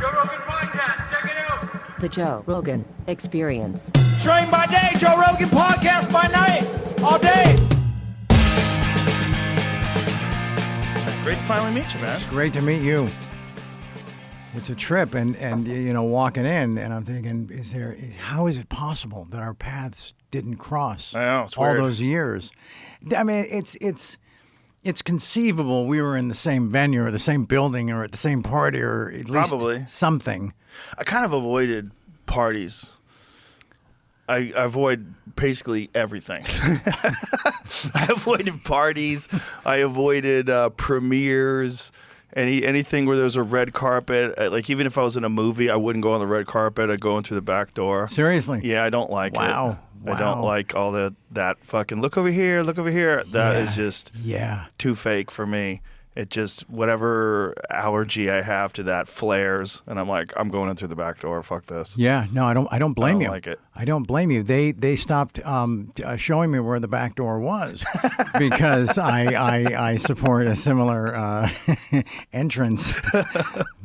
Joe Rogan Podcast. Check it out. The Joe Rogan Experience. Train by day, Joe Rogan Podcast by night, all day. Great to finally meet you, man. It's great to meet you. It's a trip, and you know, walking in, and I'm thinking, how is it possible that our paths didn't cross I know, it's all weird. those years? I mean, it's conceivable we were in the same venue or the same building or at the same party or at least Probably. something. I kind of avoided parties. I avoid basically everything. I avoided parties. I avoided premieres. Anything where there was a red carpet. Like, even if I was in a movie, I wouldn't go on the red carpet. I'd go in through the back door. Seriously? Yeah, I don't like it. Wow. I don't like all that fucking look over here, look over here. That is just too fake for me. It just, whatever allergy I have to that flares, and I'm like, I'm going in through the back door. Fuck this. Yeah, no, I don't blame you. I don't like it. I don't blame you. They stopped showing me where the back door was because I support a similar entrance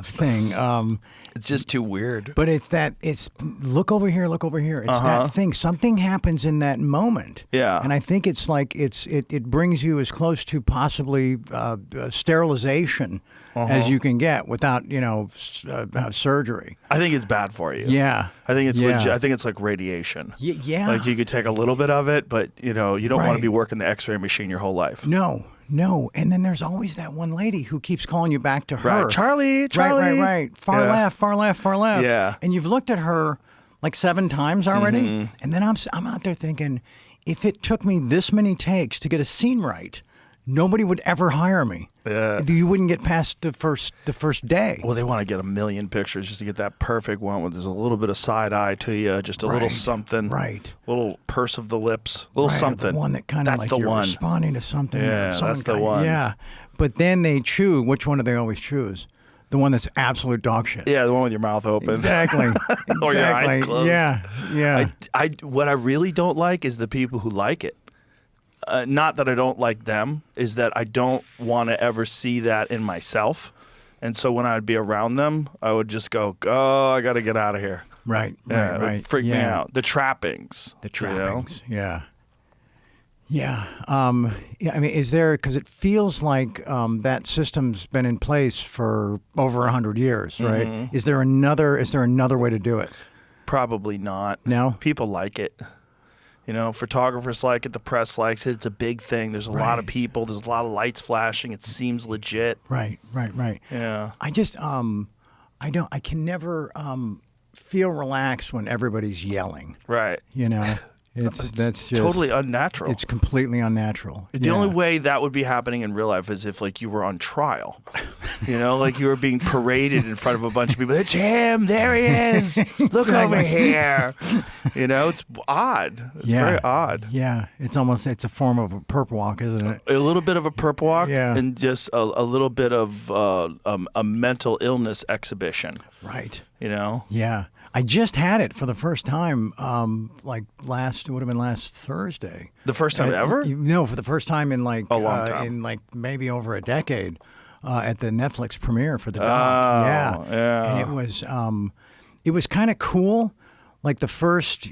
thing. It's just too weird. But it's look over here, look over here. It's that thing. Something happens in that moment. Yeah. And I think it's like it brings you as close to possibly sterilization as you can get without surgery. I think it's bad for you. Yeah. I think it's legit. I think it's like radiation. Yeah. Like, you could take a little bit of it, but you don't want to be working the X-ray machine your whole life. No. And then there's always that one lady who keeps calling you back to her. Right. Charlie. Right. Far left, far left, far left. Yeah. And you've looked at her like 7 times already. And then I'm out there thinking, if it took me this many takes to get a scene right, nobody would ever hire me. Yeah. You wouldn't get past the first day. Well, they want to get a million pictures just to get that perfect one where there's a little bit of side eye to you, just a little something. Right. Little purse of the lips, little something. The one that kind of like you're responding to something. Yeah, that's the one. Yeah. But then they choose. Which one do they always choose? The one that's absolute dog shit. Yeah, the one with your mouth open. Exactly. Or your eyes closed. Yeah. What I really don't like is the people who like it. Not that I don't like them, is that I don't want to ever see that in myself. And so when I'd be around them, I would just go, I got to get out of here. Right. It would freak me out. The trappings. Yeah. Yeah. I mean, is there, because it feels like that system's been in place for over 100 years, right? Mm-hmm. Is there another way to do it? Probably not. No? People like it. Photographers like it. The press likes it. It's a big thing. There's a lot of people. There's a lot of lights flashing. It seems legit. Right. Yeah. I just, I can never feel relaxed when everybody's yelling. Right. That's just totally unnatural. It's completely unnatural. The only way that would be happening in real life is if, like, you were on trial. Like you were being paraded in front of a bunch of people. It's him. There he is. Look over here. It's odd. It's very odd. Yeah. It's a form of a perp walk, isn't it? A little bit of a perp walk, yeah. And just a little bit of a mental illness exhibition. Right. Yeah. I just had it for the first time, it would have been last Thursday. The first time ever? No, for the first time in a long time. in maybe over a decade, at the Netflix premiere for the doc. Yeah. And it was kind of cool, like the first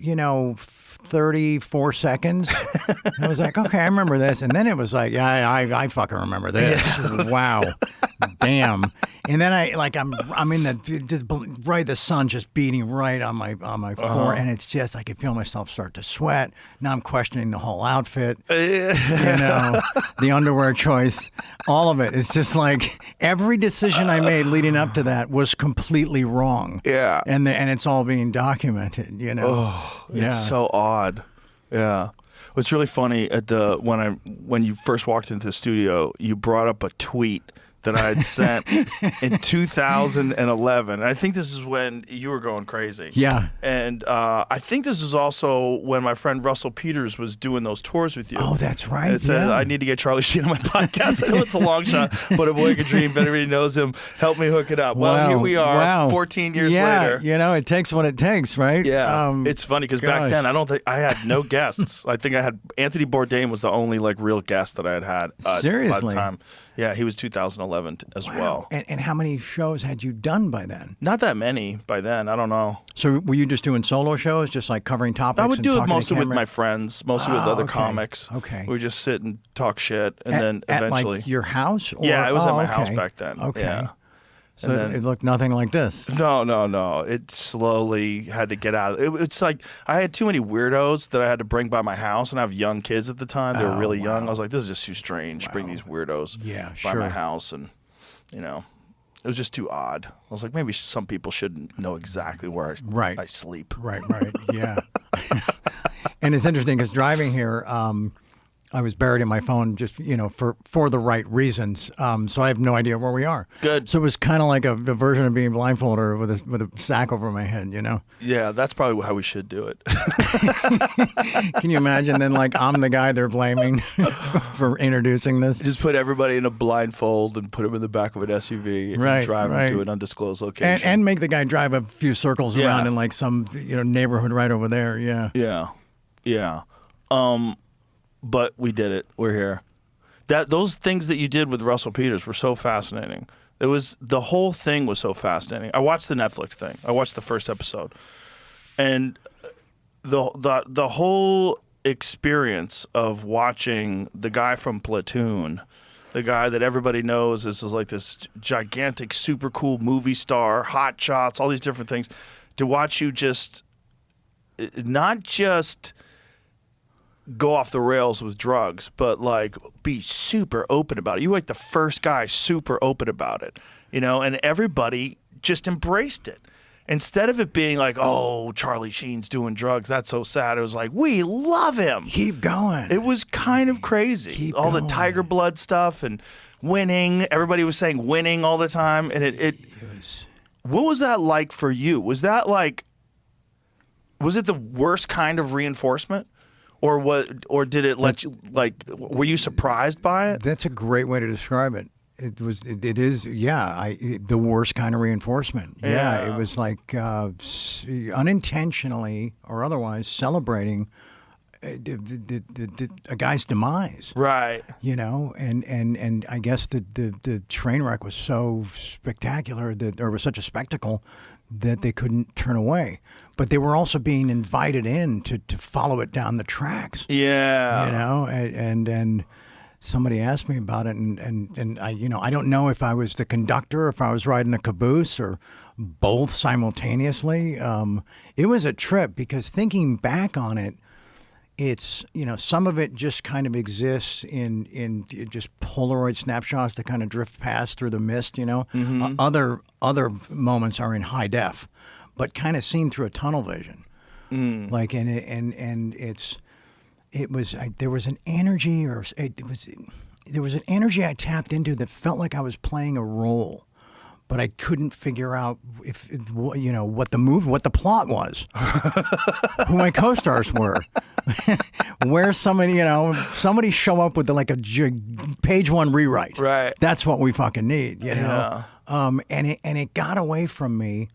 34 seconds. I was like, okay, I remember this. And then it was like, yeah, I fucking remember this. Wow. Damn. And then I'm in the sun just beating right on my floor. And it's just, I could feel myself start to sweat. Now I'm questioning the whole outfit, the underwear choice, all of it. It's just like every decision I made leading up to that was completely wrong. Yeah. And it's all being documented, Oh, it's so odd. Yeah. What's really funny when you first walked into the studio, you brought up a tweet that I had sent in 2011. I think this is when you were going crazy. Yeah. And I think this is also when my friend Russell Peters was doing those tours with you. Oh, that's right. It said, I need to get Charlie Sheen on my podcast. I know it's a long shot, but a boy could dream. If anybody knows him, help me hook it up. Well, here we are, 14 years later. It takes what it takes, right? Yeah. It's funny because back then, I had no guests. I think I had Anthony Bourdain was the only real guest that I had. Seriously? By the time. Yeah, he was 2011 as well. And how many shows had you done by then? Not that many by then. I don't know. So were you just doing solo shows, just like covering topics? I would and do it talking to mostly with camera? my friends, mostly with other okay. comics. Okay. We would just sit and talk shit, and then At eventually. like your house? Or? Yeah, it was at my okay. house back then. Okay. Yeah. So And then- it looked nothing like this. No. It slowly had to get out. It's like I had too many weirdos that I had to bring by my house, and I have young kids at the time. They were really young. I was like, this is just too strange. Bring these weirdos by my house, and it was just too odd. I was like, maybe some people shouldn't know exactly where I sleep. Right, yeah. And it's interesting because driving here, I was buried in my phone just, for the right reasons. So I have no idea where we are. Good. So it was kind of like a version of being blindfolded or with a sack over my head, Yeah, that's probably how we should do it. Can you imagine then, like, I'm the guy they're blaming for introducing this? Just put everybody in a blindfold and put them in the back of an SUV and drive them to an undisclosed location. And make the guy drive a few circles around in like some neighborhood right over there. Yeah. Yeah. But we did it. We're here. Those things that you did with Russell Peters were so fascinating. The whole thing was so fascinating. I watched the Netflix thing. I watched the first episode, and the whole experience of watching the guy from Platoon, the guy that everybody knows is like this gigantic, super cool movie star, hot shots, all these different things, to watch you just not just go off the rails with drugs, but like be super open about it. You were like the first guy super open about it, and everybody just embraced it. Instead of it being like, oh, Charlie Sheen's doing drugs, that's so sad. It was like, we love him. Keep going. It was kind of crazy. Keep all going. the Tiger Blood stuff and winning. Everybody was saying winning all the time. And what was that like for you? Was it the worst kind of reinforcement? Or did it let you, like, were you surprised by it? That's a great way to describe it. It is, the worst kind of reinforcement. Yeah, it was like unintentionally or otherwise celebrating a guy's demise. Right. And I guess the train wreck was so spectacular or was such a spectacle that they couldn't turn away. But they were also being invited in to follow it down the tracks. Yeah. And somebody asked me about it, and I don't know if I was the conductor, if I was riding the caboose, or both simultaneously. It was a trip because thinking back on it, it's some of it just kind of exists in just Polaroid snapshots that kind of drift past through the mist. Mm-hmm. Other moments are in high def, but kind of seen through a tunnel vision. Like there was an energy there was an energy I tapped into that felt like I was playing a role. But I couldn't figure out what the plot was, who my co-stars were, where somebody show up with like a page one rewrite. Right. That's what we fucking need, And it got away from me,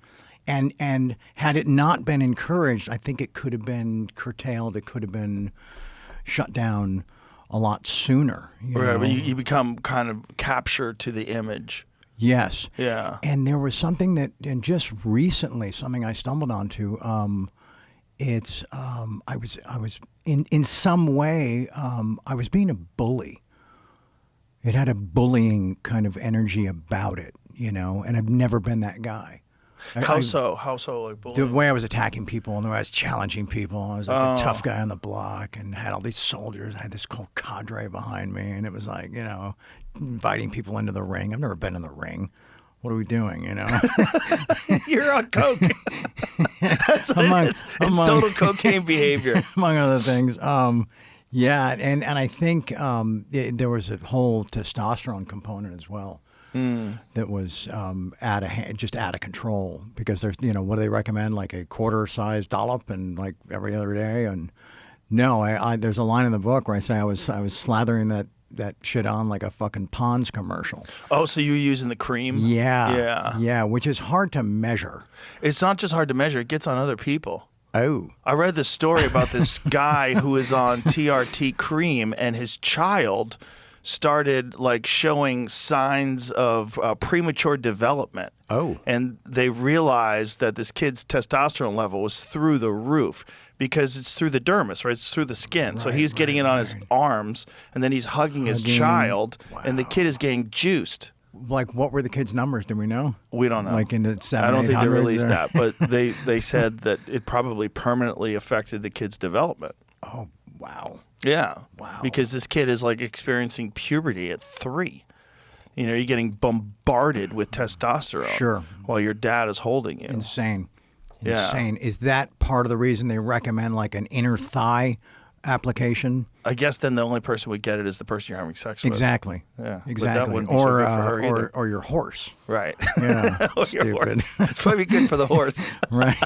and had it not been encouraged, I think it could have been curtailed. It could have been shut down a lot sooner. Right. But you become kind of captured to the image. Yes. Yeah. And there was something and just recently, something I stumbled onto. I was in some way, I was being a bully. It had a bullying kind of energy about it, and I've never been that guy. How so? Like bullying? The way I was attacking people and the way I was challenging people. I was like a tough guy on the block and had all these soldiers. I had this whole cadre behind me, and it was like, inviting people into the ring. I've never been in the ring. What are we doing, You're on coke. That's what it is. It's total cocaine behavior. Among other things. And I think there was a whole testosterone component as well. That was just out of control, because there's what do they recommend, like a quarter-sized dollop and like every other day. And no, I there's a line in the book where I say I was slathering that shit on like a fucking Pond's commercial. Oh, so you were using the cream? Yeah, which is hard to measure. It's not just hard to measure; it gets on other people. Oh. I read this story about this guy who is on TRT cream, and his child started like showing signs of premature development. Oh. And they realized that this kid's testosterone level was through the roof because it's through the dermis, right? It's through the skin. So he's getting it on his arms, and then he's hugging his child, and the kid is getting juiced. Like, what were the kids' numbers? Do we know? We don't know. Like in the 700s, I don't think they released or... that, but they said that it probably permanently affected the kid's development. Oh, wow. Yeah. Wow. Because this kid is like experiencing puberty at 3. You know, you're getting bombarded with testosterone. Sure. While your dad is holding you. Insane. Yeah. Insane. Is that part of the reason they recommend like an inner thigh application? I guess then the only person would get it is the person you're having sex with. Exactly. Yeah. But that Exactly. wouldn't be so good for her either. Or your horse. Right. Yeah. Or your Stupid. horse. It's probably good for the horse. Right.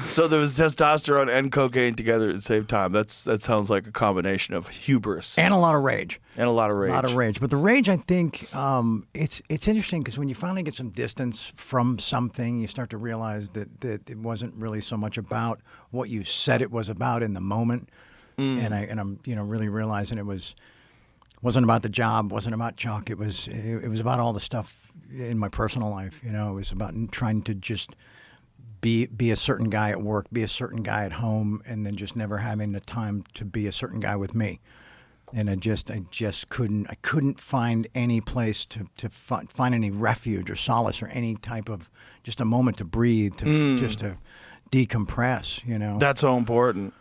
So there was testosterone and cocaine together at the same time. That sounds like a combination of hubris And a lot of rage. and a lot of rage. A lot of rage. But the rage, I think, it's interesting because when you finally get some distance from something, you start to realize that it wasn't really so much about what you said it was about in the moment. And I'm really realizing it wasn't about the job, wasn't about Chuck. It was about all the stuff in my personal life. You know, it was about trying to just be a certain guy at work, be a certain guy at home, and then just never having the time to be a certain guy with me. And I just couldn't find any place to find any refuge or solace or any type of just a moment to breathe, just to decompress, you know. That's so important.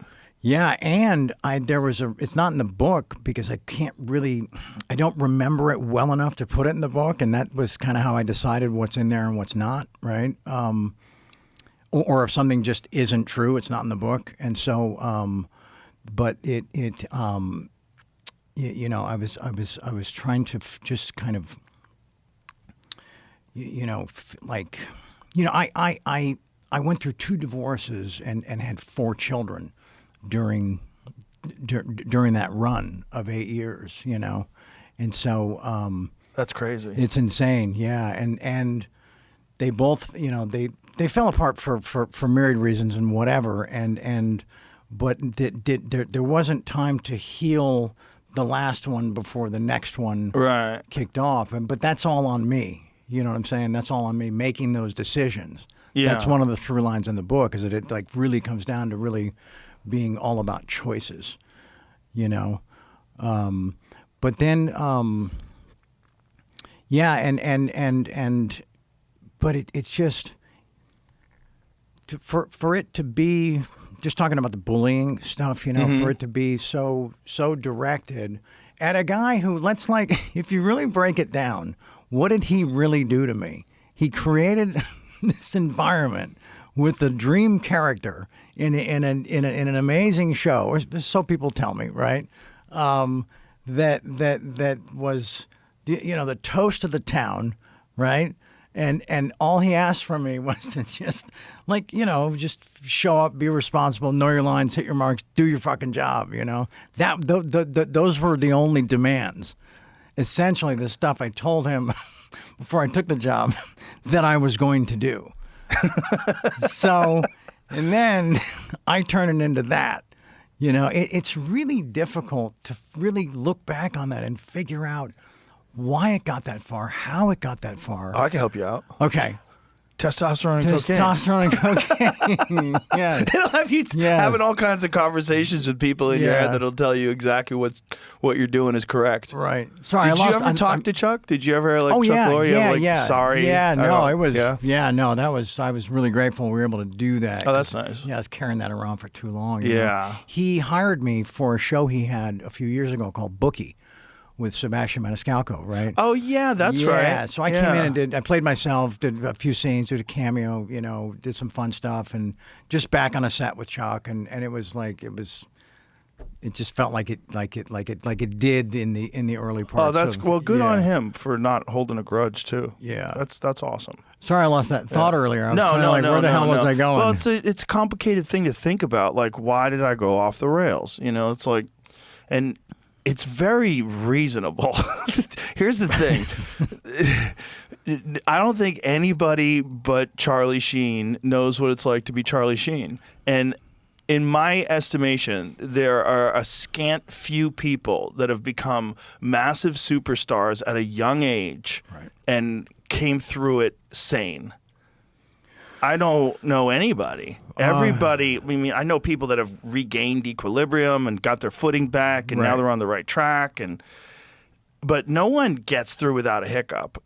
Yeah, and it's not in the book because I don't remember it well enough to put it in the book, and that was kind of how I decided what's in there and what's not, right? Or if something just isn't true, it's not in the book, and so, but I was trying to just kind of, I went through 2 divorces and had 4 children during that run of 8 years, you know, and so That's crazy. it's insane, yeah, and they both, you know, they fell apart for married reasons and whatever, but there wasn't time to heal the last one before the next one Right. kicked off, but that's all on me. You know what I'm saying? That's all on me making those decisions. Yeah. That's one of the through lines in the book, is that it like really comes down to really being all about choices, you know. But then, yeah, and but it's just for it to be just talking about the bullying stuff, you know, for it to be so directed at a guy who, if you really break it down, what did he really do to me? He created this environment with a dream character in an amazing show, or so people tell me, right? That was, you know, the toast of the town, right? And all he asked from me was to just, like, you know, just show up, be responsible, know your lines, hit your marks, do your fucking job, you know? Those were the only demands. Essentially, the stuff I told him before I took the job that I was going to do. So, and then I turn it into that. You know, it's really difficult to really look back on that and figure out why it got that far, how it got that far. I can help you out. Okay. Testosterone and cocaine. Testosterone and cocaine. Yeah. It'll have you having all kinds of conversations with people in your head that'll tell you exactly what you're doing is correct. Right. Sorry, Did you ever talk to Chuck? Did you ever Chuck Lorre? Sorry. Yeah, no, it was. Yeah. Yeah, no, that was. I was really grateful we were able to do that. Oh, that's nice. Yeah, I was carrying that around for too long. you know. Yeah. He hired me for a show he had a few years ago called Bookie, with Sebastian Maniscalco, right? Oh yeah, that's right. Yeah, so I came in and I played myself, did a few scenes, did a cameo, you know, did some fun stuff, and just back on a set with Chuck, and it was like it just felt like it did in the early parts. Oh, that's good on him for not holding a grudge too. Yeah, that's awesome. Sorry, I lost that thought earlier. I was No, where the hell was I going? Well, it's a complicated thing to think about. Like, why did I go off the rails? You know, it's like, and it's very reasonable. Here's the thing. I don't think anybody but Charlie Sheen knows what it's like to be Charlie Sheen. And in my estimation, there are a scant few people that have become massive superstars at a young age and came through it sane. I don't know anybody. Everybody, I mean, I know people that have regained equilibrium and got their footing back, and now they're on the right track. But no one gets through without a hiccup.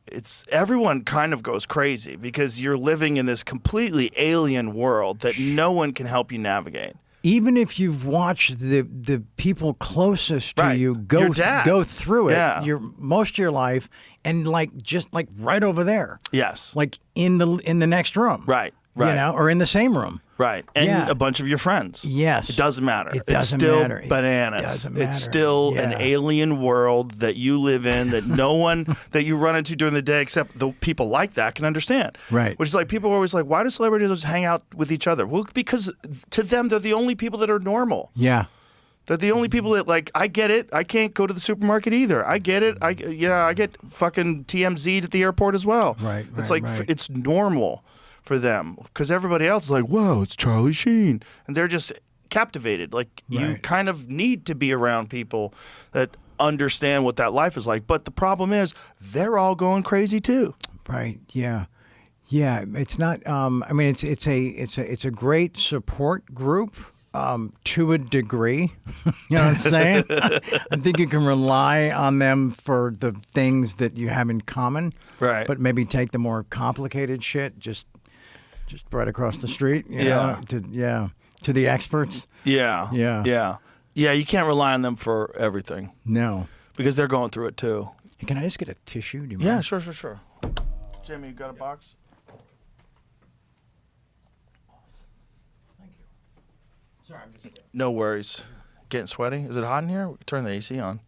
Everyone kind of goes crazy because you're living in this completely alien world that no one can help you navigate. Even if you've watched the people closest to you go through it, most of your life, and just right over there, like in the next room, right, or in the same room, right, and a bunch of your friends. Yes, it doesn't matter. It's still bananas. It doesn't matter. It's still an alien world that you live in that no one that you run into during the day except the people like that can understand. Right. Which is like people are always like, why do celebrities just hang out with each other? Well, because to them they're the only people that are normal. Yeah. They're the only people that I get it. I can't go to the supermarket either. I get it. I get fucking TMZ'd at the airport as well. Right. It's it's normal for them because everybody else is like, whoa, it's Charlie Sheen. And they're just captivated. You kind of need to be around people that understand what that life is like. But the problem is they're all going crazy too. Right. Yeah. Yeah. It's not, I mean, it's a great support group. To a degree, you know what I'm saying? I think you can rely on them for the things that you have in common, right? But maybe take the more complicated shit just right across the street, you know, to the experts. Yeah. You can't rely on them for everything. No, because they're going through it too. Hey, can I just get a tissue? Do you mind? Yeah, sure. Jimmy, you got a box? Sorry, I'm just... No worries. Getting sweaty? Is it hot in here? We can turn the AC on.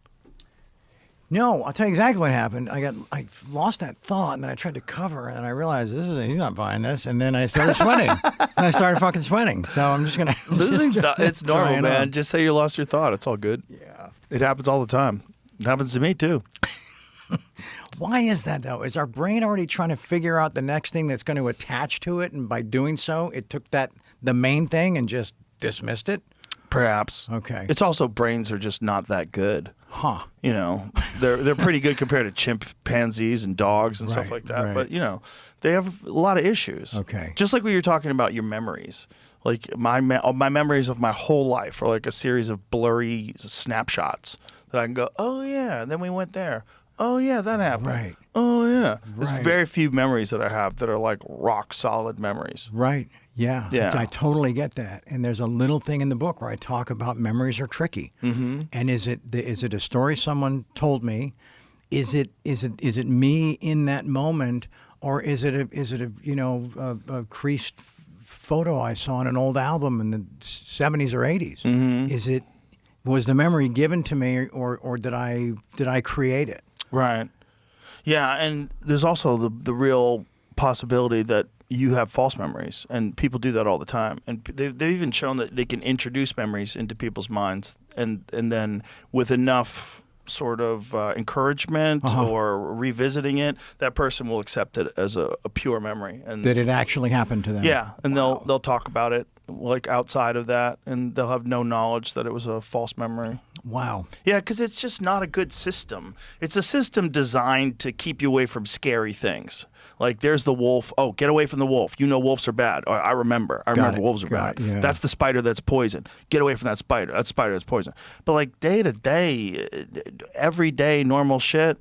No, I'll tell you exactly what happened. I lost that thought, and then I tried to cover, and I realized he's not buying this, and then I started sweating. And I started fucking sweating. So I'm just gonna. It's normal, man. Just say you lost your thought. It's all good. Yeah, it happens all the time. It happens to me too. Why is that though? Is our brain already trying to figure out the next thing that's going to attach to it, and by doing so, it took the main thing and just dismissed it? Perhaps. Okay. It's also brains are just not that good. Huh. You know, they're pretty good compared to chimpanzees and dogs and stuff like that. Right. But, you know, they have a lot of issues. Okay. Just like when you're talking about your memories. Like my memories of my whole life are like a series of blurry snapshots that I can go, oh, yeah, and then we went there. Oh, yeah, that happened. Right. Oh, yeah. There's Right. very few memories that I have that are like rock solid memories. Right. Yeah. Yeah. I totally get that. And there's a little thing in the book where I talk about memories are tricky. Mm-hmm. And is it a story someone told me? Is it me in that moment, or is it a creased photo I saw in an old album in the 70s or 80s? Mm-hmm. Was the memory given to me, or did I create it? Right. Yeah, and there's also the real possibility that you have false memories, and people do that all the time. And they've even shown that they can introduce memories into people's minds, and then with enough sort of encouragement or revisiting it, that person will accept it as a pure memory. And that it actually happened to them. Yeah, and Wow. they'll talk about it like outside of that, and they'll have no knowledge that it was a false memory. Wow. Yeah, because it's just not a good system. It's a system designed to keep you away from scary things. Like, there's the wolf. Oh, get away from the wolf. You know wolves are bad. Or, I remember wolves are bad. Yeah. That's the spider that's poison. Get away from that spider. That's the spider that's poison. But, like, day to day, everyday normal shit,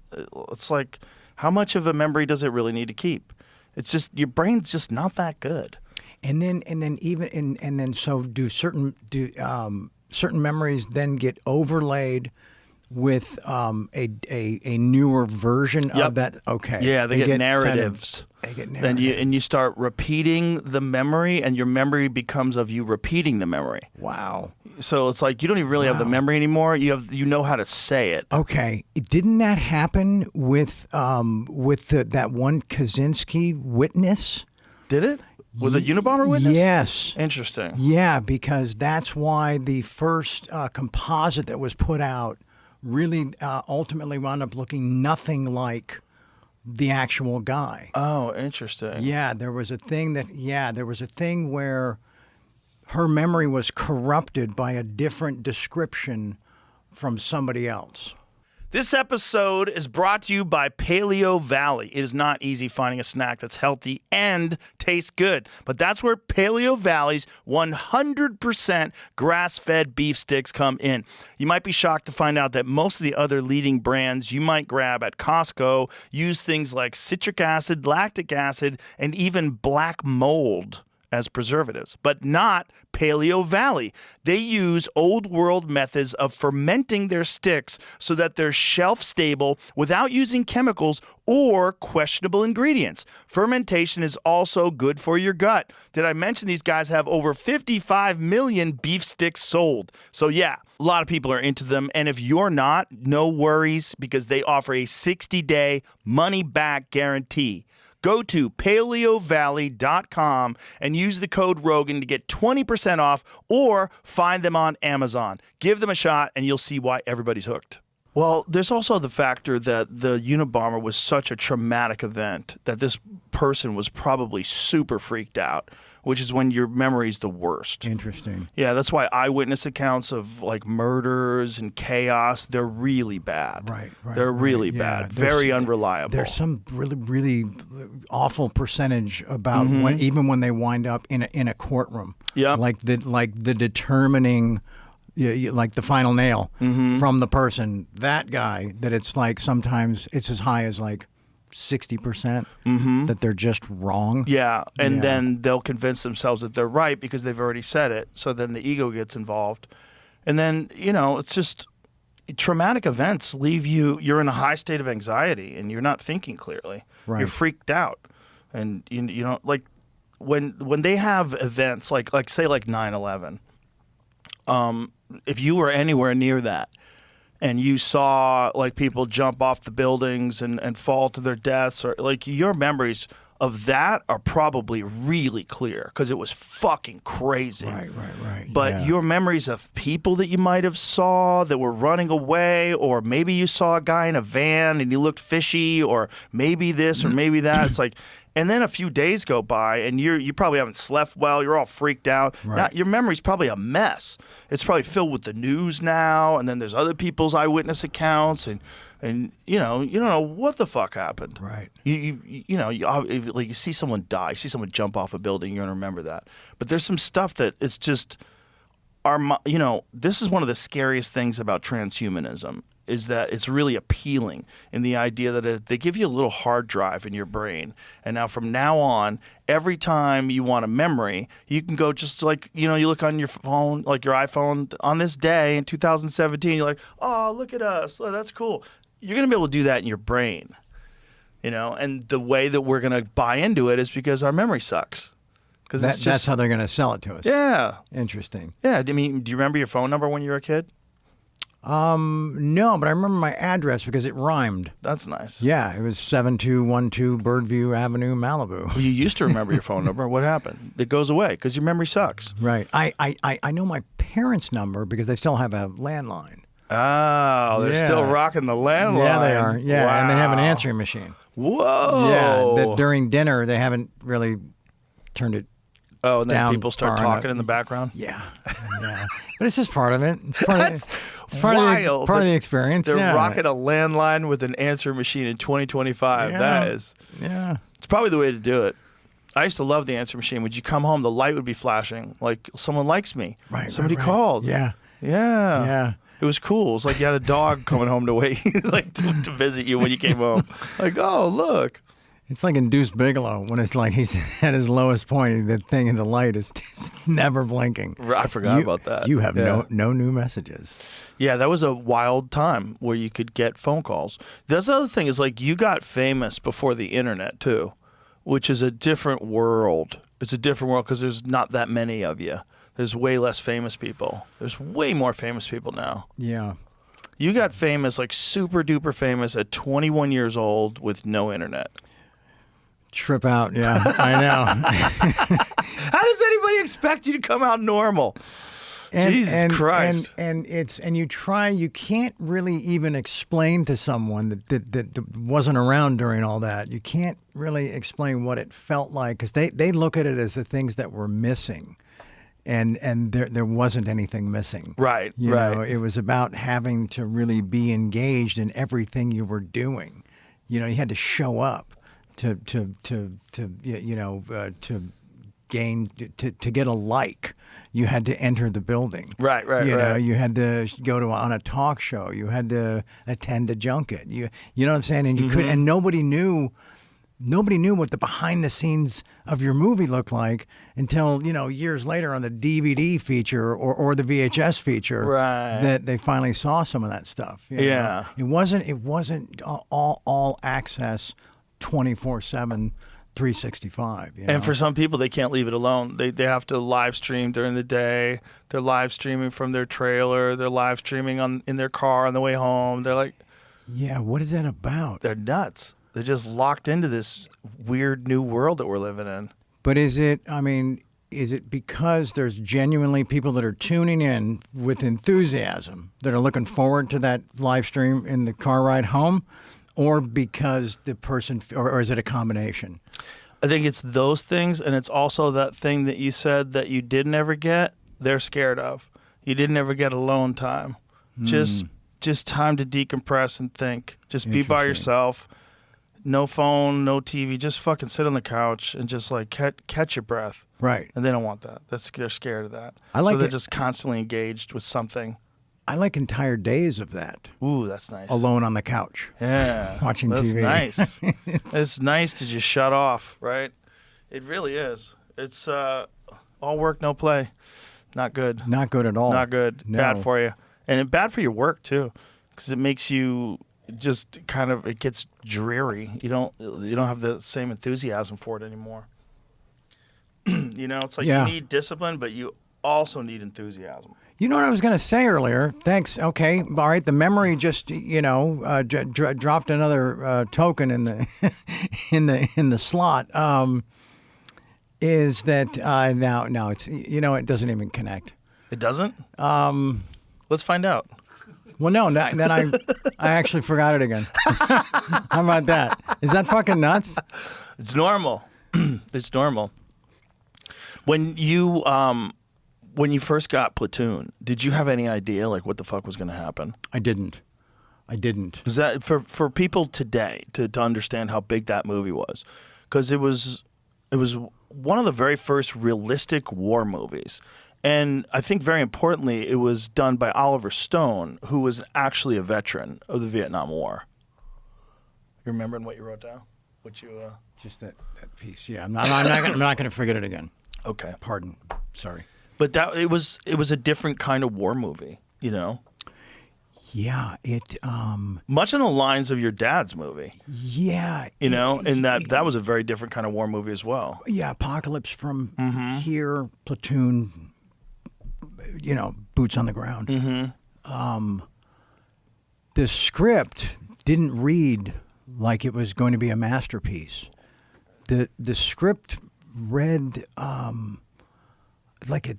it's like, how much of a memory does it really need to keep? It's just, your brain's just not that good. And then so do certain memories then get overlaid with a newer version of that? Okay. Yeah, they get narratives. They get narratives. And you start repeating the memory, and your memory becomes of you repeating the memory. Wow. So it's like you don't even really have the memory anymore. You know how to say it. Okay. Didn't that happen with that one Kaczynski witness? Did it? With a Unabomber witness? Yes. Interesting. Yeah, because that's why the first composite that was put out really ultimately wound up looking nothing like the actual guy. Oh, interesting. Yeah, there was a thing where her memory was corrupted by a different description from somebody else. This episode is brought to you by Paleo Valley. It is not easy finding a snack that's healthy and tastes good, but that's where Paleo Valley's 100% grass-fed beef sticks come in. You might be shocked to find out that most of the other leading brands you might grab at Costco use things like citric acid, lactic acid, and even black mold as preservatives, but not Paleo Valley. They use old world methods of fermenting their sticks so that they're shelf stable without using chemicals or questionable ingredients. Fermentation is also good for your gut. Did I mention these guys have over 55 million beef sticks sold? So yeah, a lot of people are into them, and if you're not, no worries, because they offer a 60-day money-back guarantee. Go to paleovalley.com and use the code Rogan to get 20% off, or find them on Amazon. Give them a shot and you'll see why everybody's hooked. Well, there's also the factor that the Unabomber was such a traumatic event that this person was probably super freaked out, which is when your memory's the worst. Interesting. Yeah, that's why eyewitness accounts of like murders and chaos, they're really bad. Right. They're really bad. Very unreliable. There's some really awful percentage about even when they wind up in a courtroom. Yeah. Like the determining, like the final nail from the person, that guy, that it's like sometimes it's as high as like 60% that they're just wrong. Yeah, and then they'll convince themselves that they're right because they've already said it. So then the ego gets involved. And then, it's just traumatic events leave you're in a high state of anxiety and you're not thinking clearly. Right. You're freaked out. And, like when they have events like say like 9/11, if you were anywhere near that, and you saw like people jump off the buildings and fall to their deaths, or like your memories of that are probably really clear because it was fucking crazy. Right. But your memories of people that you might have saw that were running away, or maybe you saw a guy in a van and he looked fishy, or maybe this or maybe that. It's like, and then a few days go by and you probably haven't slept well. You're all freaked out. Right. Now, your memory's probably a mess. It's probably filled with the news now, and then there's other people's eyewitness accounts, and you don't know what the fuck happened. Right. You see someone die, you see someone jump off a building, you're gonna remember that. But there's some stuff that it's just this is one of the scariest things about transhumanism, is that it's really appealing in the idea that they give you a little hard drive in your brain. And now from now on, every time you want a memory, you can go just like, you look on your phone, like your iPhone, on this day in 2017, you're like, oh, look at us. Oh, that's cool. You're going to be able to do that in your brain, and the way that we're going to buy into it is because our memory sucks. Because that's how they're going to sell it to us. Yeah. Interesting. Yeah. I mean, do you remember your phone number when you were a kid? No, but I remember my address because it rhymed. That's nice. Yeah, it was 7212 Birdview Avenue, Malibu. Well, you used to remember your phone number. What happened? It goes away because your memory sucks. Right. I know my parents' number because they still have a landline. Oh, they're still rocking the landline. Yeah, they are. Yeah, wow. And they have an answering machine. Whoa. Yeah, that during dinner they haven't really turned it. Oh, and then down people start talking in the background? Yeah. But it's just part of it. It's part That's of the experience. They're rocking a landline with an answer machine in 2025. Yeah. That is. Yeah. It's probably the way to do it. I used to love the answer machine. When you come home, the light would be flashing. Like, someone likes me. Right. Somebody right. called. Yeah. Yeah. Yeah. It was cool. It was like you had a dog coming home to wait, like to visit you when you came home. Like, oh, look. It's like in Deuce Bigelow when it's like he's at his lowest point. The thing in the light is never blinking. I forgot about that. You have no new messages. Yeah, that was a wild time where you could get phone calls. The other thing is, like, you got famous before the internet too, which is a different world. It's a different world because there's not that many of you. There's way less famous people. There's way more famous people now. Yeah. You got famous, like super duper famous at 21 years old with no internet. Trip out, yeah, I know. How does anybody expect you to come out normal? Jesus Christ! And you can't really even explain to someone that wasn't around during all that. You can't really explain what it felt like because they look at it as the things that were missing. and there wasn't anything missing. Right, You right. know, it was about having to really be engaged in everything you were doing. You know, you had to show up to gain to get a like. You had to enter the building. Right, You know, right. you had to go to on a talk show. You had to attend a junket. You know what I'm saying? And you could, and nobody knew what the behind the scenes of your movie looked like until, you know, years later on the DVD feature or the VHS feature, Right. that they finally saw some of that stuff. You know? Yeah. It wasn't all access 24/7, 365. You know? And for some people, they can't leave it alone. They have to live stream during the day. They're live streaming from their trailer. They're live streaming in their car on the way home. They're like, yeah, what is that about? they're nuts. They're just locked into this weird new world that we're living in. But is it because there's genuinely people that are tuning in with enthusiasm, that are looking forward to that live stream in the car ride home, or because the person, or is it a combination? I think it's those things, and it's also that thing that you said that you didn't ever get, they're scared of. You didn't ever get alone time. Just time to decompress and think. Just be by Interesting. yourself. No phone, no TV. Just fucking sit on the couch and just like catch your breath. Right. And they don't want that. They're scared of that. I like so they're it. just constantly engaged with something. I like entire days of that, Ooh, that's nice. alone on the couch. Yeah. Watching that's TV. Nice. It's nice to just shut off, right? It really is. It's all work, no play. Not good. Not good at all. Not good. No. Bad for you. And bad for your work, too, because it makes you just kind of, it gets dreary. You don't have the same enthusiasm for it anymore. You know, it's like Yeah. you need discipline, but you also need enthusiasm. You know what I was going to say earlier? Thanks. Okay. All right. The memory just, you know, dropped another token in the in the slot. Is that now it's, you know, it doesn't even connect. It doesn't? Let's find out. Well, no. Then I actually forgot it again. How about that? Is that fucking nuts? It's normal. It's normal. When you first got Platoon, did you have any idea like what the fuck was going to happen? I didn't. Is that for people today to understand how big that movie was? Because it was one of the very first realistic war movies. And I think very importantly, it was done by Oliver Stone, who was actually a veteran of the Vietnam War. You remembering what you wrote down? What you Just that piece. Yeah. I'm not going to forget it again. Okay. Pardon. Sorry. But it was a different kind of war movie, you know? Yeah. It. Much in the lines of your dad's movie, Yeah. you know? And that was a very different kind of war movie as well. Yeah, Apocalypse from here, Platoon, you know, boots on the ground. The script didn't read like it was going to be a masterpiece. The script read like a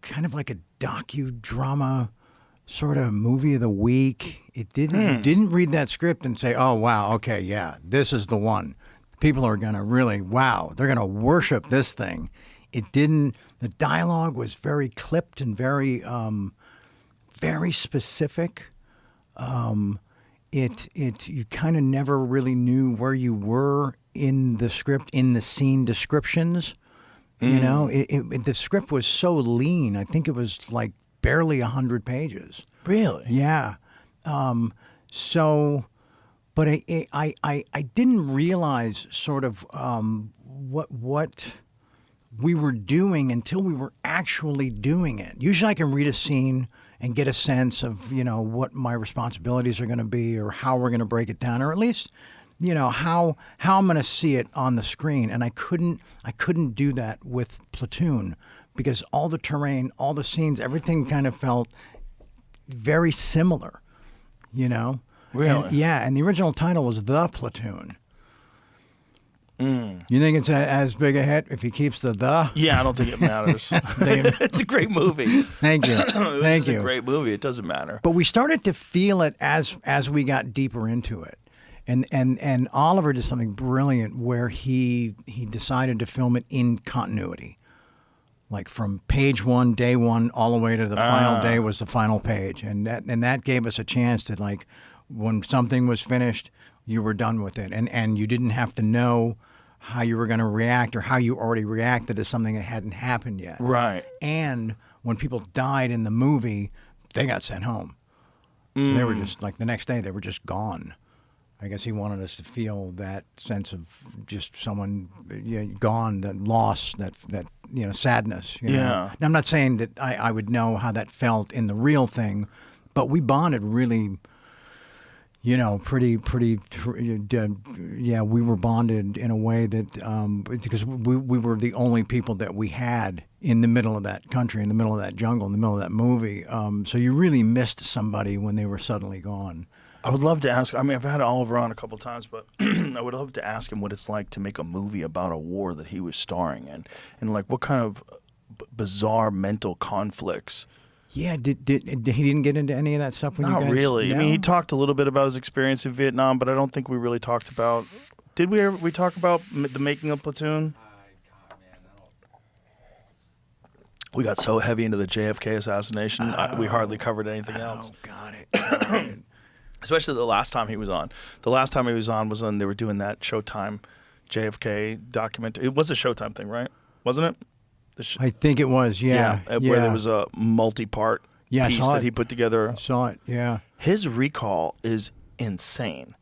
kind of like a docudrama sort of movie of the week. It didn't read that script and say, "Oh wow, okay, yeah, this is the one." People are gonna really they're gonna worship this thing. It didn't. The dialogue was very clipped and very very specific. You kind of never really knew where you were in the script, in the scene descriptions. You know, the script was so lean. I think it was like barely 100 pages. Really? Yeah. But I didn't realize sort of what we were doing until we were actually doing it. Usually I can read a scene and get a sense of, you know, what my responsibilities are going to be or how we're going to break it down, or at least, you know, how I'm going to see it on the screen. And I couldn't do that with Platoon because all the terrain, all the scenes, everything kind of felt very similar, you know? Really? And the original title was The Platoon. You think it's as big a hit if he keeps the? Yeah, I don't think it matters. It's a great movie. Thank you. Thank you. It's a great movie. It doesn't matter. But we started to feel it as we got deeper into it. And Oliver did something brilliant where he decided to film it in continuity. Like from page 1, day 1, all the way to the final day was the final page, and that gave us a chance to, like, when something was finished, you were done with it, and you didn't have to know how you were going to react or how you already reacted to something that hadn't happened yet. Right. And when people died in the movie, they got sent home. So they were just, like, the next day, they were just gone. I guess he wanted us to feel that sense of just someone gone, that loss, that sadness. You know? Now, I'm not saying that I would know how that felt in the real thing, but we bonded really, pretty. We were bonded in a way that because we were the only people that we had in the middle of that country, in the middle of that jungle, in the middle of that movie. So you really missed somebody when they were suddenly gone. I would love to ask. I mean, I've had Oliver on a couple of times, but I would love to ask him what it's like to make a movie about a war that he was starring in, and like what kind of bizarre mental conflicts. Yeah, did he didn't get into any of that stuff when you guys? Not really. No? I mean, he talked a little bit about his experience in Vietnam, but I don't think we really talked about. Did we talk about the making of Platoon? We got so heavy into the JFK assassination, we hardly covered anything else. Oh, got it. Especially the last time he was on. The last time he was on was when they were doing that Showtime JFK documentary. It was a Showtime thing, right? Wasn't it? I think it was, yeah. Where there was a multi-part piece that he put together. I saw it, yeah. His recall is insane.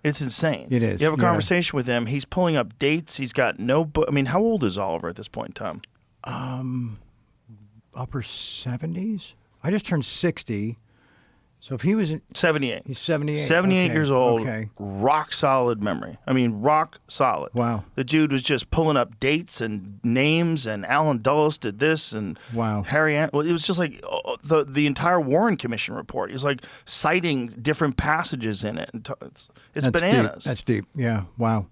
It's insane. It is. You have a conversation with him. He's pulling up dates. He's got no book. I mean, how old is Oliver at this point in time? Upper 70s? I just turned 60. So if he was 78. He's 78. 78 years old. Okay. Rock solid memory. I mean, rock solid. Wow. The dude was just pulling up dates and names, and Alan Dulles did this, and wow. Well, it was just like the entire Warren Commission report. He was like citing different passages in it. It's bananas. That's deep. Yeah. Wow.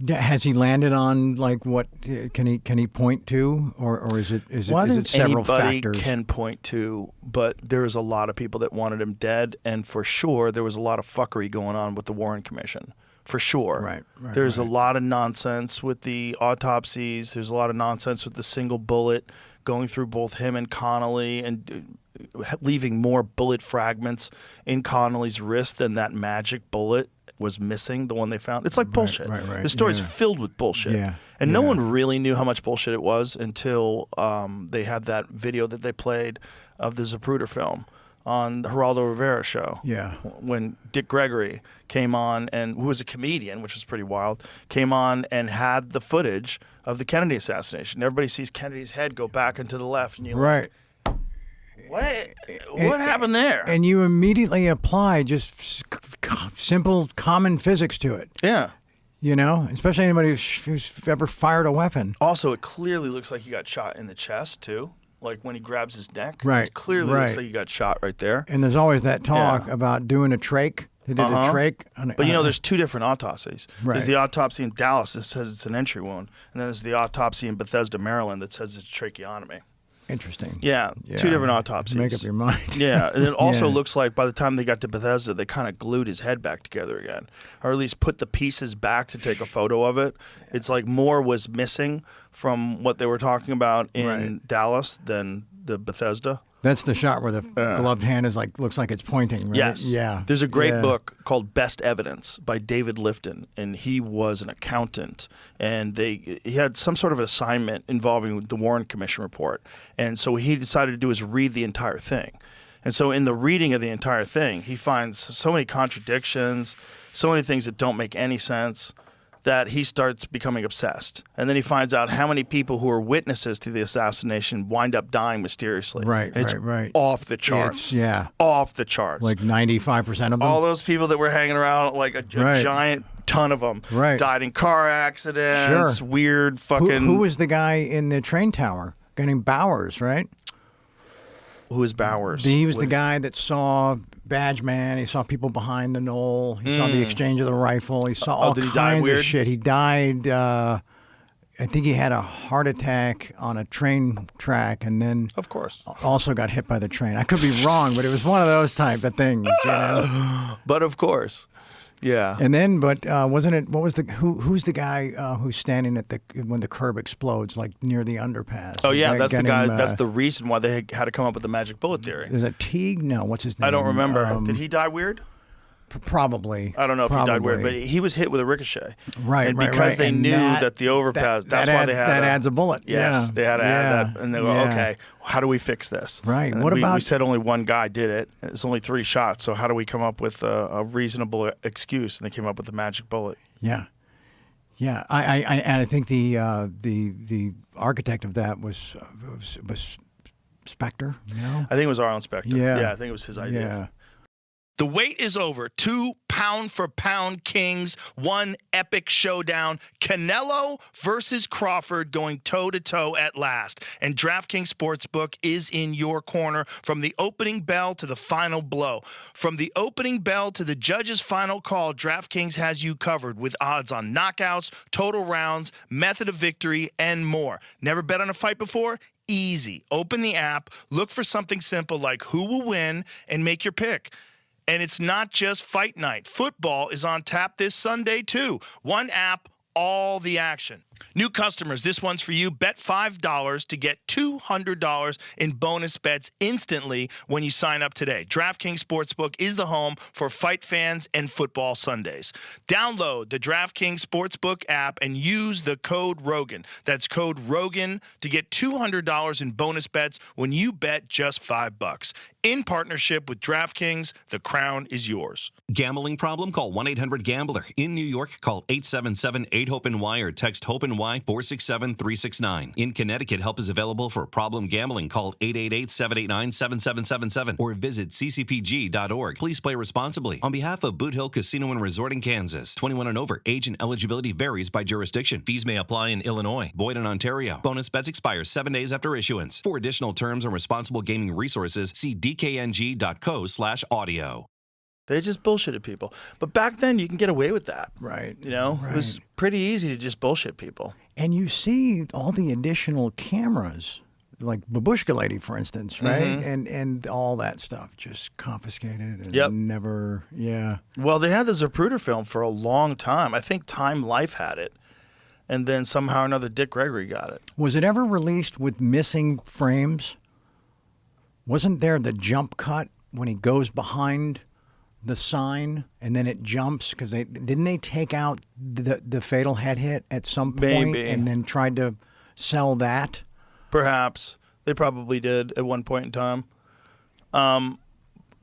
Has he landed on, like, what can he point to, or is it several anybody factors? Can point to, but there's a lot of people that wanted him dead, and for sure there was a lot of fuckery going on with the Warren Commission. For sure. Right. There's a lot of nonsense with the autopsies. There's a lot of nonsense with the single bullet going through both him and Connolly, and leaving more bullet fragments in Connolly's wrist than that magic bullet was missing, the one they found. It's like bullshit. Right. The story's filled with bullshit. Yeah. And no one really knew how much bullshit it was until they had that video that they played of the Zapruder film on the Geraldo Rivera show. Yeah. When Dick Gregory came on, and who was a comedian, which was pretty wild, came on and had the footage of the Kennedy assassination. Everybody sees Kennedy's head go back and to the left, and you're like, what happened there? And you immediately apply just simple common physics to it. Yeah. Especially anybody who's ever fired a weapon. Also, it clearly looks like he got shot in the chest, too. Like when he grabs his neck. Right. It clearly looks like he got shot right there. And there's always that talk about doing a trach. They did a trach. But there's two different autopsies. Right. There's the autopsy in Dallas that says it's an entry wound. And then there's the autopsy in Bethesda, Maryland that says it's a tracheotomy. Interesting. Yeah, two different autopsies. Make up your mind. Yeah, and it also looks like by the time they got to Bethesda, they kind of glued his head back together again, or at least put the pieces back to take a photo of it. It's like more was missing from what they were talking about in Dallas than the Bethesda. That's the shot where the gloved hand is looks like it's pointing, right? Yes. Yeah. There's a great book called Best Evidence by David Lifton, and he was an accountant, and he had some sort of assignment involving the Warren Commission report, and so he decided to do is read the entire thing. And so in the reading of the entire thing, he finds so many contradictions, so many things that don't make any sense, that he starts becoming obsessed. And then he finds out how many people who were witnesses to the assassination wind up dying mysteriously. Right. Off the charts. Off the charts. Like 95% of them. All those people that were hanging around, like a giant ton of them, died in car accidents, weird fucking... Who was the guy in the train tower? A guy named Bowers, right? Who is Bowers? He was the guy that saw Badge Man. He saw people behind the knoll. He saw the exchange of the rifle. He saw all kinds of shit. He died, I think he had a heart attack on a train track, and then of course also got hit by the train. I could be wrong, but it was one of those type of things, But of course. Yeah. And then, but wasn't it? What was the who's the guy who's standing at the when the curb explodes, like near the underpass? Oh yeah, They that's the get guy. him, That's the reason why they had to come up with the magic bullet theory. Is it Teague? No, what's his name? I don't remember. Did he die weird? Probably. I don't know if he died weird, but he was hit with a ricochet. Right, and right, because right. they And knew that the overpass, that's why they had that adds a bullet. Yes, Yeah. they had to add that, and they go, Yeah. okay, how do we fix this? Right. And What we about- said only one guy did it. It's only 3 shots, so how do we come up with a reasonable excuse? And they came up with the magic bullet. Yeah. Yeah, I think the architect of that was Spectre. You know? I think it was our own Spectre. Yeah. I think it was his idea. Yeah. The wait is over. 2 pound-for-pound kings, one epic showdown. Canelo versus Crawford going toe-to-toe at last. And DraftKings Sportsbook is in your corner from the opening bell to the final blow. From the opening bell to the judge's final call, DraftKings has you covered with odds on knockouts, total rounds, method of victory, and more. Never bet on a fight before? Easy. Open the app, look for something simple like who will win, and make your pick. And it's not just fight night. Football is on tap this Sunday, too. One app, all the action. New customers, this one's for you. Bet $5 to get $200 in bonus bets instantly when you sign up today. DraftKings Sportsbook is the home for fight fans and football Sundays. Download the DraftKings Sportsbook app and use the code ROGAN. That's code ROGAN to get $200 in bonus bets when you bet just $5. In partnership with DraftKings, the crown is yours. Gambling problem? Call 1-800-GAMBLER. In New York, call 877-8-HOPE-NY or text HOPE-NY 467-369. In Connecticut, help is available for problem gambling. Call 888-789-7777 or visit ccpg.org. Please play responsibly. On behalf of Boot Hill Casino and Resort in Kansas, 21 and over. Age and eligibility varies by jurisdiction. Fees may apply in Illinois, Boyd, and Ontario. Bonus bets expire 7 days after issuance. For additional terms and responsible gaming resources, see dkng.co/audio. They just bullshitted people. But back then, you can get away with that. Right. You know, it was pretty easy to just bullshit people. And you see all the additional cameras, like Babushka Lady, for instance, right? And all that stuff just confiscated and never, Well, they had the Zapruder film for a long time. I think Time Life had it. And then somehow or another, Dick Gregory got it. Was it ever released with missing frames? Wasn't there the jump cut when he goes behind the sign and then it jumps? Because didn't they take out the fatal head hit at some point and then tried to sell that? Perhaps. They probably did at one point in time.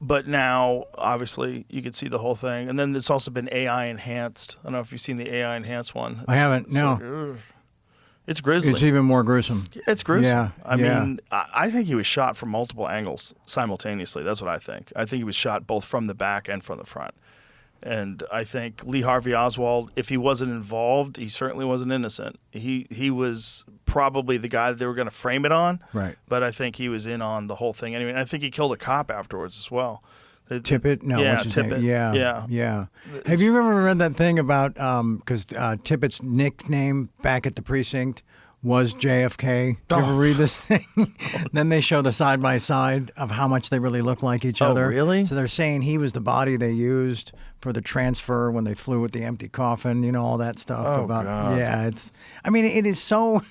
But now, obviously, you can see the whole thing. And then it's also been AI enhanced. I don't know if you've seen the AI enhanced one. I haven't, no. It's grisly. It's even more gruesome. It's gruesome. Yeah, I mean, I think he was shot from multiple angles simultaneously. That's what I think. I think he was shot both from the back and from the front. And I think Lee Harvey Oswald, if he wasn't involved, he certainly wasn't innocent. He was probably the guy that they were going to frame it on. Right. But I think he was in on the whole thing anyway. And I think he killed a cop afterwards as well. Tippett? No, yeah, what's his name? Tippett. Yeah. Have you ever read that thing about, because Tippett's nickname back at the precinct was JFK? Did you ever read this thing? Then they show the side-by-side of how much they really look like each other. Oh, really? So they're saying he was the body they used for the transfer when they flew with the empty coffin, you know, all that stuff. Oh, God. Yeah, it is so,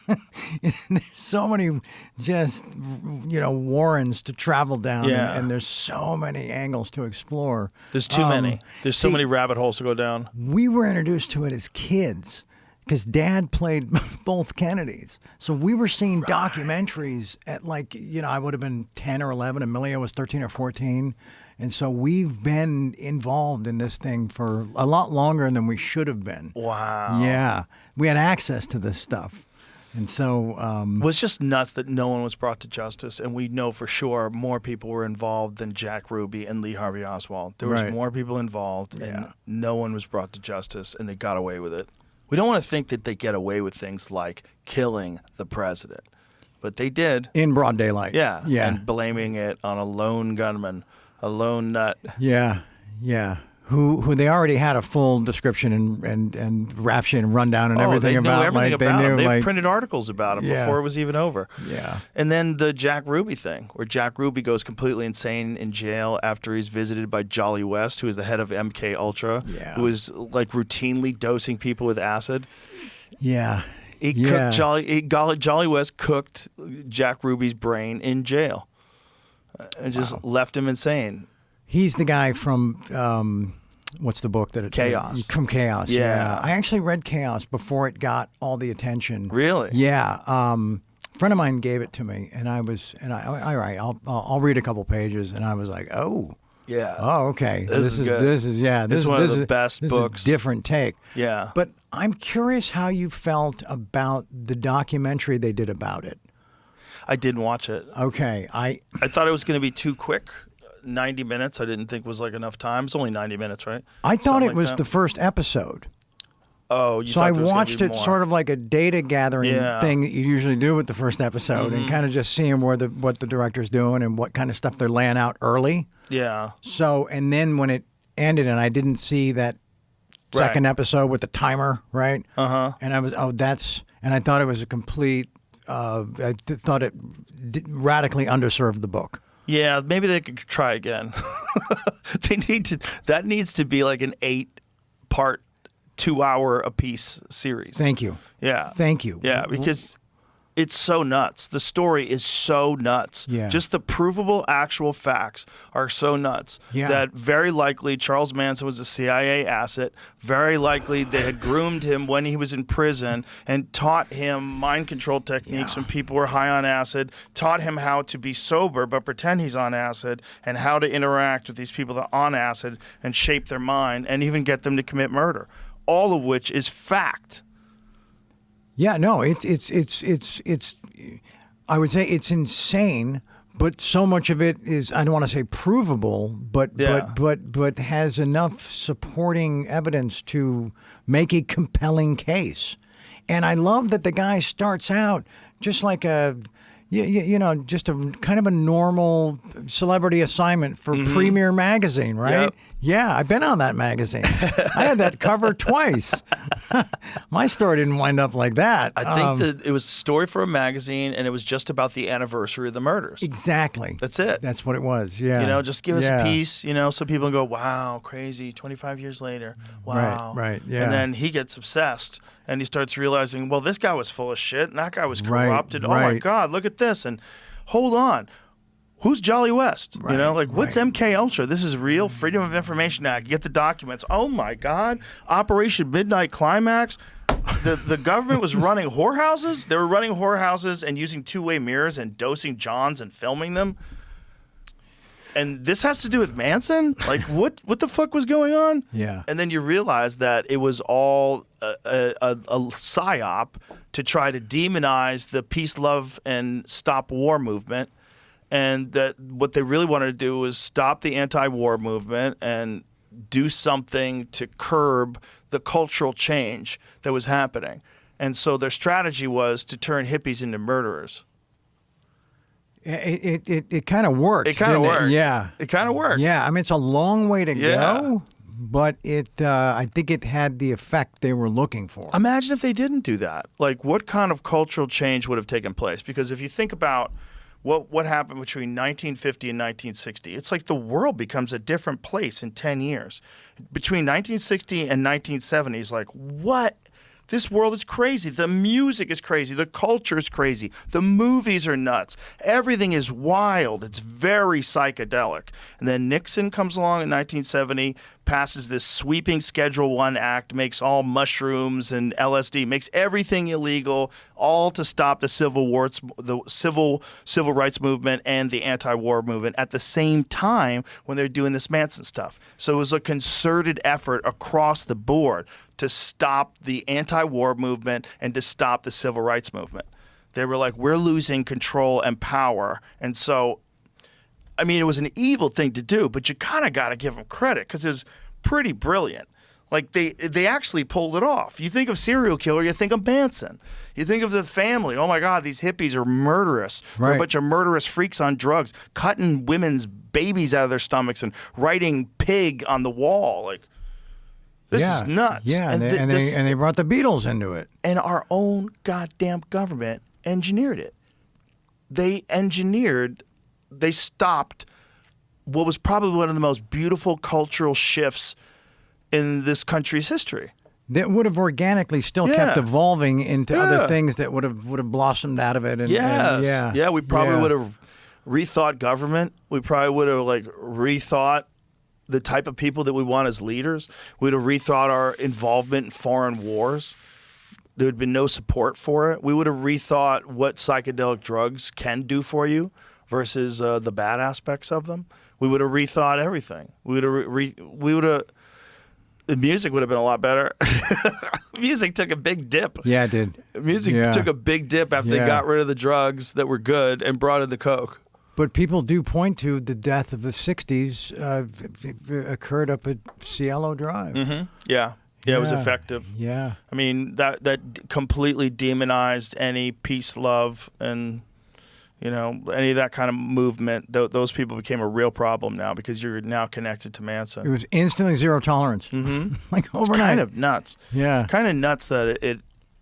there's so many just, warrens to travel down. Yeah. And there's so many angles to explore. There's too many. There's so many rabbit holes to go down. We were introduced to it as kids because Dad played both Kennedys. So we were seeing documentaries at I would have been 10 or 11, and Amelia was 13 or 14. And so we've been involved in this thing for a lot longer than we should have been. Wow. Yeah. We had access to this stuff. And so it was just nuts that no one was brought to justice, and we know for sure more people were involved than Jack Ruby and Lee Harvey Oswald. There was more people involved, and no one was brought to justice, and they got away with it. We don't want to think that they get away with things like killing the president, but they did. In broad daylight. Yeah. Yeah. And blaming it on a lone gunman, a lone nut. Yeah. Yeah. who they already had a full description and rap sheet and rundown and everything they knew about. everything like, about they him. knew, They like, printed articles about him before it was even over. Yeah. And then the Jack Ruby thing, where Jack Ruby goes completely insane in jail after he's visited by Jolly West, who is the head of MK Ultra, who is like routinely dosing people with acid. Yeah. Cooked Jolly West cooked Jack Ruby's brain in jail and just left him insane. He's the guy from what's the book that it Chaos. From Chaos. Yeah. I actually read Chaos before it got all the attention. Really? Yeah. A friend of mine gave it to me, and all right, I'll read a couple pages, and I was like, oh. Yeah. Oh, okay. This is one of the best books. Is a different take. Yeah. But I'm curious how you felt about the documentary they did about it. I didn't watch it. Okay. I thought it was going to be too quick. 90 minutes I didn't think was like enough time. It's only 90 minutes, right? I thought it was the first episode. Oh, you so I watched it sort of like a data gathering thing that you usually do with the first episode, and kind of just seeing what the director's doing and what kind of stuff they're laying out early. Yeah. So, and then when it ended and I didn't see that second episode with the timer, right? And I was, and I thought it was a complete, I thought it radically underserved the book. Yeah, maybe they could try again. That needs to be like an 8-part, 2-hour a piece series. Thank you. Yeah. Thank you. Yeah, because it's so nuts. The story is so nuts. Yeah. Just the provable actual facts are so nuts that very likely Charles Manson was a CIA asset. Very likely they had groomed him when he was in prison and taught him mind control techniques when people were high on acid, taught him how to be sober but pretend he's on acid, and how to interact with these people that are on acid and shape their mind and even get them to commit murder. All of which is fact. Yeah, no, it's I would say it's insane, but so much of it is, I don't want to say provable, but has enough supporting evidence to make a compelling case. And I love that the guy starts out just like just a kind of a normal celebrity assignment for Premiere Magazine, right? Yep. Yeah, I've been on that magazine. I had that cover twice. My story didn't wind up like that. I think that it was a story for a magazine, and it was just about the anniversary of the murders. Exactly. That's it. That's what it was, yeah. Just give us a piece, so people can go, wow, crazy, 25 years later, wow. Right, yeah. And then he gets obsessed, and he starts realizing, well, this guy was full of shit, and that guy was corrupted. Right. Oh, my God, look at this. And hold on. Who's Jolly West? What's MK Ultra? This is real. Freedom of Information Act. Get the documents. Oh my God! Operation Midnight Climax. The government was running whorehouses. They were running whorehouses and using two-way mirrors and dosing Johns and filming them. And this has to do with Manson? Like, what the fuck was going on? Yeah. And then you realize that it was all a psyop to try to demonize the peace, love, and stop war movement. And that what they really wanted to do was stop the anti-war movement and do something to curb the cultural change that was happening. And so their strategy was to turn hippies into murderers. It kind of worked. It kind of worked. Yeah. It kind of worked. Yeah, I mean, it's a long way to go, but I think it had the effect they were looking for. Imagine if they didn't do that. Like, what kind of cultural change would have taken place? Because if you think about what happened between 1950 and 1960, it's like the world becomes a different place in 10 years. Between 1960 and 1970, it's like, what? This world is crazy. The music is crazy. The culture is crazy. The movies are nuts. Everything is wild. It's very psychedelic. And then Nixon comes along in 1970, passes this sweeping Schedule I act, makes all mushrooms and LSD, makes everything illegal, all to stop the civil rights movement and the anti-war movement at the same time when they're doing this Manson stuff. So it was a concerted effort across the board to stop the anti-war movement and to stop the civil rights movement. They were like, we're losing control and power. And so, I mean, it was an evil thing to do, but you kind of got to give them credit because it was pretty brilliant. Like they actually pulled it off. You think of serial killer, you think of Manson. You think of the family. Oh my God, these hippies are murderous. They're a bunch of murderous freaks on drugs, cutting women's babies out of their stomachs and writing pig on the wall. Like this is nuts. Yeah, and they brought the Beatles into it. And our own goddamn government engineered it. They stopped what was probably one of the most beautiful cultural shifts in this country's history. That would have organically still kept evolving into other things that would have blossomed out of it. And, we probably would have rethought government. We probably would have rethought the type of people that we want as leaders. We'd have rethought our involvement in foreign wars. There would have been no support for it. We would have rethought what psychedelic drugs can do for you versus the bad aspects of them. We would have rethought everything. We would have. The music would have been a lot better. Music took a big dip. Yeah, it did. Music took a big dip after they got rid of the drugs that were good and brought in the coke. But people do point to the death of the 60s occurred up at Cielo Drive. Mm-hmm. Yeah, it was effective. Yeah. I mean, that completely demonized any peace, love, and any of that kind of movement. Those people became a real problem now because you're now connected to Manson. It was instantly zero tolerance. Mm-hmm. Like overnight. It's kind of nuts. Yeah. Kind of nuts that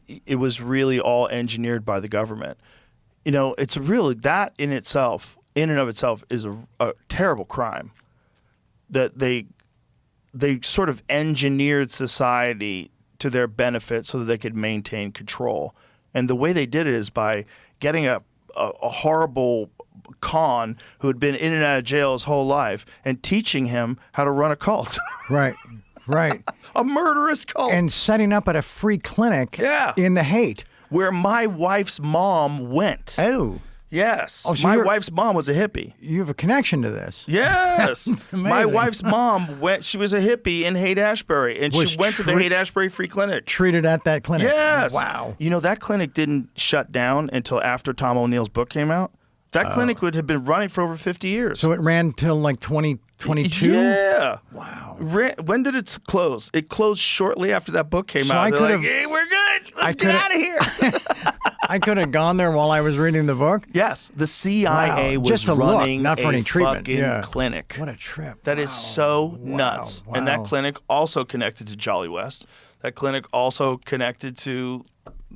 it was really all engineered by the government. It's really that in and of itself is a terrible crime. That they sort of engineered society to their benefit so that they could maintain control. And the way they did it is by getting a horrible con who had been in and out of jail his whole life and teaching him how to run a cult. Right. A murderous cult. And setting up at a free clinic in the Haight. Where my wife's mom went. Oh. Yes. Oh, so my wife's mom was a hippie. You have a connection to this. Yes. It's amazing. My wife's mom she was a hippie in Haight-Ashbury, and she went to the Haight-Ashbury Free Clinic. Treated at that clinic. Yes. Wow. That clinic didn't shut down until after Tom O'Neill's book came out. That clinic would have been running for over 50 years. So it ran till 2022? Yeah. Wow. When did it close? It closed shortly after that book came out. They're like, hey, we're good. Let's get out of here. I could have gone there while I was reading the book? Yes. The CIA was just to running look, not for any treatment. fucking clinic. What a trip. That is so nuts. Wow. And that clinic also connected to Jolly West. That clinic also connected to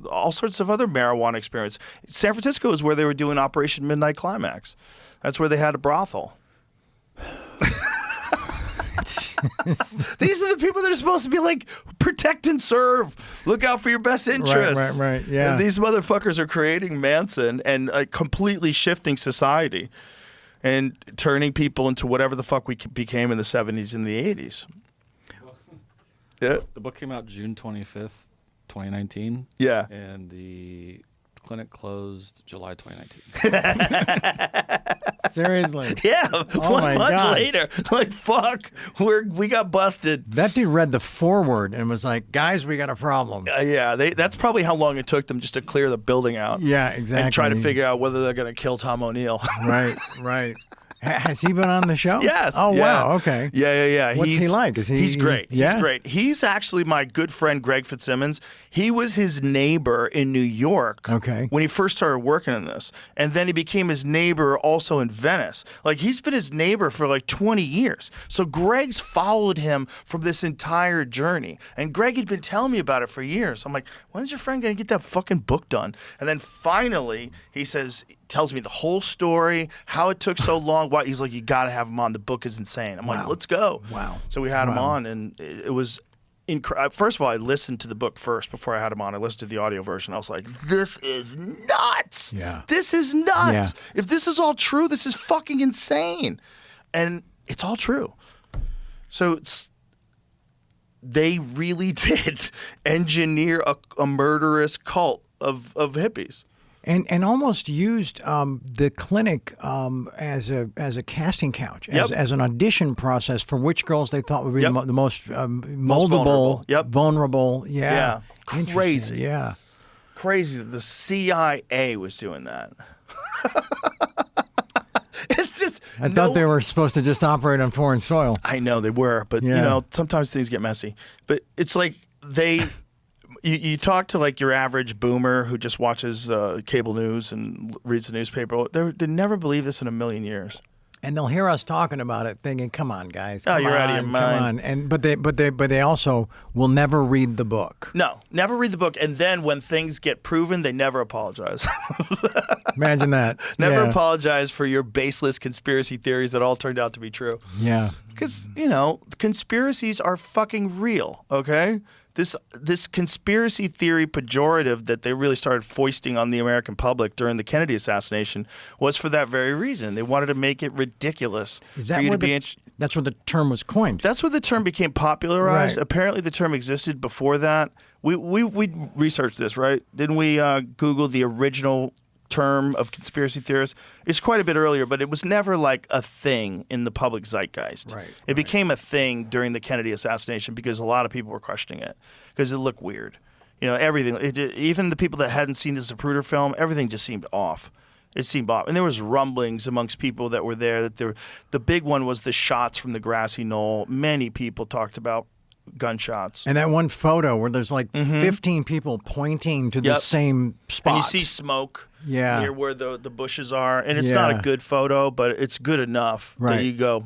all sorts of other marijuana experience. San Francisco is where they were doing Operation Midnight Climax. That's where they had a brothel. These are the people that are supposed to be like, protect and serve. Look out for your best interests. Right. Yeah. And these motherfuckers are creating Manson and completely shifting society and turning people into whatever the fuck we became in the 70s and the 80s. Yeah. The book came out June 25th, 2019. Yeah. And the clinic closed July 2019. Seriously. Yeah. Oh 1 my month gosh. later. Like, fuck. We got busted. That dude read the foreword and was like, guys, we got a problem. Yeah. That's probably how long it took them just to clear the building out. Yeah, exactly. And try to figure out whether they're going to kill Tom O'Neill. Right. Has he been on the show? Yes. Oh, yeah. wow. Okay. Yeah. What's he like? He's great. Yeah? He's great. He's actually my good friend, Greg Fitzsimmons. He was his neighbor in New York when he first started working on this. And then he became his neighbor also in Venice. Like, he's been his neighbor for like 20 years. So Greg's followed him from this entire journey. And Greg had been telling me about it for years. I'm like, when's your friend going to get that fucking book done? And then finally, he tells me the whole story, how it took so long. Why he's like, you got to have him on. The book is insane. I'm like, let's go. Wow. So we had him on, and it was first of all, I listened to the book first before I had him on. I listened to the audio version. I was like, this is nuts. Yeah. This is nuts. Yeah. If this is all true, this is fucking insane. And it's all true. So they really did engineer a murderous cult of hippies. And almost used the clinic as a casting couch, as an audition process for which girls they thought would be the most moldable, vulnerable. Yeah. Crazy. Yeah. Crazy that the CIA was doing that. It's just I thought they were supposed to just operate on foreign soil. I know they were, but you Yeah. know, sometimes things get messy. But it's like you talk to like your average boomer who just watches cable news and reads the newspaper. They never believe this in a million years. And they'll hear us talking about it, thinking, "Come on, guys! Oh, Come you're on, out of your come mind." on!" And but they also will never read the book. No, never read the book. And then when things get proven, they never apologize. Imagine that. Never Yeah. apologize for your baseless conspiracy theories that all turned out to be true. Yeah. Because, you know, conspiracies are fucking real, okay? This conspiracy theory pejorative that they really started foisting on the American public during the Kennedy assassination was for that very reason. They wanted to make it ridiculous Is for that you where to be that's where the term was coined? That's where the term became popularized. Right. Apparently, the term existed before that. We researched this, right? Didn't we Google the original term of conspiracy theorists? It's quite a bit earlier, but it was never like a thing in the public zeitgeist. Right, It became a thing during the Kennedy assassination because a lot of people were questioning it because it looked weird. You know, everything. Even the people that hadn't seen the Zapruder film, everything just seemed off. It seemed off. And there was rumblings amongst people that were there. The big one was the shots from the grassy knoll. Many people talked about gunshots. And that one photo where there's like 15 people pointing to the Yep. same spot. And you see smoke Yeah. near where the bushes are. And it's not a Yeah. good photo, but it's good enough that Right. you go,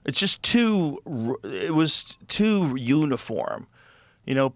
It's just it was too uniform. You know,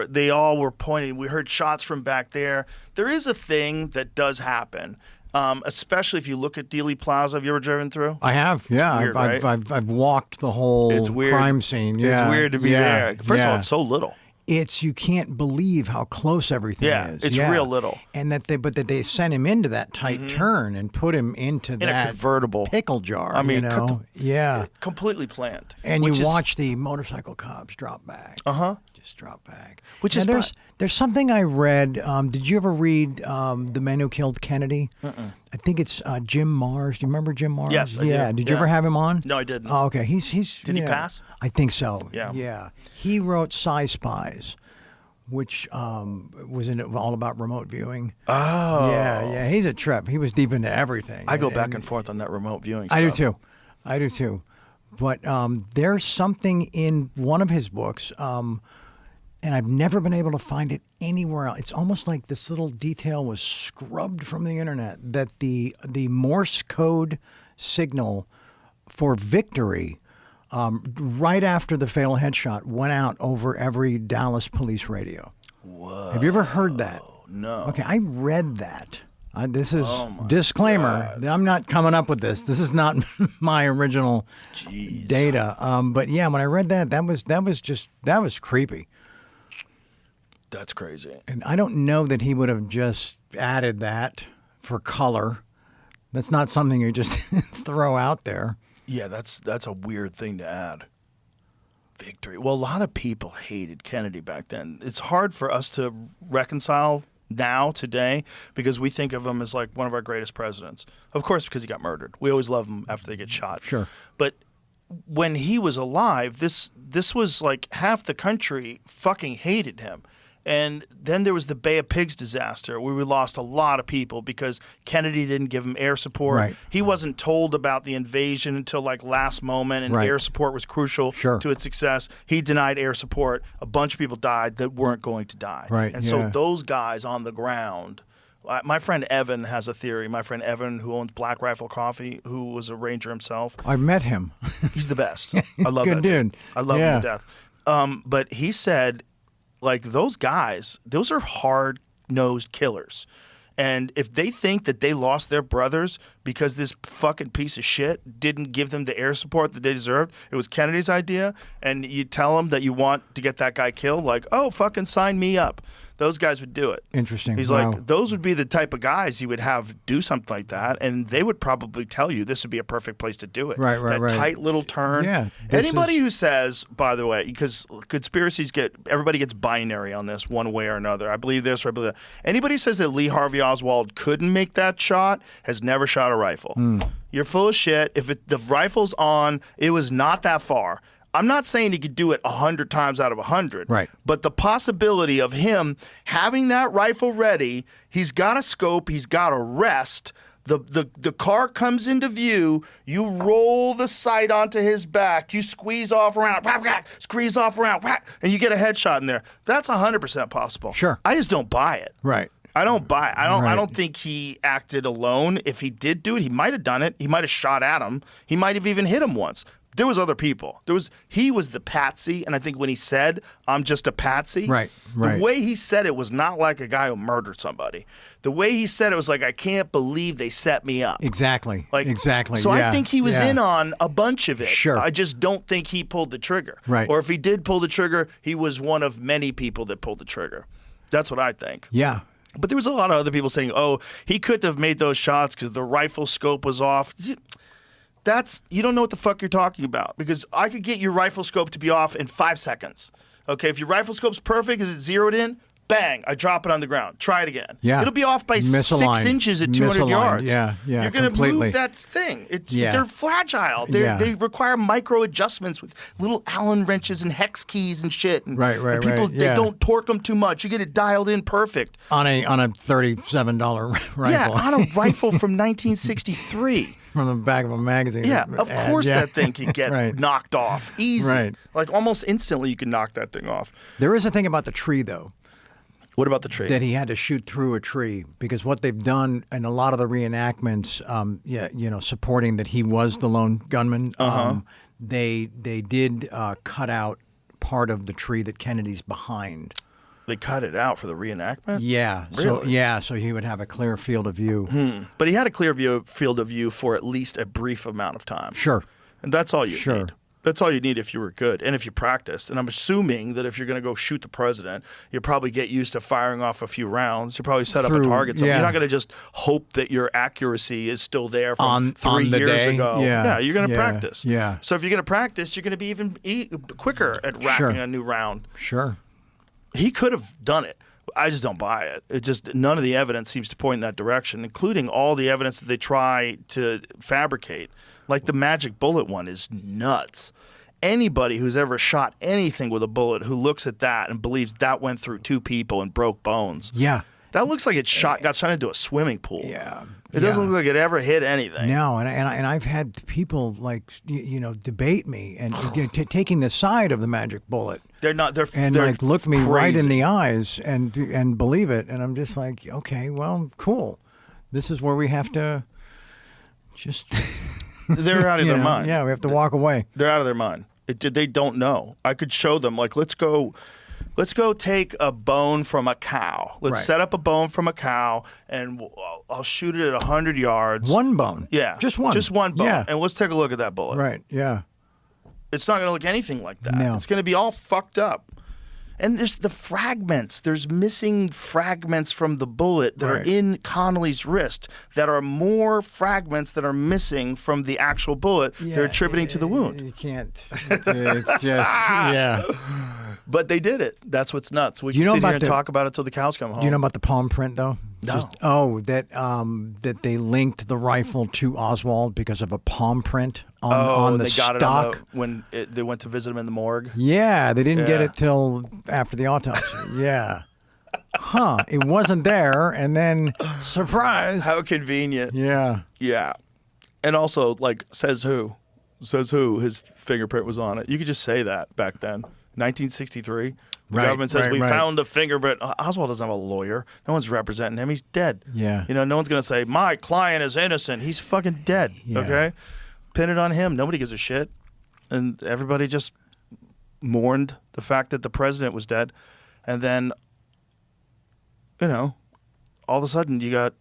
they all were pointing. We heard shots from back there. There is a thing that does happen, especially if you look at Dealey Plaza. Have you ever driven through? I have, yeah. weird, I've, right? I've walked the whole It's weird. crime scene. Yeah. It's weird to be Yeah. there. First of all, Yeah. it's so little. You can't believe how close everything Yeah, is. it's real little. And that they sent him into that tight turn and put him into In that a convertible pickle jar. I mean, you know? Yeah. completely planned. And which you is- watch the motorcycle cops drop back. Just drop back. Which Now, is there's something I read. Did you ever read The Men Who Killed Kennedy? I think it's Jim Mars. Do you remember Jim Mars? Yes, I yeah. do. Did you Yeah. ever have him on? No, I didn't. Oh, okay. He's Did he yeah. pass? I think so. Yeah. Yeah. He wrote Spies, which was all about remote viewing. Oh. Yeah. He's a trip. He was deep into everything. I go back and forth on that remote viewing stuff. I do too. But there's something in one of his books, and I've never been able to find it anywhere else. It's almost like this little detail was scrubbed from the internet, that the Morse code signal for victory right after the fatal headshot went out over every Dallas police radio. Whoa. Have you ever heard that? No. Okay, I read that. This is my disclaimer. God. I'm not coming up with this. This is not my original data. But yeah, when I read that was creepy. That's crazy. And I don't know that he would have just added that for color. That's not something you just throw out there. Yeah, that's a weird thing to add. Victory. Well, a lot of people hated Kennedy back then. It's hard for us to reconcile now, today, because we think of him as like one of our greatest presidents. Of course, because he got murdered. We always love him after they get shot. Sure. But when he was alive, this was like half the country fucking hated him. And then there was the Bay of Pigs disaster where we lost a lot of people because Kennedy didn't give him air support. Right. He wasn't told about the invasion until like last moment, and Right. air support was crucial Sure. to its success. He denied air support. A bunch of people died that weren't going to die. Right, And so yeah. those guys on the ground. My friend Evan has a theory. My friend Evan, who owns Black Rifle Coffee, who was a ranger himself. I met him. He's the best. I love Good that dude. I love Yeah. him to death. But he said, like, those guys, those are hard-nosed killers. And if they think that they lost their brothers because this fucking piece of shit didn't give them the air support that they deserved, it was Kennedy's idea, and you tell them that you want to get that guy killed, like, oh, fucking sign me up. Those guys would do it. Interesting. He's Wow. like, those would be the type of guys he would have do something like that, and they would probably tell you this would be a perfect place to do it. Right, That right. tight little turn. Yeah, Anybody who says, by the way, because conspiracies everybody gets binary on this one way or another. I believe this or I believe that. Anybody who says that Lee Harvey Oswald couldn't make that shot has never shot a rifle. You're full of shit. If the rifle's on, it was not that far. I'm not saying he could do it 100 times out of 100. Right. But the possibility of him having that rifle ready, he's got a scope, he's got a rest. The car comes into view. You roll the sight onto his back. You squeeze off around, squeeze off around, and you get a headshot in there. That's 100% possible. Sure. I just don't buy it. Right. I don't buy it. I Right. don't think he acted alone. If he did do it, he might have done it. He might have shot at him. He might have even hit him once. There was other people. He was the patsy, and I think when he said, "I'm just a patsy," Right. the way he said it was not like a guy who murdered somebody. The way he said it was like, "I can't believe they set me up." Exactly. Like, exactly. So yeah. I think he was yeah. in on a bunch of it. Sure. I just don't think he pulled the trigger. Right. Or if he did pull the trigger, he was one of many people that pulled the trigger. That's what I think. Yeah. But there was a lot of other people saying, "Oh, he couldn't have made those shots because the rifle scope was off." You don't know what the fuck you're talking about, because I could get your rifle scope to be off in 5 seconds. Okay, if your rifle scope's perfect, is it zeroed in? Bang, I drop it on the ground. Try it again. Yeah. It'll be off by Misaligned. 6 inches at 200 Misaligned. yards. Yeah, yeah, You're going to completely. move that thing. Yeah. They're fragile. Yeah. They require micro adjustments with little Allen wrenches and hex keys and shit. And, Right, and people, right, yeah. they don't torque them too much. You get it dialed in perfect. On a $37 rifle. Yeah, on a rifle from 1963. From the back of a magazine. Yeah, of course yeah. that thing can get Right. knocked off. Easy. Right. Like almost instantly you can knock that thing off. There is a thing about the tree, though, What about the tree? that he had to shoot through a tree, because what they've done in a lot of the reenactments, supporting that he was the lone gunman, they did cut out part of the tree that Kennedy's behind. They cut it out for the reenactment? Yeah. Really? So he would have a clear field of view. But he had a clear field of view for at least a brief amount of time. Sure. And that's all you Sure. need. That's all you need if you were good and if you practiced. And I'm assuming that if you're going to go shoot the president, you'll probably get used to firing off a few rounds. You'll probably set up a Through- target. So yeah. You're not going to just hope that your accuracy is still there from On 3 the years day? ago. Yeah. You're going to Yeah. practice. Yeah. So if you're going to practice, you're going to be even quicker at racking Sure. a new round. Sure. He could have done it. I just don't buy it. It just none of the evidence seems to point in that direction, including all the evidence that they try to fabricate. Like the magic bullet one is nuts. Anybody who's ever shot anything with a bullet who looks at that and believes that went through 2 people and broke bones. Yeah. That looks like it got shot into a swimming pool. Yeah. It doesn't Yeah. look like it ever hit anything. No, and I've had people debate me and taking the side of the magic bullet They're not. They're and they're like look me right in crazy. the eyes and believe it, and I'm just like, okay, well, cool. This is where we have to just They're out of their mind. Yeah, we have to walk away. They're out of their mind. They don't know. I could show them, like, let's go take a bone from a cow. Let's Right. set up a bone from a cow, and I'll shoot it at 100 yards. One bone. Yeah. Just one. Just one bone. Yeah. And let's take a look at that bullet. Right. Yeah. It's not going to look anything like that. No. It's going to be all fucked up. And there's the fragments. There's missing fragments from the bullet that are Right. in Connolly's wrist that are more fragments that are missing from the actual bullet they're attributing to the wound. You can't. It's just yeah. But they did it. That's what's nuts. We Do you can know sit about here and the- talk about it till the cows come home. Do you know about the palm print though? No. That they linked the rifle to Oswald because of a palm print on the they got stock. it on when they went to visit him in the morgue. Yeah, they didn't get Yeah. it till after the autopsy. Yeah. Huh. It wasn't there, and then surprise. How convenient. Yeah. Yeah. And also, like, says who? Says who his fingerprint was on it. You could just say that back then. 1963. The Right, government says, right, we right. found a fingerprint. Oswald doesn't have a lawyer. No one's representing him. He's dead. Yeah. You know, no one's going to say, my client is innocent. He's fucking dead. Yeah. Okay? Pin it on him. Nobody gives a shit. And everybody just mourned the fact that the president was dead. And then, you know, all of a sudden you got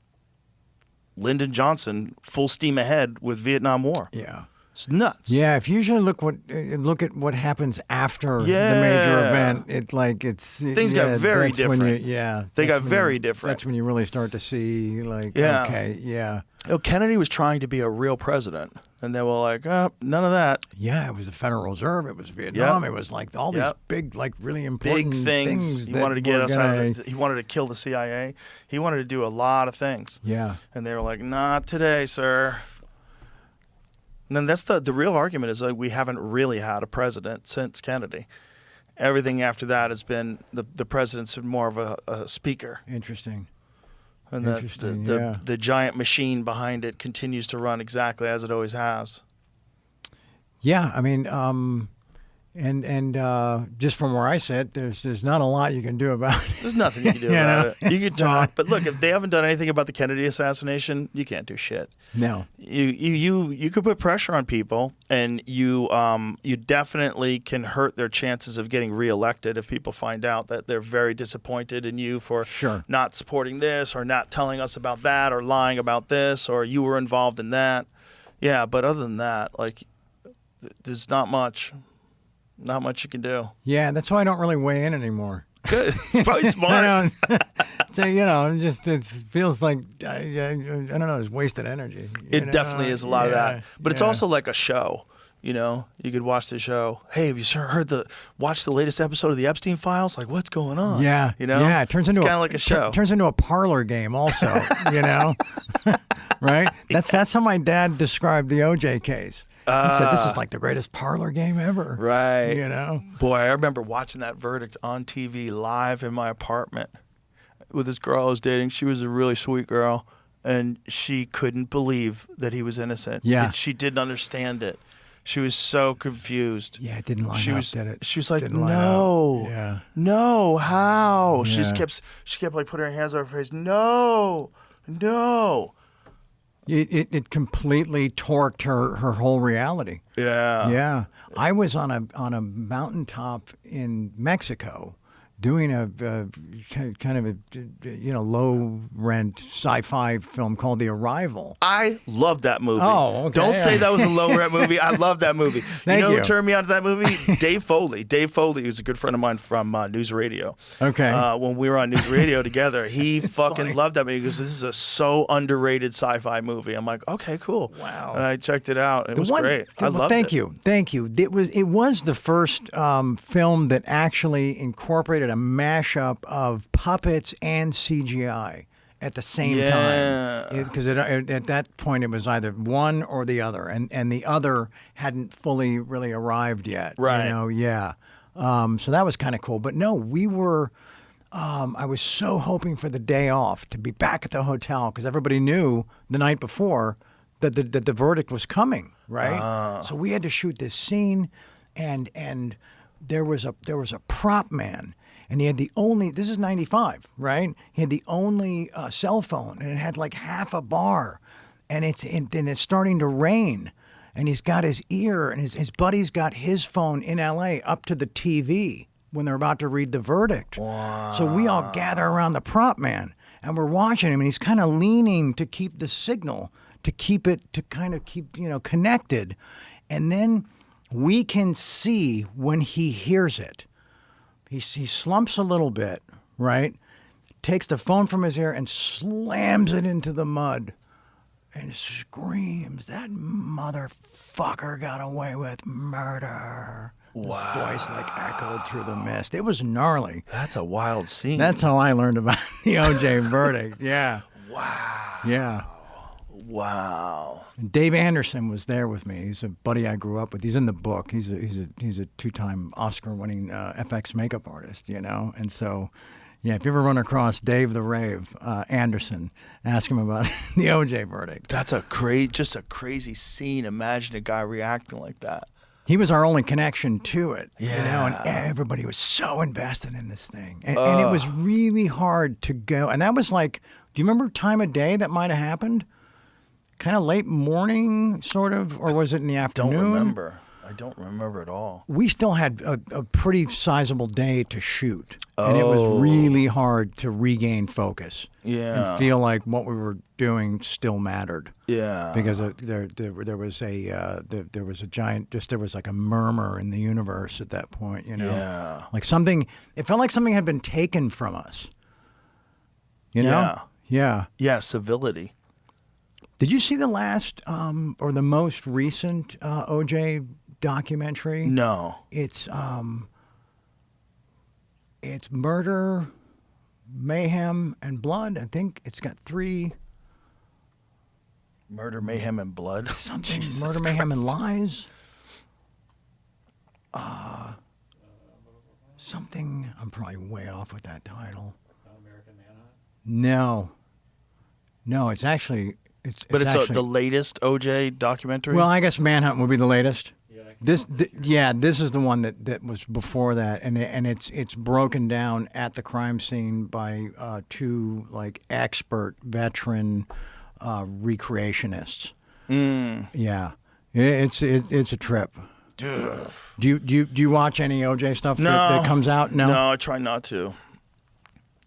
Lyndon Johnson full steam ahead with Vietnam War. Yeah. It's nuts. Yeah, if you usually look at what happens after the major Yeah. event, Things got very that's when different. They They that's got when very you- different. That's when you really start to see like, Yeah. okay, yeah, You know, Kennedy was trying to be a real president, and they were like, oh, none of that. yeah. It was the Federal Reserve. It was Vietnam. Yep. It was like all these Yep. big, like really Big important things. He that wanted to get were us gonna, out of he wanted to kill the CIA. He wanted to do a lot of things. Yeah. And they were like, not today, sir. And then that's the real argument is like we haven't really had a president since Kennedy. Everything after that has been the president's been more of a speaker. Interesting. And that Interesting, the yeah. the giant machine behind it continues to run exactly as it always has. Yeah, I mean, just from where I sit, there's not a lot you can do about it. There's nothing you can do You about know? it. You can talk, but look, if they haven't done anything about the Kennedy assassination, you can't do shit. No. You could put pressure on people, and you definitely can hurt their chances of getting reelected if people find out that they're very disappointed in you for Sure. not supporting this or not telling us about that or lying about this or you were involved in that. Yeah, but other than that, like, there's not much you can do. Yeah, that's why I don't really weigh in anymore. Good. It's probably smart. I don't. So it feels like I don't know. It's wasted energy. It definitely is a lot of that, but it's yeah. also like a show. You know, you could watch the show. Hey, have you watched the latest episode of the Epstein Files? Like, what's going on? Yeah, you know, yeah. It turns into kind of like a show. Turns into a parlor game, also. You know, right? That's how my dad described the OJ case. He said this is like the greatest parlor game ever. Right. You know. Boy, I remember watching that verdict on TV live in my apartment with this girl I was dating. She was a really sweet girl, and she couldn't believe that he was innocent. Yeah. She didn't understand it. She was so confused. Yeah, it didn't line up, did it? She was like, Didn't line no, up. Yeah. no, how? Yeah. She kept like putting her hands over her face. No. It completely torqued her whole reality. Yeah. Yeah, I was on a mountaintop in Mexico, doing a kind of a low rent sci-fi film called The Arrival. I love that movie. Oh, okay. Don't say that was a low rent movie. I love that movie. Thank Who you. turned me on to that movie? Dave Foley. Dave Foley, who's a good friend of mine from News Radio. Okay. When we were on News Radio together, he fucking funny. loved that movie because this is a so underrated sci-fi movie. I'm like, okay, cool. Wow. And I checked it out. It was great. I loved it. Thank you. It was the first film that actually incorporated a mashup of puppets and CGI at the same time. Because at that point it was either one or the other, and the other hadn't fully really arrived yet. Right. You know, yeah. So that was kind of cool. But no, we were. I was so hoping for the day off to be back at the hotel because everybody knew the night before that the verdict was coming, right? So we had to shoot this scene, and there was a prop man, and he had the only. This is '95, right? He had the only cell phone, and it had like half a bar, and it's starting to rain, and he's got his ear, and his buddy's got his phone in L.A. up to the TV when they're about to read the verdict. Wow. So we all gather around the prop man, and we're watching him, and he's kind of leaning to keep the signal, to keep connected. And then we can see when he hears it. He slumps a little bit, right? Takes the phone from his ear and slams it into the mud and screams, "That motherfucker got away with murder." Wow. His voice like echoed through the mist. It was gnarly. That's a wild scene. That's how I learned about the OJ verdict. Yeah. Wow. Yeah. Wow. And Dave Anderson was there with me. He's a buddy I grew up with. He's in the book. He's a two-time Oscar-winning FX makeup artist, you know. And so, yeah, if you ever run across Dave the Rave Anderson, ask him about the OJ verdict. That's just a crazy scene. Imagine a guy reacting like that. He was our only connection to it, you know, Yeah. and everybody was so invested in this thing. And it was really hard to go. And that was like, do you remember time of day that might have happened? Kind of late morning, sort of, or was it in the afternoon? I don't remember at all. We still had a pretty sizable day to shoot, and it was really hard to regain focus. Yeah. And feel like what we were doing still mattered. Yeah. Because there was a giant, there was like a murmur in the universe at that point, you know. Yeah. Like it felt like something had been taken from us. You know? Yeah. Yeah. Yeah, civility. Did you see the last or the most recent OJ documentary? No. It's Murder, Mayhem, and Blood. I think it's got 3 Murder, Mayhem, and Blood. something. Jesus Murder, Mayhem, and Christ. Lies. Something. I'm probably way off with that title. American Manhunt. No. No, it's actually But it's actually, the latest OJ documentary? well, I guess Manhunt would be the latest. This is the one that was before that, and it's broken down at the crime scene by two like expert veteran recreationists. Yeah, it's a trip. Do you watch any OJ stuff that comes out? No, I try not to.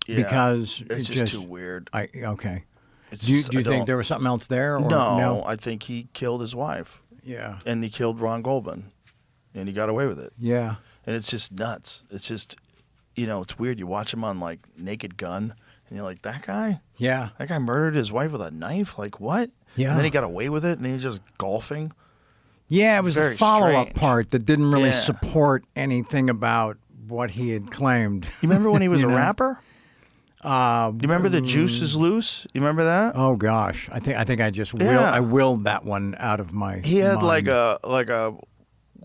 Yeah, because it's just too weird. Okay. It's Do you just- I think don't- there was something else there? Or No, I think he killed his wife. Yeah. And he killed Ron Goldman. And he got away with it. Yeah. And it's just nuts. It's just, it's weird. You watch him on, like, Naked Gun, and you're like, that guy? Yeah. That guy murdered his wife with a knife? Like, what? Yeah. And then he got away with it, and he was just golfing. Yeah, it was the Very follow-up strange. part that didn't really Yeah. support anything about what he had claimed. You remember when he was You a know? rapper? Do you remember The Juice is Loose? You remember that? Oh gosh, I think I just Yeah. willed that one out of my. He had mind.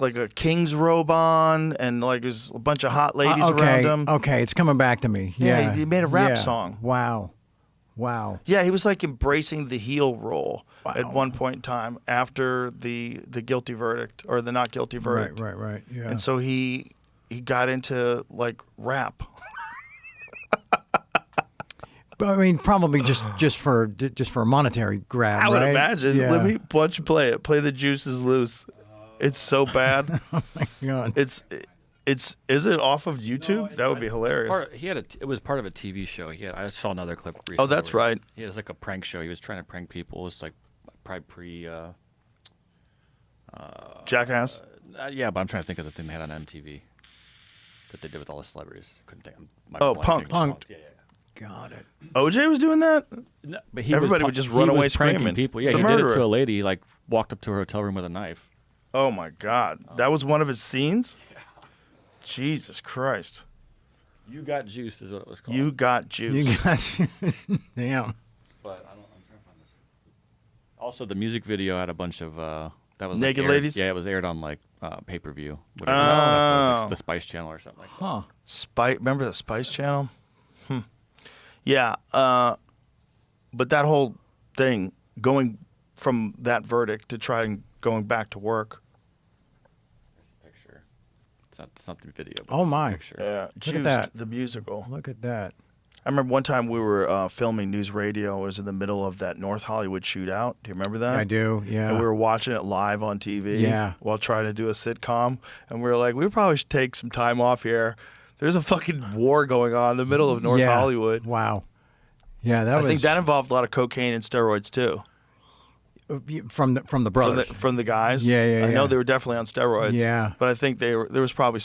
like a king's robe on, and like there's a bunch of hot ladies okay, around him. Okay, it's coming back to me. Yeah, Yeah, he made a rap yeah. song. Wow. Yeah, he was like embracing the heel role at Wow. one point in time after the guilty verdict or the not guilty verdict. Right. Yeah. And so he got into like rap. But, I mean, probably just for a monetary grab. I would right? imagine. Yeah. Let me watch you play it. Play The Juice is Loose. It's so bad. God. Is it off of YouTube? That would be hilarious. It was part of a TV show. I saw another clip recently. Oh, that's where right. He has like a prank show. He was trying to prank people. It's like probably Jackass. yeah, but I'm trying to think of the thing they had on MTV that they did with all the celebrities. Couldn't think. Oh, Punk'd. Yeah. Got it. OJ was doing that? No, but he Everybody was, would just he run was away pranking screaming. people. It's Yeah, the he did it murderer. to a lady. He like walked up to her hotel room with a knife. Oh my God. That was one of his scenes? Jesus Christ. You got juice is what it was called. You got juice. You got damn. But I'm trying to find this. Also, the music video had a bunch of that was Naked like, aired, ladies? Yeah, it was aired on like pay-per-view. Oh. Like the Spice Channel or something like that. Huh. Remember the Spice Channel? Yeah. But that whole thing, going from that verdict to going back to work. There's a picture. It's not the video. But Oh, it's the my. picture. Yeah. Juiced, that. the musical. Look at that. I remember one time we were filming News Radio. It was in the middle of that North Hollywood shootout. Do you remember that? I do. Yeah. And we were watching it live on TV Yeah. while trying to do a sitcom. And we were like, we probably should take some time off here. There's a fucking war going on in the middle of North Yeah. Hollywood. Wow. Yeah, that I was think that involved a lot of cocaine and steroids too. from the brothers From the guys. Yeah, I know yeah. they were definitely on steroids. Yeah. But I think there was probably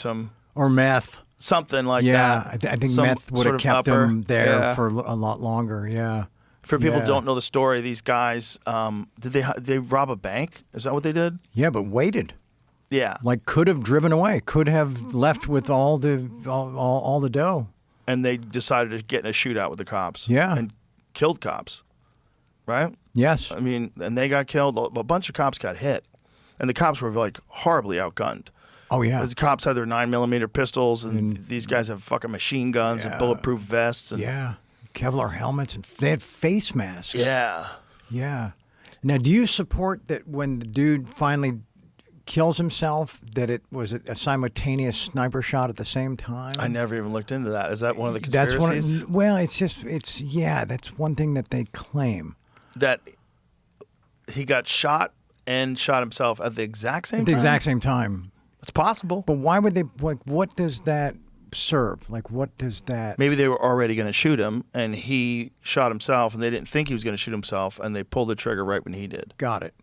or meth. something like Yeah, that. I think Some meth would sort have of kept upper. them there Yeah. for a lot longer. Yeah. For people who Yeah. don't know the story, these guys, did they rob a bank? Is that what they did? Yeah, but waited. Yeah. Like could have driven away. Could have left with all the dough. And they decided to get in a shootout with the cops. Yeah. And killed cops. Right? Yes. I mean, and they got killed. A bunch of cops got hit. And the cops were like horribly outgunned. Oh yeah. The cops had their 9mm pistols, and these guys have fucking machine guns and Yeah. bulletproof vests. And Yeah. Kevlar helmets and they had face masks. Yeah. Yeah. Now, do you support that when the dude finally kills himself, that it was a simultaneous sniper shot at the same time? I never even looked into that. Is that one of the That's conspiracies? well, that's one thing that they claim. That he got shot and shot himself at the exact same At the time? exact same time. It's possible. But why would they, like, what does that serve? Like, what does that... Maybe they were already going to shoot him, and he shot himself, and they didn't think he was going to shoot himself, and they pulled the trigger right when he did. Got it.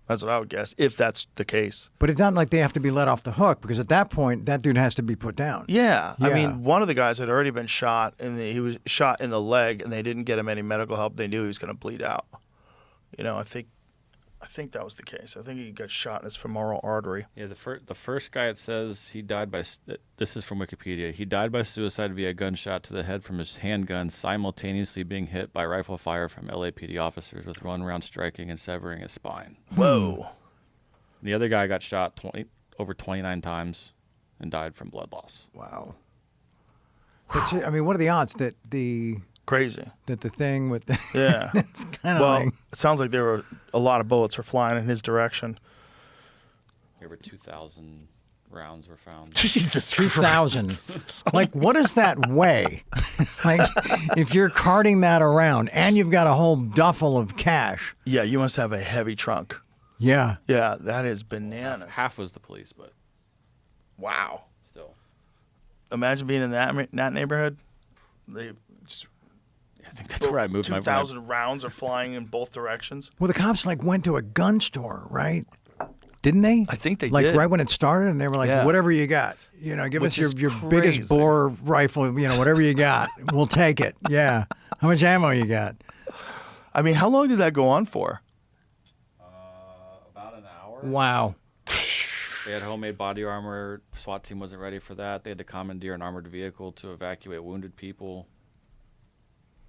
That's what I would guess, if that's the case. But it's not like they have to be let off the hook, because at that point, that dude has to be put down. Yeah. I Yeah. mean, one of the guys had already been shot, and he was shot in the leg, and they didn't get him any medical help. They knew he was going to bleed out. You know, I think that was the case. I think he got shot in his femoral artery. Yeah, the first guy, it says he died by. This is from Wikipedia. He died by suicide via gunshot to the head from his handgun, simultaneously being hit by rifle fire from LAPD officers, with one round striking and severing his spine. Whoa. The other guy got shot over 29 times and died from blood loss. Wow. But, I mean, what are the odds that the... Crazy. That the thing with the Yeah. it's kind of Well, like it sounds like there were a lot of bullets were flying in his direction. Over 2,000 rounds were found. Jesus 2,000. Like, what does that weigh? Like, if you're carting that around and you've got a whole duffel of cash. Yeah, you must have a heavy trunk. Yeah. Yeah, that is bananas. Half was the police, but Wow. still. Imagine being in that neighborhood. They just I think that's where I moved my 2,000 rounds are flying in both directions. Well, the cops like went to a gun store, right? Didn't they? I think they like did. right when it started, and they were like, Yeah. "Whatever you got, you know, give Which us is your crazy. biggest bore rifle, you know, whatever you got, we'll take it." Yeah. How much ammo you got? I mean, how long did that go on for? About an hour. Wow. They had homemade body armor. SWAT team wasn't ready for that. They had to commandeer an armored vehicle to evacuate wounded people.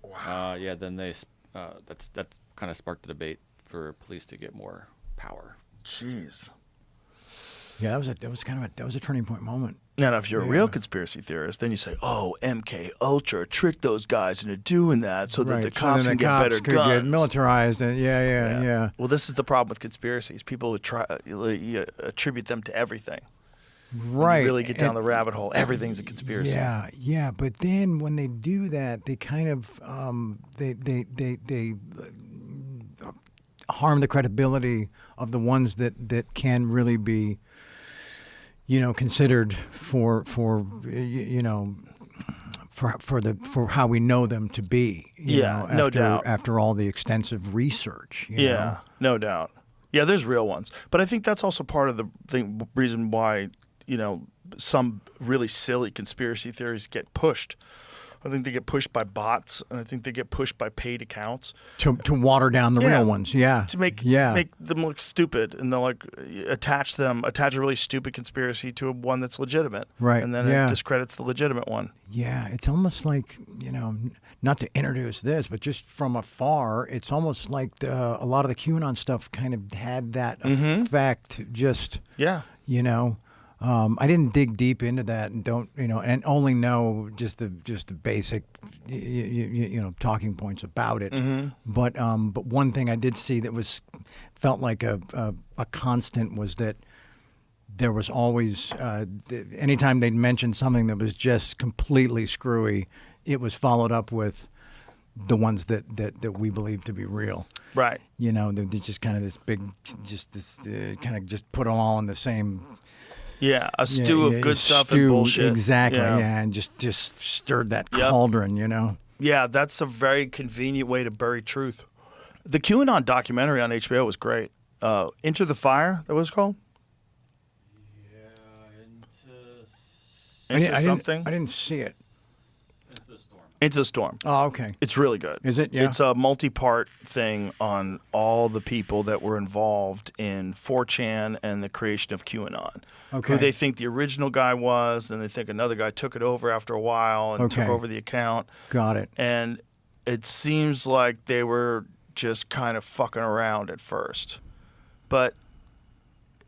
Wow. Yeah. Then that kind of sparked the debate for police to get more power. Jeez. Yeah, that was a turning point moment. Now, if you're a real conspiracy theorist, then you say, "Oh, MK Ultra tricked those guys into doing that so that Right. the So cops then can the get cops better could guns." get militarized, and yeah. Well, this is the problem with conspiracies. People would try attribute them to everything. Right. When you really get down And- the rabbit hole. Everything's a conspiracy. Yeah. But then when they do that, they kind of they harm the credibility of the ones that can really be, you know, considered for how we know them to be. You know, no doubt. After all the extensive research. You know? No doubt. Yeah, there's real ones, but I think that's also part of the reason why, you know, some really silly conspiracy theories get pushed. I think they get pushed by bots, and I think they get pushed by paid accounts To water down the real ones. Yeah. to make them look stupid, and they'll like attach a really stupid conspiracy to one that's legitimate, Right, and then yeah. it discredits the legitimate one. Yeah, it's almost like, you know, not to introduce this, but just from afar, it's almost like a lot of the QAnon stuff kind of had that effect. Just, Yeah. you know, I didn't dig deep into that, and don't, you know, and only know just the basic, you know, talking points about it. But one thing I did see that felt like a constant was that there was always, anytime they'd mention something that was just completely screwy, it was followed up with the ones that we believe to be real. Right. You know, they're just kind of this big, just this kind of just put them all in the same. Yeah, a stew of good stuff stew, and bullshit. Exactly, Yeah. and just stirred that Yep. cauldron, you know. Yeah, that's a very convenient way to bury truth. The QAnon documentary on HBO was great. Into the Fire, that was called? Into something? I didn't see it. Into the Storm. Oh, okay. It's really good. Is it? Yeah. It's a multi-part thing on all the people that were involved in 4chan and the creation of QAnon. Okay. Who they think the original guy was, and they think another guy took it over after a while and took Okay. over the account. Got it. And it seems like they were just kind of fucking around at first. But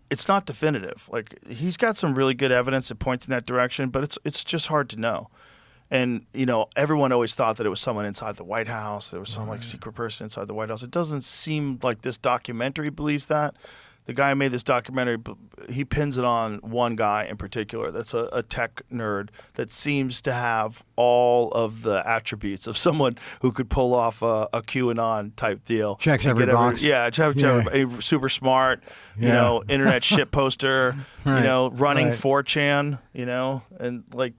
it's not definitive. Like, he's got some really good evidence that points in that direction, but it's just hard to know. And, you know, everyone always thought that it was someone inside the White House. There was some, like, secret person inside the White House. It doesn't seem like this documentary believes that. The guy who made this documentary, he pins it on one guy in particular that's a tech nerd that seems to have all of the attributes of someone who could pull off a QAnon type deal. Checks And every get box. everybody, super smart, you Yeah. know, internet shit poster, Right. you know, running Right. 4chan, you know, and like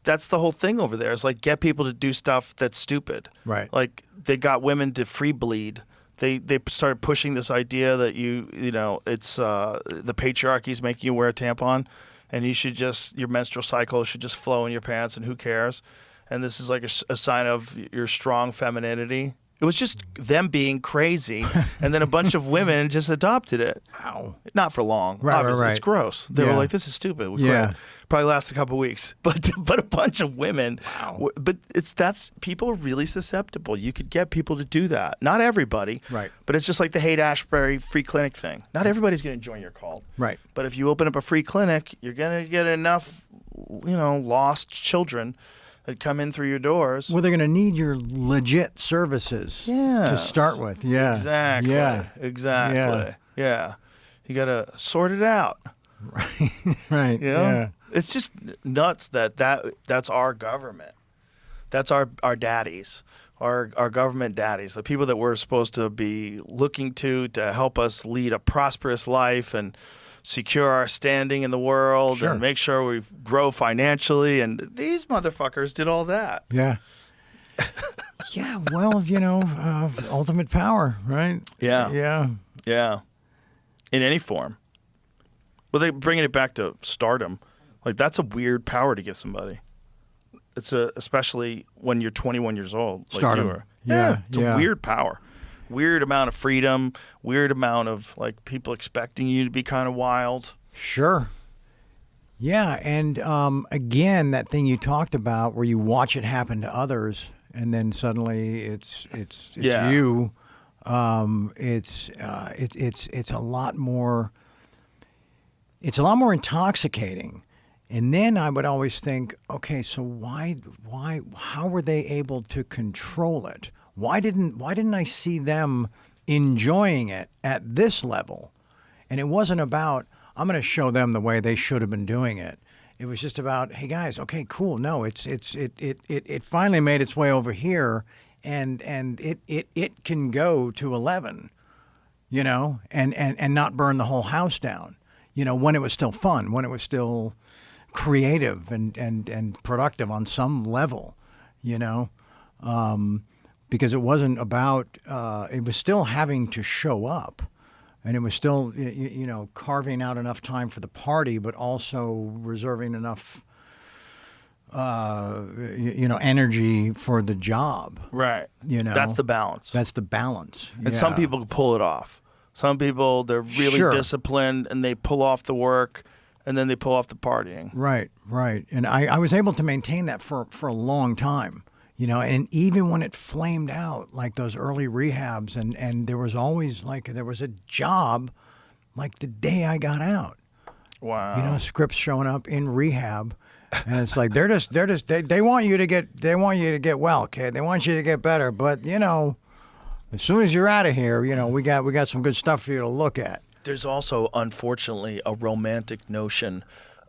that's the whole thing over there. It's like get people to do stuff that's stupid. Right. Like they got women to free bleed. They started pushing this idea that you know it's the patriarchy's making you wear a tampon, and you should your menstrual cycle should just flow in your pants, and who cares? And this is like a sign of your strong femininity. It was just them being crazy, and then a bunch of women just adopted it. Wow. Not for long. Right, obviously. right. It's gross. They were like, "This is stupid." We Yeah. quit. Probably last a couple weeks, but a bunch of women. Wow. But people are really susceptible. You could get people to do that. Not everybody. Right. But it's just like the Haight Ashbury free clinic thing. Not everybody's going to join your cult. Right. But if you open up a free clinic, you're going to get enough, you know, lost children that come in through your doors. Well, they're going to need your legit services to Yes. start with. Yeah. Exactly. Yeah. Exactly. Yeah. You got to sort it out. Right. You know? Yeah. It's just nuts that's our government. That's our daddies, our government daddies, the people that we're supposed to be looking to help us lead a prosperous life and secure our standing in the world Sure. and make sure we grow financially. And these motherfuckers did all that. Yeah. Yeah. Well, ultimate power, right? Yeah. Yeah. Yeah. In any form. Well, they bringing it back to stardom. Like, that's a weird power to give somebody. It's especially when you're 21 years old. Like Stardom. You are. Yeah, It's a weird power. Weird amount of freedom. Weird amount of, like, people expecting you to be kind of wild. Sure. Yeah, and again, that thing you talked about, where you watch it happen to others, and then suddenly it's Yeah. you. It's a lot more. It's a lot more intoxicating. And then I would always think, okay, so how were they able to control it? Why didn't I see them enjoying it at this level? And it wasn't about, I'm going to show them the way they should have been doing it. It was just about, hey guys, okay, cool. No, it finally made its way over here, and it can go to 11, and not burn the whole house down. When it was still fun, when it was still creative and productive on some level, because it wasn't about, it was still having to show up, and it was still, carving out enough time for the party, but also reserving enough, energy for the job. Right. That's the balance. That's the balance. And some people pull it off. Some people, they're really Sure. disciplined and they pull off the work and then they pull off the partying. Right. And I was able to maintain that for a long time, and even when it flamed out, like those early rehabs, and there was always there was a job like the day I got out. Wow. Scripts showing up in rehab, and it's like they want you to get well, kid. They want you to get better, but as soon as you're out of here, we got some good stuff for you to look at. There's also, unfortunately, a romantic notion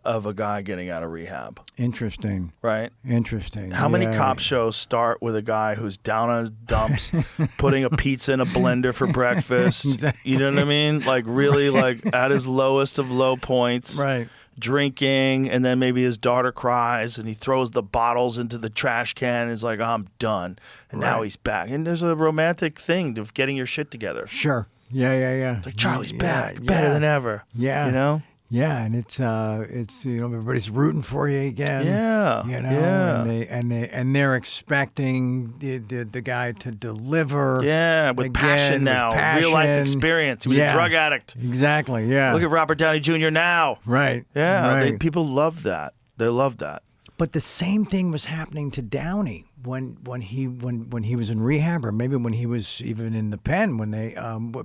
of a guy getting out of rehab, Interesting. right? Interesting. How many Yeah. cop shows start with a guy who's down on his dumps, putting a pizza in a blender for breakfast? Exactly. You know what I mean? Like, really, like, at his lowest of low points. Right. Drinking, and then maybe his daughter cries and he throws the bottles into the trash can and is like, I'm done. And now Right. he's back. And there's a romantic thing of getting your shit together. Sure. Yeah. It's like, Charlie's back, Yeah. better than ever. Yeah. You know? Yeah, and it's everybody's rooting for you again. Yeah, yeah. and they're expecting the guy to deliver. Yeah, with again, passion now. with passion. Real life experience. He was a drug addict. Exactly. Yeah. Look at Robert Downey Jr. now. right. Yeah, Right. people love that. They love that. But the same thing was happening to Downey when he was in rehab, or maybe when he was even in the pen. When they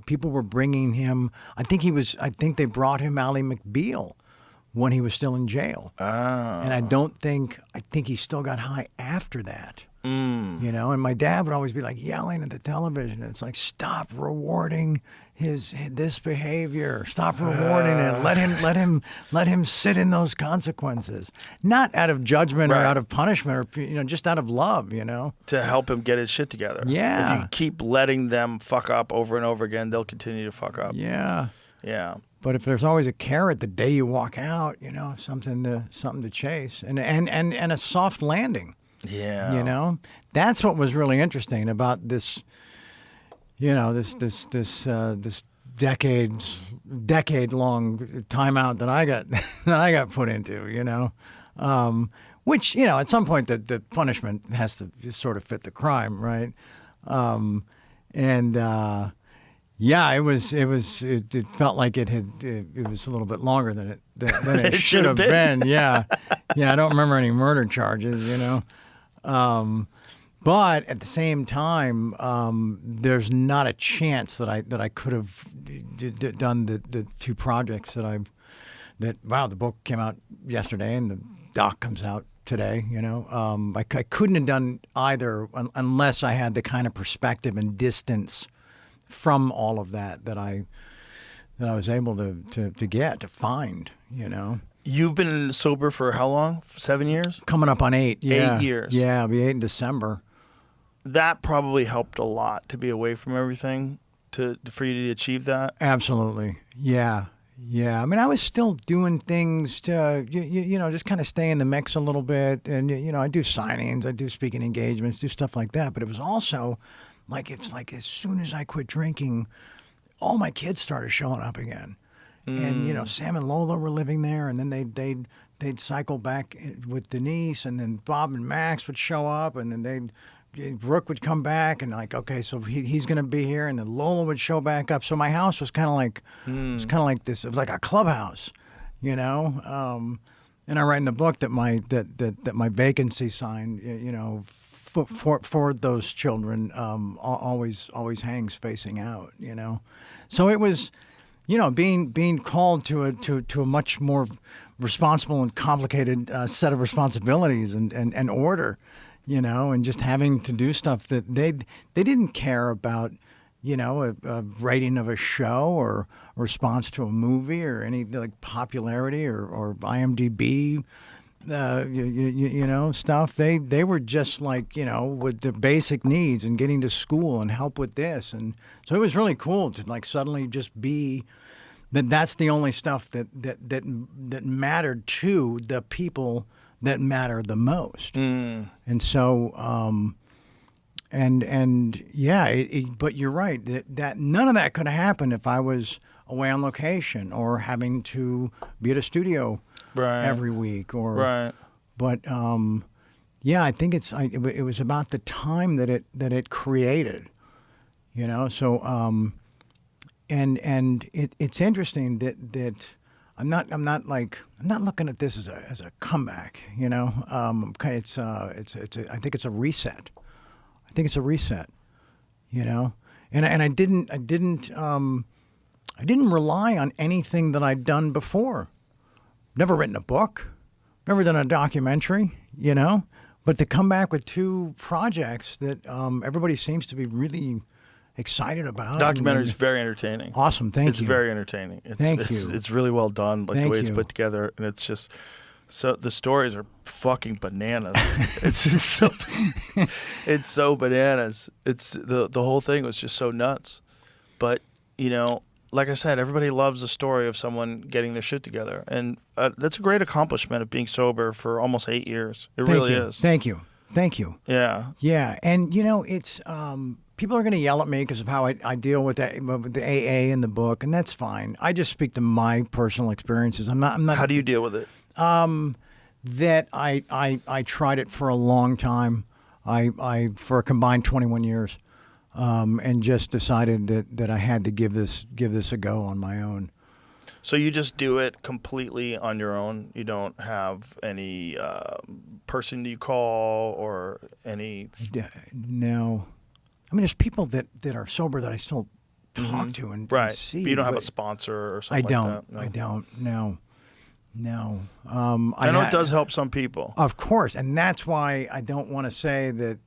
people were bringing him, I think they brought him Ally McBeal when he was still in jail. Oh. And I think he still got high after that. And my dad would always be like yelling at the television. It's like, stop rewarding this behavior. Stop rewarding it. Let him sit in those consequences. Not out of judgment or Right. out of punishment, or just out of love. To help him get his shit together. Yeah. If you keep letting them fuck up over and over again, they'll continue to fuck up. Yeah. Yeah. But if there's always a carrot the day you walk out, something to chase, and a soft landing. Yeah. That's what was really interesting about this. This decade long timeout that I got put into. Which at some point the punishment has to sort of fit the crime, right? It felt like it was a little bit longer than it should have been. Yeah. I don't remember any murder charges, but at the same time, there's not a chance that I could have done the two projects the book came out yesterday and the doc comes out today. I couldn't have done either unless I had the kind of perspective and distance from all of that I was able to find. You've been sober for how long? 7 years? Coming up on 8. Yeah. 8 years. Yeah, I'll be 8 in December. That probably helped a lot to be away from everything for you to achieve that. Absolutely. Yeah. Yeah. I mean, I was still doing things to, just kind of stay in the mix a little bit. And, I do signings, I do speaking engagements, do stuff like that. But it was also it's like as soon as I quit drinking, all my kids started showing up again. And, Sam and Lola were living there, and then they'd cycle back with Denise, and then Bob and Max would show up, and then Brooke would come back, and okay, so he's going to be here, and then Lola would show back up. So my house was kind of like, it was kind of like this. It was like a clubhouse, And I write in the book that my vacancy sign, for those children, always hangs facing out. So it was, being called to a much more responsible and complicated set of responsibilities and order. And just having to do stuff that they didn't care about, a rating of a show or a response to a movie or any popularity or IMDb, stuff. They were just with the basic needs and getting to school and help with this. And so it was really cool to suddenly just be that's the only stuff that mattered to the people that matter the most. And so, but you're right that none of that could have happened if I was away on location or having to be at a studio every week But I think it was about the time that it created, So it's interesting that I'm not looking at this as a comeback, I think it's a reset. I think it's a reset, and I didn't rely on anything that I'd done before. Never written a book, never done a documentary, but to come back with 2 projects that everybody seems to be really excited about. Documentary is very entertaining. Awesome, thank you. It's very entertaining. Thank you. It's really well done, the way it's put together, and it's just so the stories are fucking bananas. It's so bananas. It's the whole thing was just so nuts, but like I said, everybody loves a story of someone getting their shit together, and that's a great accomplishment of being sober for almost 8 years. It really is. Thank you. Yeah. Yeah, and it's. People are going to yell at me because of how I deal with the AA in the book, and that's fine. I just speak to my personal experiences. I'm not. How do you deal with it? That I tried it for a long time. I for a combined 21 years, and just decided that I had to give this a go on my own. So you just do it completely on your own? You don't have any person you call or any? No. I mean, there's people that are sober that I still talk to and see. But you don't have a sponsor or something like that? I don't. No. I know it does help some people. Of course. And that's why I don't want to say that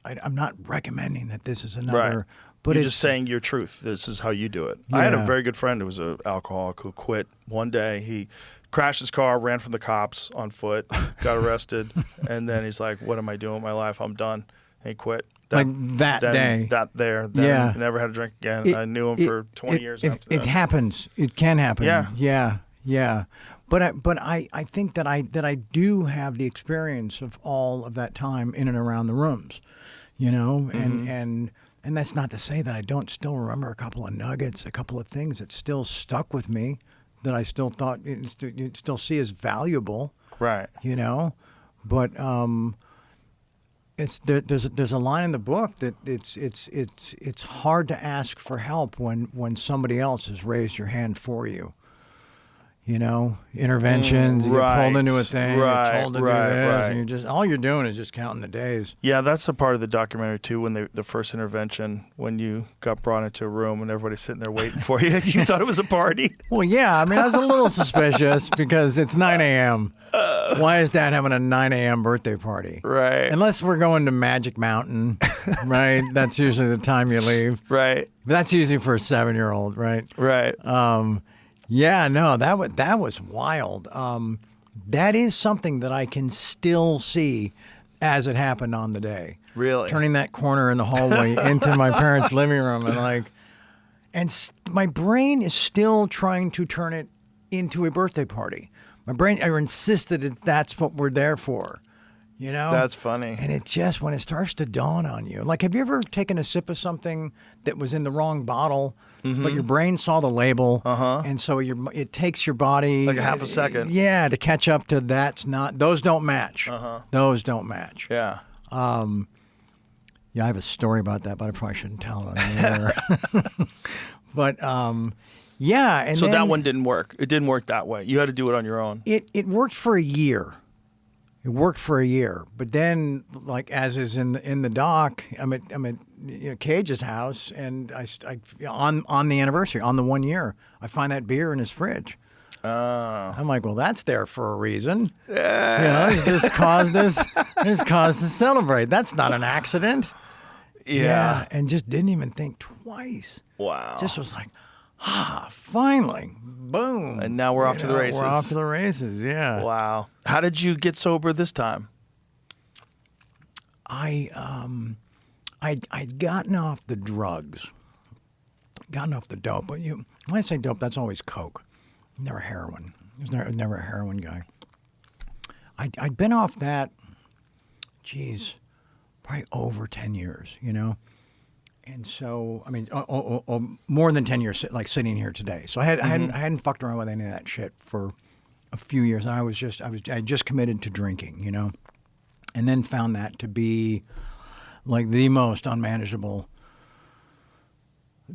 I'm not recommending that this is another. Right. But you're just saying your truth. This is how you do it. Yeah. I had a very good friend who was an alcoholic who quit one day. He crashed his car, ran from the cops on foot, got arrested, and then he's like, what am I doing with my life? I'm done. And he quit. Day. Never had a drink again. I knew him for 20 years after that. It happens. It can happen. Yeah. But I think that I do have the experience of all of that time in and around the rooms, and that's not to say that I don't still remember a couple of nuggets, a couple of things that still stuck with me that I still thought you'd still see as valuable. Right. But there's a line in the book that it's hard to ask for help when somebody else has raised your hand for you. You know, interventions. You get pulled into a thing. Right, you're told to do right, this, right. and you're just all you're doing is just counting the days. Yeah, that's a part of the documentary too. When the first intervention, when you got brought into a room and everybody's sitting there waiting for you, you thought it was a party. Well, yeah. I mean, I was a little suspicious because it's 9 a.m. Why is Dad having a 9 a.m. birthday party? Right. Unless we're going to Magic Mountain, right? That's usually the time you leave. Right. That's usually for a 7-year-old, right? Right. Yeah, no, that was wild. That is something that I can still see as it happened on the day. Really? Turning that corner in the hallway into my parents' living room my brain is still trying to turn it into a birthday party. My brain insisted that that's what we're there for. You know? That's funny. And it just, when it starts to dawn on you, like, have you ever taken a sip of something that was in the wrong bottle, but your brain saw the label, and so it takes your body Like a half a second. Yeah, to catch up to those don't match. Those don't match. Yeah. Yeah, I have a story about that, but I probably shouldn't tell it on the air. But yeah, and So then that one didn't work. It didn't work that way. You had to do it on your own. It worked for a year. It worked for a year, but then, like as is in the doc, I'm at Cage's house, and I on the anniversary, on the 1 year, I find that beer in his fridge. I'm like, well, that's there for a reason. Yeah. You know, it's just caused us. It's caused to celebrate. That's not an accident. Yeah. And just didn't even think twice. Wow. Just was like, finally, boom. And now we're off to the races. We're off to the races. Yeah. Wow. How did you get sober this time? I'd gotten off the drugs, gotten off the dope. But when I say dope, that's always coke, never heroin. I was never a heroin guy. I'd been off that, probably over 10 years, you know? And so, I mean, more than 10 years, like sitting here today. So I hadn't fucked around with any of that shit for a few years. And I just committed to drinking, you know? And then found that to be like the most unmanageable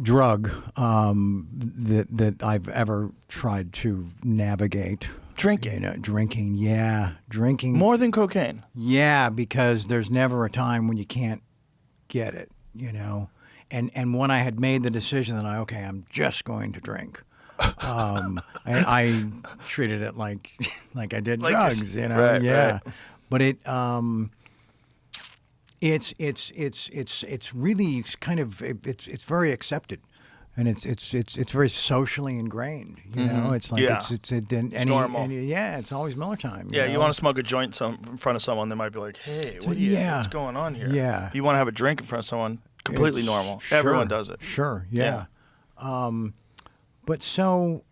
drug that I've ever tried to navigate. Drinking? You know, drinking, yeah. Drinking. More than cocaine? Yeah, because there's never a time when you can't get it, you know? And when I had made the decision that I'm just going to drink, I treated it like I did like drugs, you know? Right, yeah. right. But it's really kind of it's very accepted, and it's very socially ingrained. You know, it's like it's normal. It's always Miller time. Yeah, know? you want to smoke a joint in front of someone, they might be like, "Hey, what's going on here?" Yeah. You want to have a drink in front of someone, completely normal. Sure, Everyone does it. Sure. Yeah. But so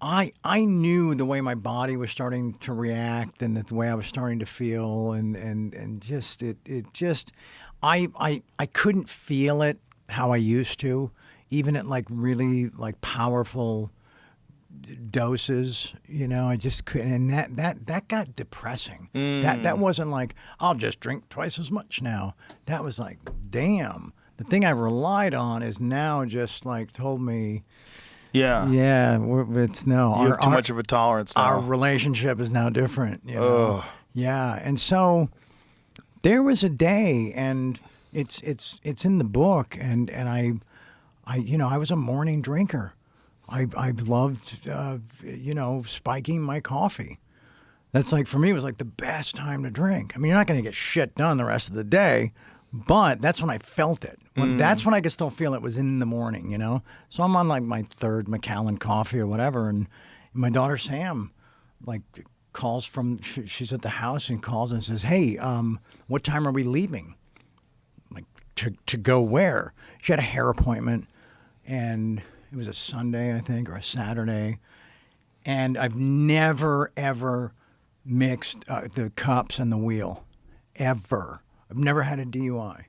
I knew the way my body was starting to react and the way I was starting to feel and just I couldn't feel it how I used to, even at like really like powerful doses, you know. I just couldn't, and that got depressing. That wasn't like I'll just drink twice as much now. That was like, damn, the thing I relied on is now just like told me, Yeah. it's no. You have too much of a tolerance now. Our relationship is now different, you know. Yeah, and so there was a day, and it's in the book, and I was a morning drinker. I loved spiking my coffee. That's like, for me, it was like the best time to drink. I mean, you're not going to get shit done the rest of the day, but that's when I felt it. That's when I could still feel it was in the morning, you know? So I'm on like my third Macallan coffee or whatever, and my daughter Sam like calls she's at the house and calls and says, "Hey, what time are we leaving?" Like, to go where? She had a hair appointment, and it was a Sunday, I think, or a Saturday. And I've never, ever mixed the cups and the wheel. Ever. I've never had a DUI.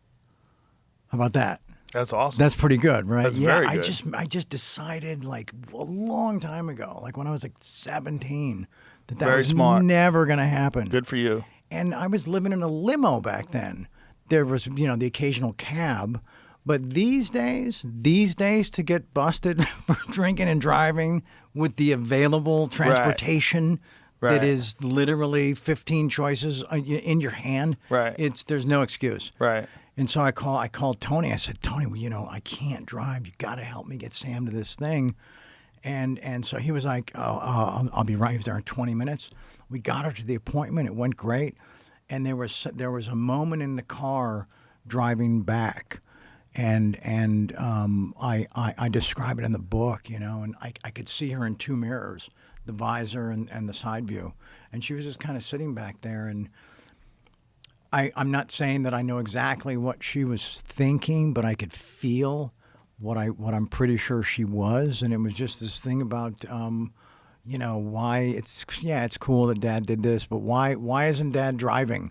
How about that? That's awesome. That's pretty good, right? That's yeah, very good. I just decided like a long time ago, like when I was like 17, that Very was smart. never going to happen. Good for you. And I was living in a limo back then. There was, the occasional cab, But these days to get busted for drinking and driving with the available transportation Right. that is literally 15 choices in your hand, Right. There's no excuse. Right. And so I called Tony. I said, Tony, well, I can't drive. You got to help me get Sam to this thing. And so he was like, I'll be right. He was there in 20 minutes. We got her to the appointment. It went great. And there was a moment in the car driving back, and I describe it in the book, and I could see her in two mirrors, the visor and the side view, and she was just kind of sitting back there. And I'm not saying that I know exactly what she was thinking, but I could feel what I'm pretty sure she was, and it was just this thing about why it's cool that Dad did this, but why isn't Dad driving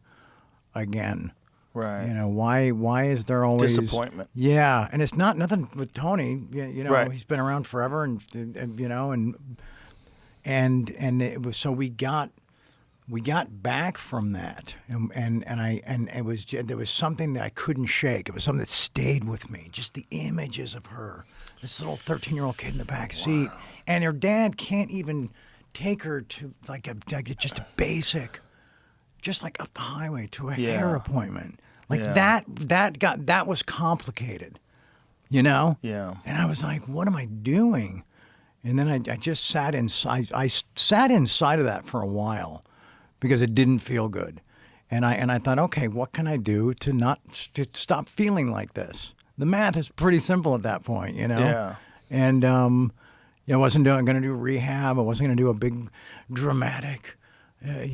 again? Right. Why is there always disappointment? Yeah, and it's nothing with Tony. Right. He's been around forever, and it was, so we got back from that, and it was, there was something that I couldn't shake. It was something that stayed with me. Just the images of her, this little 13-year-old kid in the back seat, and her dad can't even take her to just a basic, just like up the highway to a hair appointment. That was complicated, Yeah. And I was like, what am I doing? And then I just sat inside. I sat inside of that for a while because it didn't feel good. And I thought, okay, what can I do to stop feeling like this? The math is pretty simple at that point, Yeah. And I wasn't going to do rehab. I wasn't going to do a big dramatic, life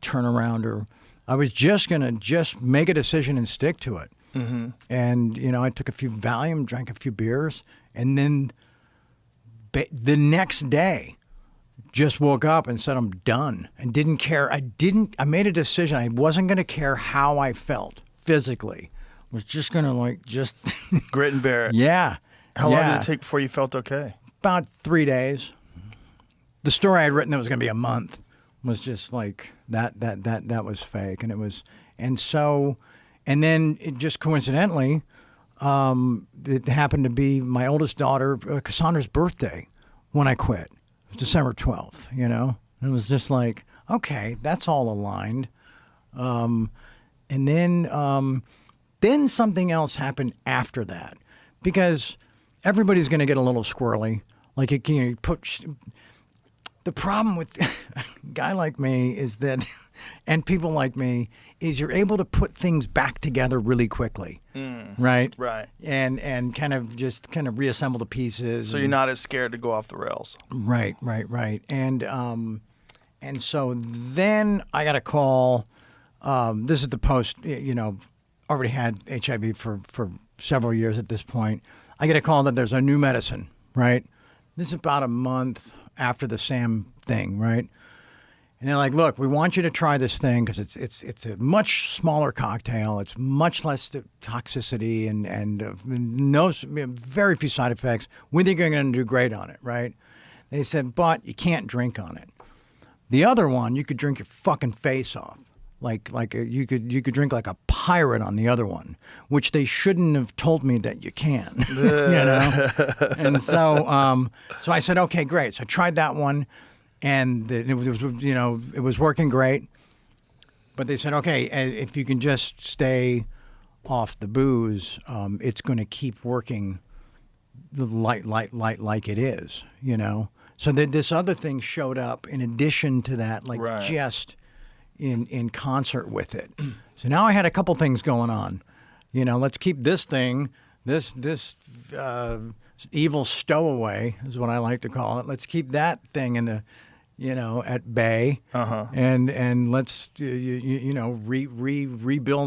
turnaround. Or I was just going to make a decision and stick to it. Mm-hmm. And I took a few Valium, drank a few beers, and then the next day, just woke up and said I'm done and didn't care. I made a decision. I wasn't going to care how I felt physically. I was just going to just Grit and bear it. Yeah. How long did it take before you felt okay? About 3 days. The story I had written that was going to be a month was just like that was fake. And it was, and then it just coincidentally, it happened to be my oldest daughter, Cassandra's birthday when I quit. It was December 12th, And it was just like, okay, that's all aligned. And then something else happened after that, because everybody's going to get a little squirrely. Like, you put the problem with a guy like me is that, and people like me, is you're able to put things back together really quickly, right? Right. And kind of reassemble the pieces. So you're not as scared to go off the rails. Right. And so then I got a call. This is the post, already had HIV for several years at this point. I get a call that there's a new medicine, right? This is about a month after the Sam thing, right? And they're like, look, we want you to try this thing because it's a much smaller cocktail. It's much less toxicity and very few side effects. We think you're going to do great on it, right? They said, but you can't drink on it. The other one, you could drink your fucking face off. You could drink like a pirate on the other one, which they shouldn't have told me that you can, And so I said, okay, great. So I tried that one, and it was working great. But they said, okay, if you can just stay off the booze, it's going to keep working like it is, So this other thing showed up in addition to that, just in concert with it. So now I had a couple things going on. Let's keep this thing, this evil stowaway is what I like to call it. Let's keep that thing in the, at bay. Uh-huh. And let's rebuild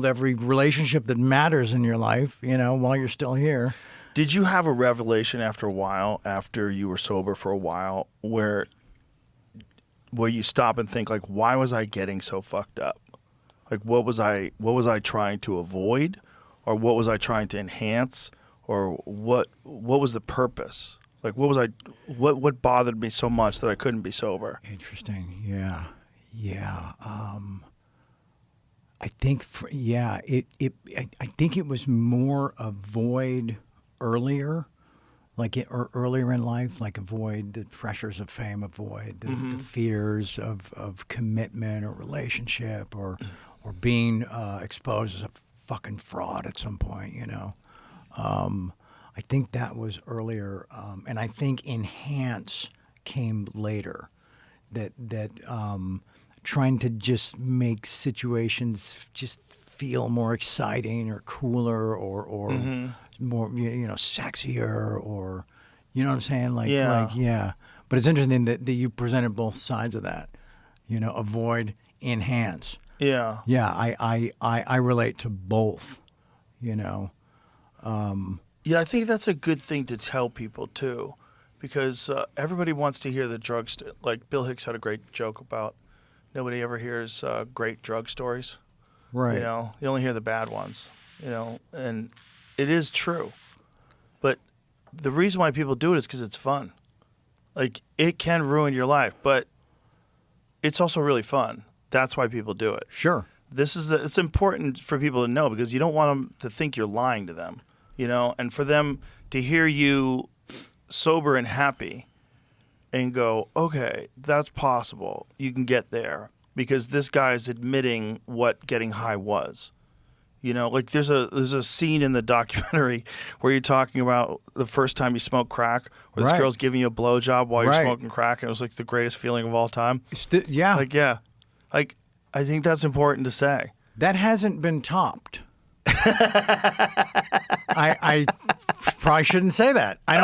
every relationship that matters in your life, while you're still here. Did you have a revelation after you were sober for a while, where you stop and think, like, why was I getting so fucked up? Like, what was I trying to avoid, or what was I trying to enhance, or what was the purpose? Like, what bothered me so much that I couldn't be sober? Interesting. Yeah. I think, I think it was more avoid earlier, or earlier in life, like avoid the pressures of fame, avoid the fears of commitment or relationship, or being exposed as a fucking fraud at some point. I think that was earlier, and I think enhance came later. That trying to just make situations just feel more exciting or cooler or more, sexier, or, you know what I'm saying? Yeah. But it's interesting that you presented both sides of that, avoid, enhance. Yeah. Yeah. I relate to both, Yeah, I think that's a good thing to tell people too, because everybody wants to hear the drugs. Like Bill Hicks had a great joke about nobody ever hears great drug stories. Right. You only hear the bad ones, and it is true. But the reason why people do it is because it's fun. Like, it can ruin your life, but it's also really fun. That's why people do it. Sure. It's important for people to know, because you don't want them to think you're lying to them, and for them to hear you sober and happy and go, okay, that's possible. You can get there because this guy's admitting what getting high was. Like there's a scene in the documentary where you're talking about the first time you smoked crack, where this girl's giving you a blowjob while you're smoking crack, and it was like the greatest feeling of all time. Yeah. Like, I think that's important to say. That hasn't been topped. I probably shouldn't say that. I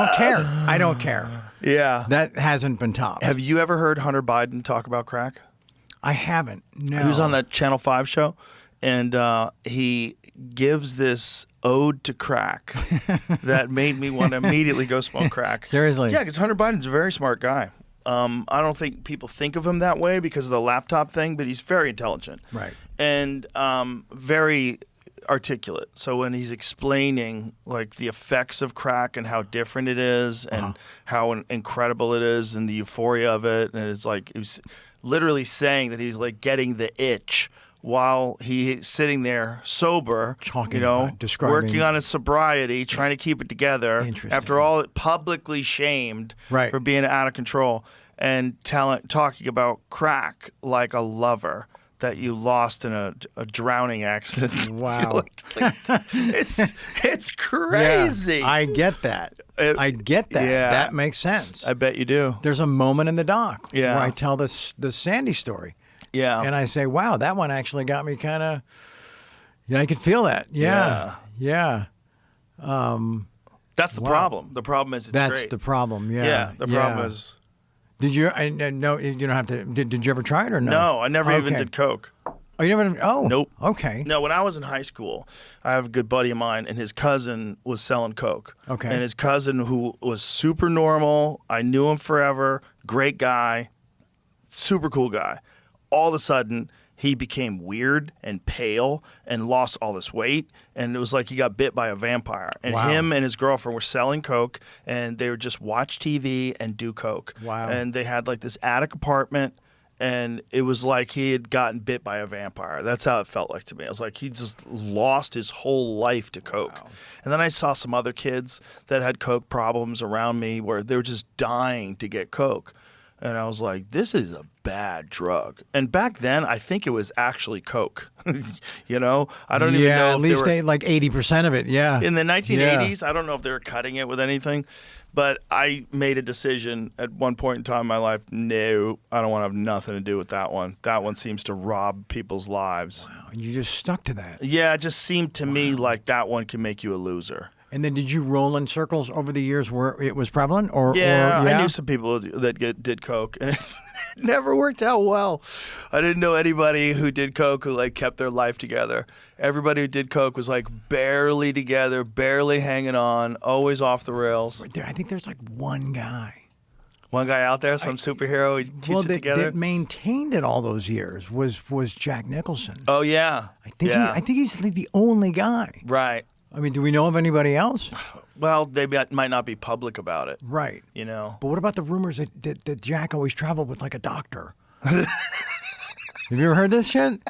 don't care. Yeah. That hasn't been topped. Have you ever heard Hunter Biden talk about crack? I haven't. No. He was on that Channel 5 show, and he gives this ode to crack that made me want to immediately go smoke crack. Seriously? Yeah, because Hunter Biden's a very smart guy. I don't think people think of him that way because of the laptop thing, but he's very intelligent. Right. And very articulate. So when he's explaining like the effects of crack and how different it is and how incredible it is and the euphoria of it, and it's like he was literally saying that he's like getting the itch while he's sitting there sober, describing, working on his sobriety, trying to keep it together after all publicly shamed for being out of control, and talking about crack like a lover that you lost in a drowning accident. Wow. it's crazy. Yeah, I get that. I get that. Yeah. That makes sense. I bet you do. There's a moment in the doc Yeah. where I tell the Sandy story. Yeah. And I say, wow, that one actually got me kind of, I could feel that. Yeah. That's the problem. The problem is it's That's great. the problem. Yeah. Yeah, the problem is... Did you, no, you don't have to, did you ever try it or no? No, I never even did coke. Oh, you never, Nope. Okay. No, when I was in high school, I have a good buddy of mine, and his cousin was selling coke. Okay. And his cousin, who was super normal, I knew him forever, great guy, super cool guy. All of a sudden, he became weird and pale and lost all this weight, and it was like he got bit by a vampire. And him and his girlfriend were selling coke, and they would just watch TV and do coke. Wow. And they had like this attic apartment, and it was like he had gotten bit by a vampire. That's how it felt like to me. I was like, he just lost his whole life to coke. Wow. And then I saw some other kids that had coke problems around me where they were just dying to get coke. And I was like, this is a bad drug. And back then, I think it was actually coke. I don't even know. Yeah, if at least they were, like 80% of it. Yeah. In the 1980s, I don't know if they were cutting it with anything. But I made a decision at one point in time in my life, no, I don't want to have nothing to do with that one. That one seems to rob people's lives. Wow, you just stuck to that. Yeah, it just seemed to me like that one can make you a loser. And then did you roll in circles over the years where it was prevalent? Yeah, I knew some people that did coke, and it never worked out well. I didn't know anybody who did coke who like kept their life together. Everybody who did coke was like barely together, barely hanging on, always off the rails. I think there's like one guy. One guy out there, some superhero, he keeps it together. That maintained it all those years was Jack Nicholson. Oh yeah, I think he's like the only guy. Right. I mean, do we know of anybody else? Well, they might not be public about it. Right. But what about the rumors that Jack always traveled with like a doctor? Have you ever heard this shit?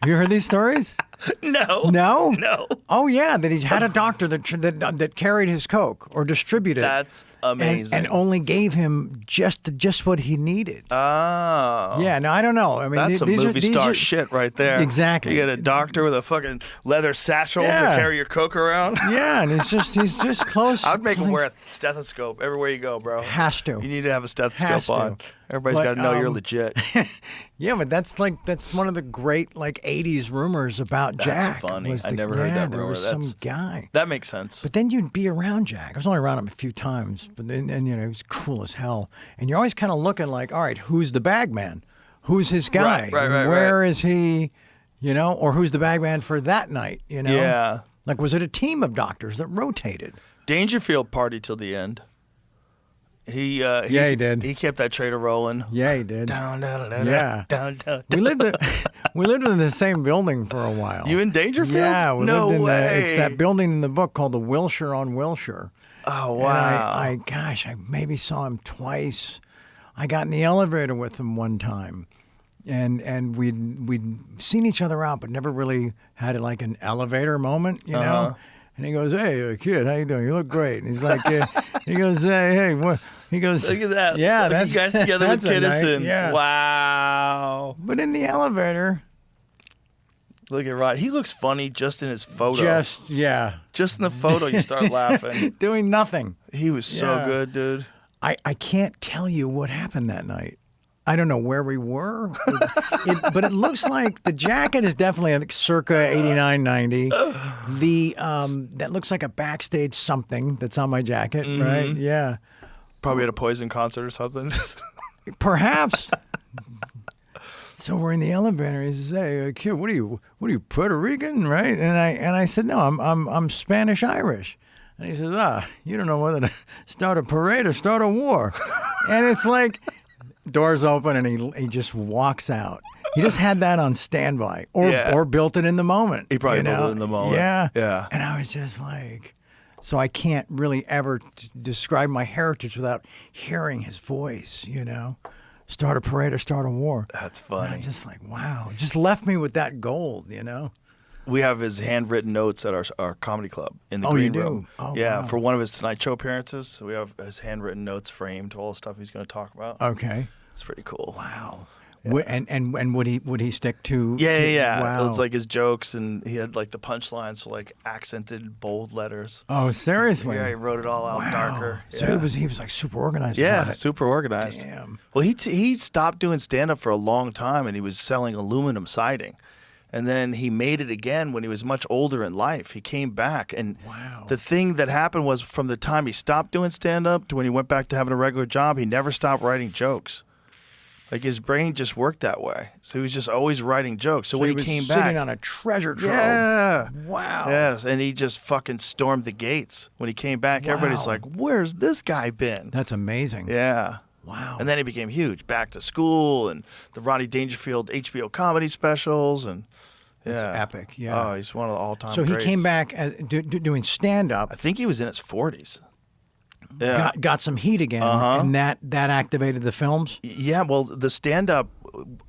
You heard these stories? No. No? No. Oh, yeah, that he had a doctor that carried his coke or distributed That's amazing. and only gave him just what he needed. Oh. Yeah, no, I don't know. I mean, That's some these movie these star shit right there. Exactly. You get a doctor with a fucking leather satchel Yeah. to carry your coke around. Yeah, and he's just close. I'd make him wear a stethoscope everywhere you go, bro. Has to. You need to have a Has stethoscope to. on. Everybody's But, got to know you're legit. Yeah, but that's one of the great 80s rumors about That's Jack. funny. was I never heard that there rumor. was some guy. That makes sense. But then you'd be around Jack. I was only around him a few times, but then he was cool as hell. And you're always kind of looking like, all right, who's the bag man? Who's his guy? Right. Where is he? Or who's the bag man for that night? Yeah. Like, was it a team of doctors that rotated? Dangerfield partied till the end. He did. He kept that trader rolling. Yeah, he did. Down. Yeah. We lived in the same building for a while. You in Dangerfield? Yeah, we no lived in way. it's that building in the book called the Wilshire on Wilshire. Oh And wow. I maybe saw him twice. I got in the elevator with him one time, and we'd seen each other out, but never really had an elevator moment, know. And he goes, "Hey, kid, how you doing? You look great." And he's like, he goes, "Hey, what?" He goes, Look at that. Yeah, Look at that's you guys together with that's a night, Kinnison. yeah. Wow. But in the elevator, Look at Rod. He looks funny just in his photo. Just in the photo, you start laughing. doing nothing. He was so Yeah. good, dude. I can't tell you what happened that night. I don't know where we were, but it looks like the jacket is definitely circa 89, 90. That looks like a backstage something that's on my jacket, right? Yeah, Probably at a Poison concert or something. perhaps. So we're in the elevator. He says, "Hey, kid, what are you, Puerto Rican, right?" And I said, "No, I'm Spanish Irish." And he says, "You don't know whether to start a parade or start a war." And it's like, doors open and he just walks out. He just had that on standby or built it in the moment. He probably built it in the moment. Yeah. Yeah. And I was just like, so I can't really ever describe my heritage without hearing his voice, Start a parade or start a war. That's And funny. I'm just like, wow. Just left me with that gold, We have his handwritten notes at our comedy club in the Oh, green you do? room. Oh, yeah, wow. for one of his Tonight Show appearances. So we have his handwritten notes framed, all the stuff he's going to talk about. Okay. It's pretty cool. Wow. And would he stick to? Yeah. Wow. It's like his jokes, and he had the punchlines for accented bold letters. Oh, seriously? Yeah, he wrote it all out Wow. darker. So yeah. he was super organized. Yeah, about it. super organized. Damn. Well, he stopped doing stand up for a long time, and he was selling aluminum siding. And then he made it again when he was much older in life. He came back, and Wow. the thing that happened was from the time he stopped doing stand up to when he went back to having a regular job, he never stopped writing jokes. His brain just worked that way. So he was just always writing jokes. So when he he was came sitting back, on a treasure trove. yeah. Wow. Yes, and he just fucking stormed the gates. When he came back, everybody's Wow. like, "Where's this guy been?" That's amazing. Yeah. Wow. And then he became huge. Back to School and the Rodney Dangerfield HBO comedy specials, and It's yeah, epic. Yeah. Oh, he's one of the all-time. So he greats. came back as, doing stand up. I think he was in his 40s. Yeah. Got some heat again, Uh-huh. and that activated the films. Yeah, well, the stand-up,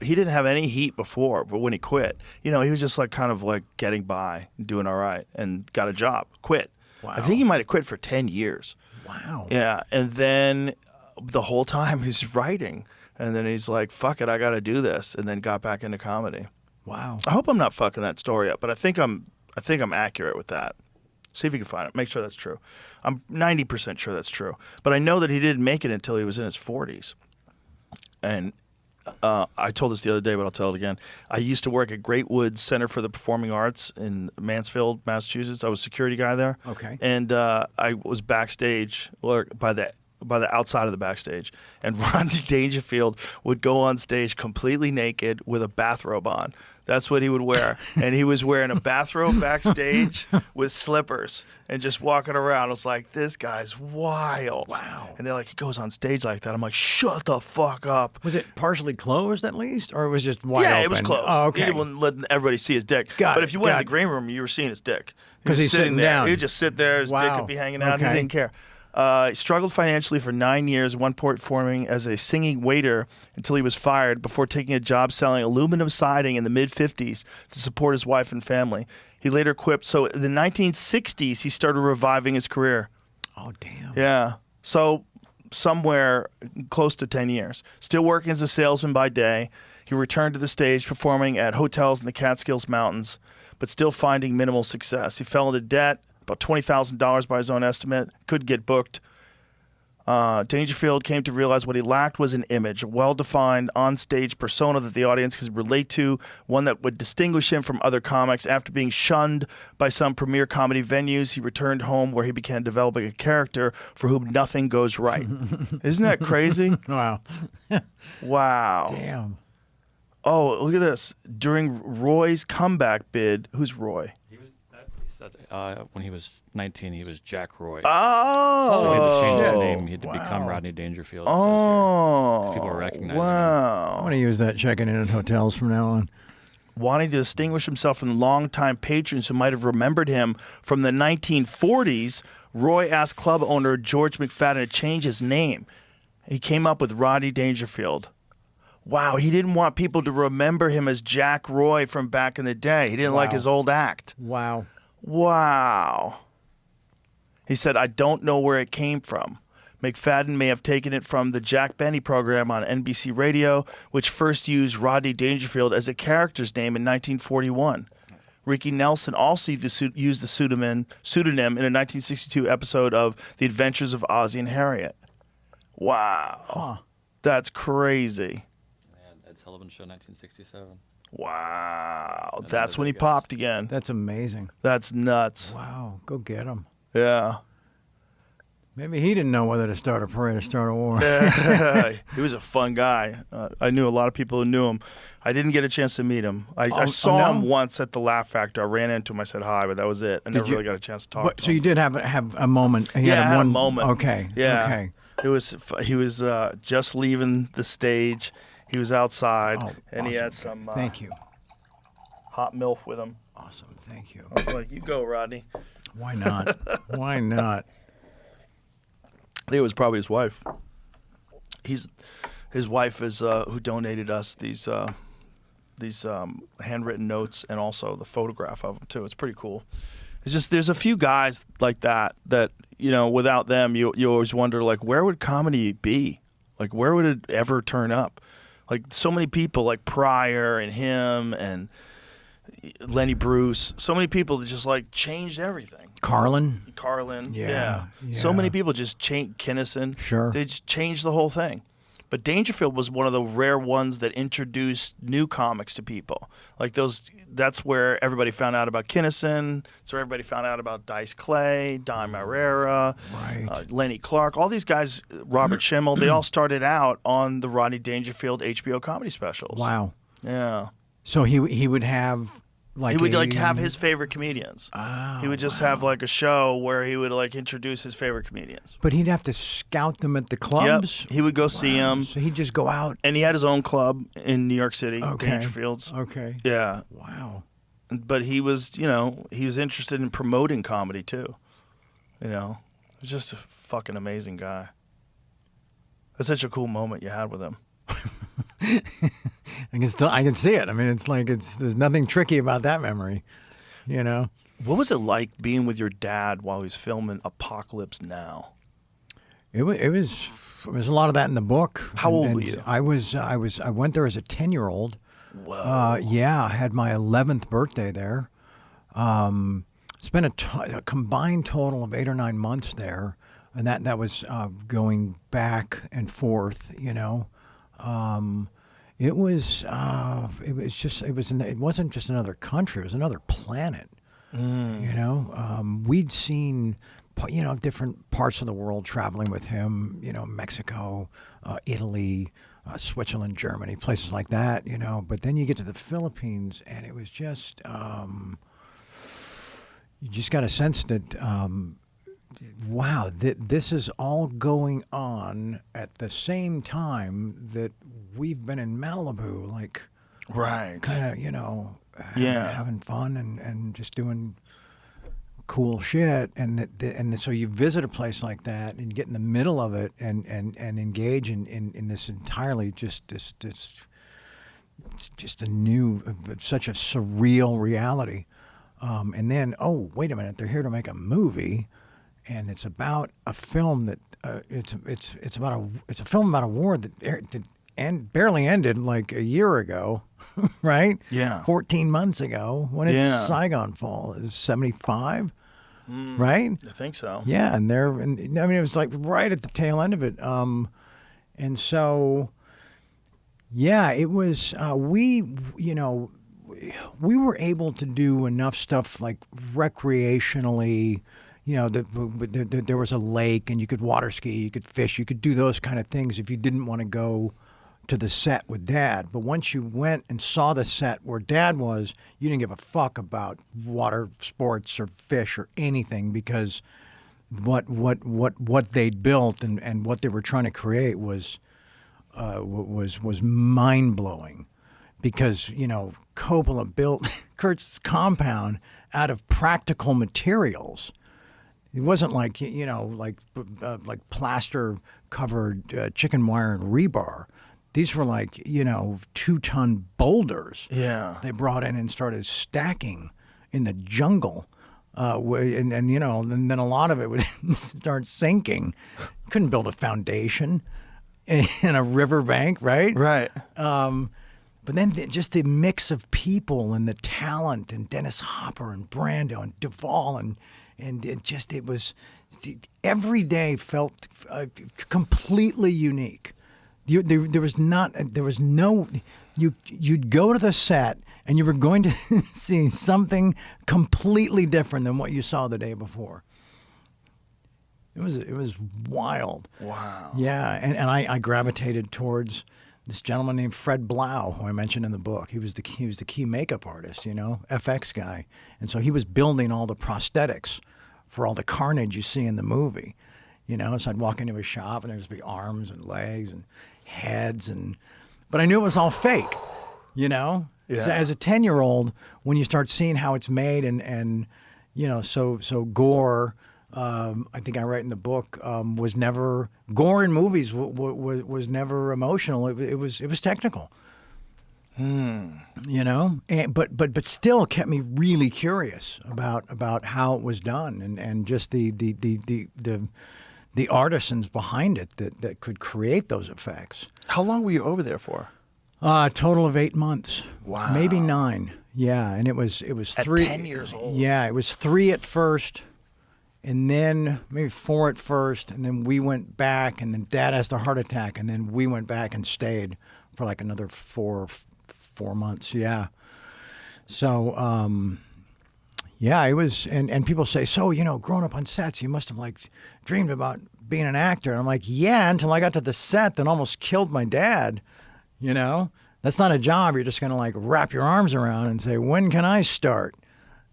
he didn't have any heat before, but when he quit, he was just kind of getting by, doing all right, and got a job, quit. Wow. I think he might have quit for 10 years. Wow. Yeah, and then the whole time he's writing, and then he's like, fuck it, I got to do this, and then got back into comedy. Wow. I hope I'm not fucking that story up, but I think I'm accurate with that. See if you can find it. Make sure that's true. I'm 90% sure that's true. But I know that he didn't make it until he was in his 40s. And I told this the other day, but I'll tell it again. I used to work at Great Woods Center for the Performing Arts in Mansfield, Massachusetts. I was a security guy there. Okay. And I was backstage, or by the outside of the backstage, and Rodney Dangerfield would go on stage completely naked with a bathrobe on. That's what he would wear. And he was wearing a bathrobe backstage with slippers and just walking around. I was like, this guy's wild. Wow. And they're like, he goes on stage like that. I'm like, shut the fuck up. Was it partially closed at least, or it was just wide open? Yeah, it was closed. Oh, He okay. didn't let everybody see his dick. Got but it, if you went in got the it. green room, you were seeing his dick. He 'Cause was he's sitting there. down. He would just sit there. His dick Wow. would be hanging out. Okay. He didn't care. He struggled financially for 9 years, one point performing as a singing waiter until he was fired before taking a job selling aluminum siding in the mid-50s to support his wife and family. He later quipped, so in the 1960s, he started reviving his career. Oh, damn. Yeah. So somewhere close to 10 years. Still working as a salesman by day. He returned to the stage, performing at hotels in the Catskills Mountains, but still finding minimal success. He fell into debt, about $20,000 by his own estimate, could get booked. Dangerfield came to realize what he lacked was an image, a well-defined on-stage persona that the audience could relate to, one that would distinguish him from other comics. After being shunned by some premier comedy venues, he returned home where he began developing a character for whom nothing goes right. Isn't that crazy? Wow. Wow. Damn. Oh, look at this. During Roy's comeback bid, who's Roy? When he was 19, he was Jack Roy. Oh. So he had to change his shit. name. He had to become Wow. Rodney Dangerfield. Oh. People recognize him. wow. I'm going to use that checking in at hotels from now on. Wanting to distinguish himself from longtime patrons who might have remembered him from the 1940s, Roy asked club owner George McFadden to change his name. He came up with Rodney Dangerfield. Wow, he didn't want people to remember him as Jack Roy from back in the day. He didn't like Wow. his old act. Wow. Wow. He said, I don't know where it came from. McFadden may have taken it from the Jack Benny program on NBC Radio, which first used Rodney Dangerfield as a character's name in 1941. Ricky Nelson also used the pseudonym in a 1962 episode of The Adventures of Ozzie and Harriet. Wow. Huh. That's crazy. Ed Sullivan Show, 1967. Wow. That's when he Vegas. popped again. That's amazing. That's nuts. Wow. Go get him. Yeah. Maybe he didn't know whether to start a parade or start a war. He was a fun guy. I knew a lot of people who knew him. I didn't get a chance to meet him. I saw him once at the Laugh Factor. I ran into him. I said hi, but that was it. I never you- really got a chance to talk But, to so him. you did have a moment. He Yeah, I had had a one moment. Okay. Yeah. Okay. He was just leaving the stage. He was outside, Oh, and he awesome. had some Thank you. hot MILF with him. Awesome. Thank you. I was like, you go, Rodney. Why not? Why not? I think it was probably his wife. His wife is who donated us these handwritten notes and also the photograph of him too. It's pretty cool. It's just there's a few guys like that without them you always wonder like where would comedy be? Like where would it ever turn up? Like so many people like Pryor and him and Lenny Bruce, so many people that just like changed everything. Carlin? Carlin, Yeah, So yeah. many people just changed. Kinnison, Sure. they just changed the whole thing. But Dangerfield was one of the rare ones that introduced new comics to people. Like those, that's where everybody found out about Kinnison. That's where everybody found out about Dice Clay, Don Herrera, Right. Lenny Clark. All these guys, Robert Schimmel, they all started out on the Rodney Dangerfield HBO comedy specials. Wow. Yeah. So he would have like He would like a- have his favorite comedians. He would just have like a show where he would like introduce his favorite comedians. But he'd have to scout them at the clubs. Yep. He would go see them. So he'd just go out. And he had his own club in New York City, Okay. Dangerfield's. Okay. Yeah. Wow. But he was, he was interested in promoting comedy too. He was just a fucking amazing guy. It's such a cool moment you had with him. I can see it. I mean, it's like there's nothing tricky about that memory, What was it like being with your dad while he was filming Apocalypse Now? It was a lot of that in the book. How old were And you? I went there as a 10-year-old. Whoa. Yeah, I had my 11th birthday there. Spent a combined total of 8 or 9 months there, and that was going back and forth. It wasn't just another country; it was another planet. We'd seen different parts of the world traveling with him. Mexico, Italy, Switzerland, Germany, places like that. But then you get to the Philippines, and it was just you just got a sense that. Wow, this is all going on at the same time that we've been in Malibu, like Right. kind of, Yeah. having fun and just doing cool shit, and so you visit a place like that and get in the middle of it and engage in this entirely just a new, such a surreal reality. And then, oh, wait a minute, they're here to make a movie, and it's about a film that it's a film about a war that barely ended like a year ago, right? Yeah. 14 months ago. When did Saigon fall? It was 75, right? I think so. Yeah, and it was like right at the tail end of it. And so, yeah, it was. We were able to do enough stuff like recreationally. There was a lake, and you could water ski, you could fish, you could do those kind of things if you didn't want to go to the set with Dad. But once you went and saw the set where Dad was, you didn't give a fuck about water sports or fish or anything, because what they'd built and what they were trying to create was mind blowing. Because Coppola built Kurt's compound out of practical materials. It wasn't like like plaster covered chicken wire and rebar. These were like 2-ton boulders. Yeah. They brought in and started stacking in the jungle, and then a lot of it would start sinking. Couldn't build a foundation in a riverbank, right? Right. But then just the mix of people and the talent, and Dennis Hopper and Brando and Duvall and it was every day felt completely unique. You'd go to the set and you were going to see something completely different than what you saw the day before. It was wild. Wow. Yeah, and I gravitated towards this gentleman named Fred Blau, who I mentioned in the book. He was the key makeup artist, FX guy. And so he was building all the prosthetics for all the carnage you see in the movie. So I'd walk into his shop and there'd just be arms and legs and heads, but I knew it was all fake, Yeah. So as a 10-year-old, when you start seeing how it's made and so gore, I think I write in the book, was never gore in movies. Was never emotional. It was technical. But still kept me really curious about how it was done and just the artisans behind it that could create those effects. How long were you over there for? A total of 8 months. Wow. Maybe 9. Yeah, and it was at 3. 10 years old. Yeah, it was 3 at first. And then maybe 4 at first, and then we went back, and then Dad has the heart attack, and then we went back and stayed for like another 4 months. Yeah. So, yeah, it was, and people say, so, growing up on sets, you must have like dreamed about being an actor. And I'm like, yeah, until I got to the set that almost killed my dad. That's not a job you're just going to like wrap your arms around and say, when can I start?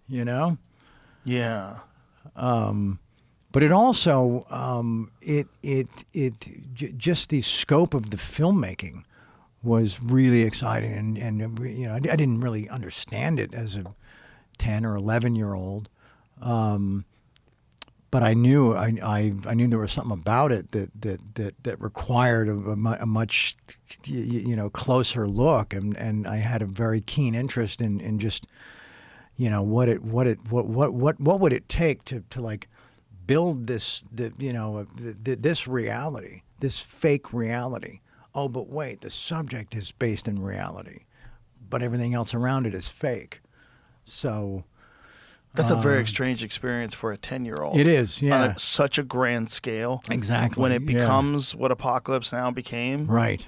Yeah. But it also, just the scope of the filmmaking was really exciting, and I didn't really understand it as a 10 or 11-year-old, but I knew there was something about it that required a much closer look, and I had a very keen interest in just what would it take to like build this this reality, this fake reality. Oh, but wait, the subject is based in reality, but everything else around it is fake. So that's a very strange experience for a 10-year-old. It is, yeah. On such a grand scale. Exactly. When it becomes what Apocalypse Now became. Right.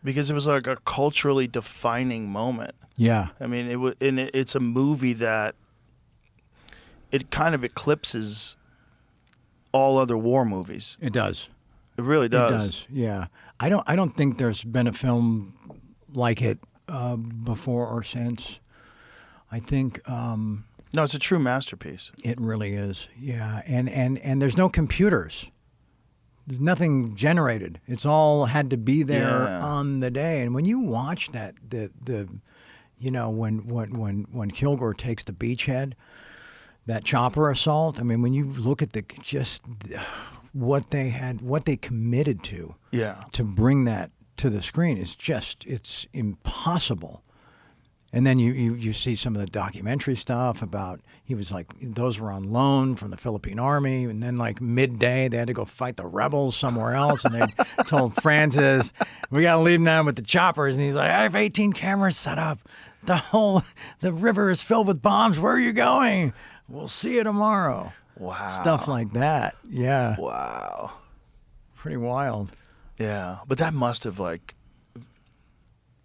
Because it was like a culturally defining moment. Yeah. I mean, it's a movie that it kind of eclipses all other war movies. It does. It really does. It does. Yeah. I don't think there's been a film like it before or since. I think no, it's a true masterpiece. It really is. Yeah. And there's no computers. There's nothing generated. It's all had to be there on the day. And when you watch that, when Kilgore takes the beachhead, that chopper assault. I mean, when you look at what they committed to bring that to the screen, it's impossible. And then you see some of the documentary stuff about he was like, those were on loan from the Philippine Army, and then like midday they had to go fight the rebels somewhere else, and they told Francis, we got to leave now with the choppers, and he's like, I have 18 cameras set up. The river is filled with bombs. Where are you going? We'll see you tomorrow. Wow. Stuff like that. Yeah. Wow. Pretty wild. Yeah, but that must have like,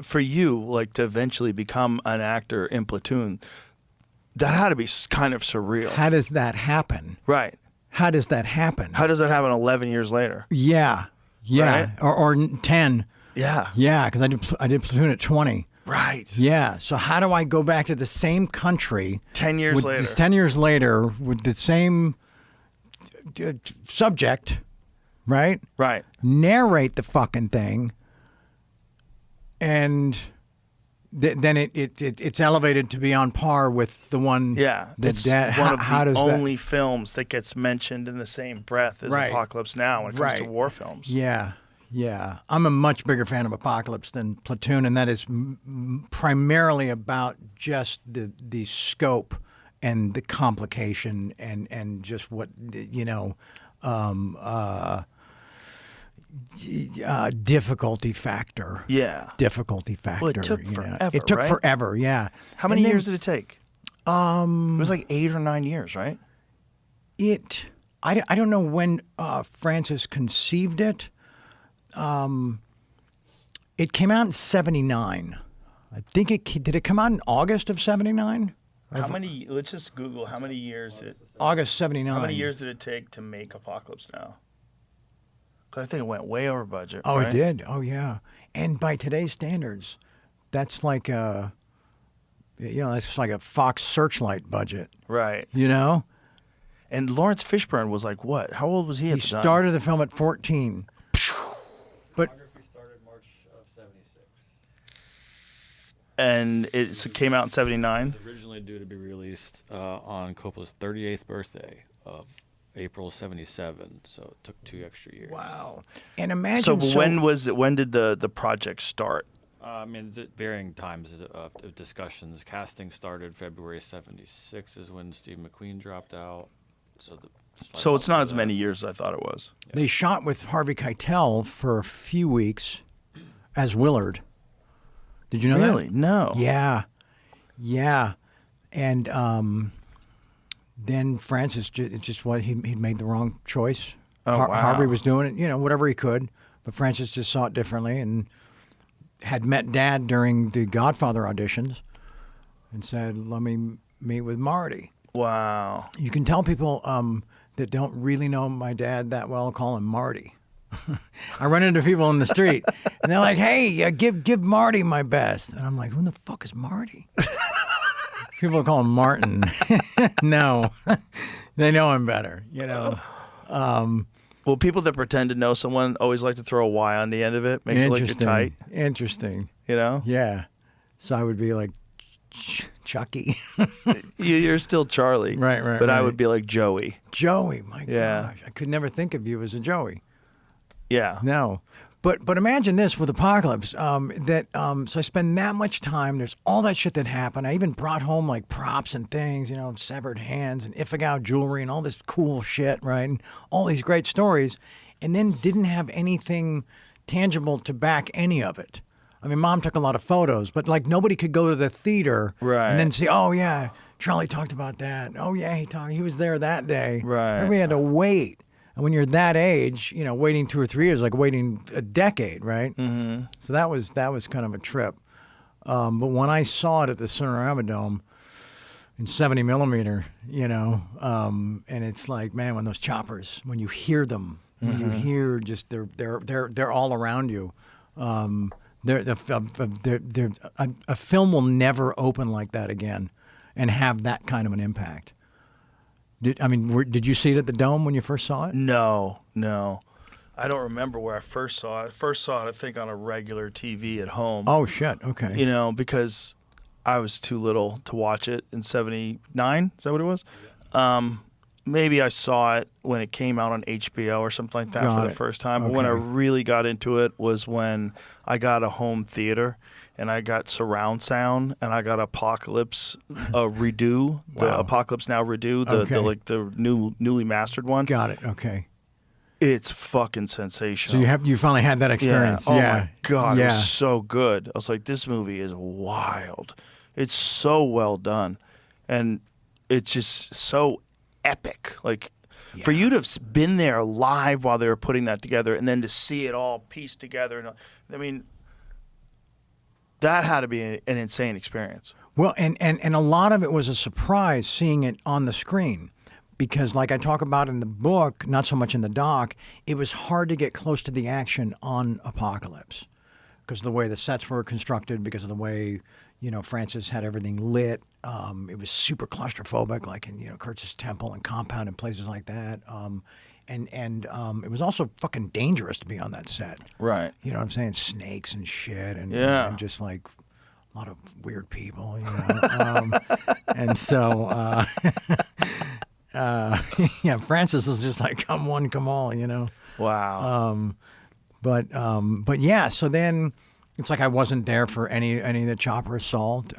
for you, like to eventually become an actor in Platoon, that had to be kind of surreal. How does that happen? Right. How does that happen? How does that happen 11 years later? Yeah. Right? Or 10. Yeah. Yeah, because I did Platoon at 20. Right. Yeah. So how do I go back to the same country 10 years later? 10 years later with the same subject, right? Right. Narrate the fucking thing, and then it's elevated to be on par with the one. Yeah. It's one of the only films that gets mentioned in the same breath as Right. Apocalypse Now when it comes to Right. war films. Yeah. I'm a much bigger fan of Apocalypse than Platoon, and that is primarily about just the scope and the complication and just what, difficulty factor. Yeah. Difficulty factor. Well, it took forever, It took right? forever, yeah. How many And then years did it take? It was like 8 or 9 years, right? I don't know when Francis conceived it. It came out in 79. I think did it come out in August of 79? How many? Let's just Google how many years. August 79. How many years did it take to make Apocalypse Now? Because I think it went way over budget. Oh, right? it did. Oh, yeah. And by today's standards, that's like that's like a Fox Searchlight budget. Right. And Lawrence Fishburne was like what? How old was he at the time? He started the film at 14. But Photography started March of '76. And it came out in 79. Originally due to be released on Coppola's 38th birthday of April '77, so it took 2 extra years. wow. And imagine So when was it? When did the project start? I mean, varying times of discussions. Casting started February '76 is when Steve McQueen dropped out. So it's not as many years as I thought it was. They shot with Harvey Keitel for a few weeks as Willard. Did you know that? Really? No. Yeah. And then Francis he made the wrong choice. Oh, wow. Harvey was doing it, whatever he could, but Francis just saw it differently and had met Dad during the Godfather auditions and said, "Let me meet with Marty." Wow. You can tell people that don't really know my dad that well, call him Marty. I run into people in the street, and they're like, "Hey, give Marty my best," and I'm like, "Who the fuck is Marty?" People call him Martin. No, they know him better, Well, people that pretend to know someone always like to throw a Y on the end of it. Makes it like you're tight. Interesting. Yeah. So I would be like Chucky. You're still Charlie. Right. But I would be like Joey. Joey, my Yeah. gosh. I could never think of you as a Joey. Yeah. No. But imagine this with Apocalypse, so I spend that much time, there's all that shit that happened. I even brought home like props and things, severed hands and Ifugao jewelry and all this cool shit, right? And all these great stories, and then didn't have anything tangible to back any of it. I mean, Mom took a lot of photos, but like nobody could go to the theater Right. and then see, oh yeah, Charlie talked about that. Oh yeah, he was there that day. Right. Everybody had to wait. And when you're that age, waiting 2 or 3 years, like waiting a decade, right? Mm-hmm. So that was kind of a trip. But when I saw it at the Cinerama Dome in 70 millimeter, and it's like, man, when those choppers, when you hear them, when you hear just they're all around you. A film will never open like that again, and have that kind of an impact. Did you see it at the Dome when you first saw it? No. I don't remember where I first saw it. I first saw it, I think, on a regular TV at home. Oh, shit. Okay. Because I was too little to watch it in 79. Is that what it was? Maybe I saw it when it came out on HBO or something like that Got for the it. first time. But when I Okay. really got into it was when I got a home theater and I got surround sound and I got Apocalypse Redo, the Wow. Apocalypse Now Redo, Okay. the newly mastered one. Got it. Okay. It's fucking So sensational. you finally had that experience. Yeah. Oh Yeah. my god, it Yeah. was so good. I was like, this movie is wild. It's so well done, and it's just so epic. Like for you to have been there live while they were putting that together, and then to see it all pieced together. And I mean, that had to be an insane experience. Well, and a lot of it was a surprise seeing it on the screen. Because, like I talk about in the book, not so much in the doc, it was hard to get close to the action on Apocalypse because of the way the sets were constructed, because of the way, Francis had everything lit. It was super claustrophobic, like in, Kurtz's Temple and Compound and places like that. And it was also fucking dangerous to be on that set. Right. You know what I'm saying? Snakes and shit and, Yeah. and just like a lot of weird people, and so... yeah, Francis was just like, come one, come all, Wow. But yeah, so then it's like I wasn't there for any of the chopper assault.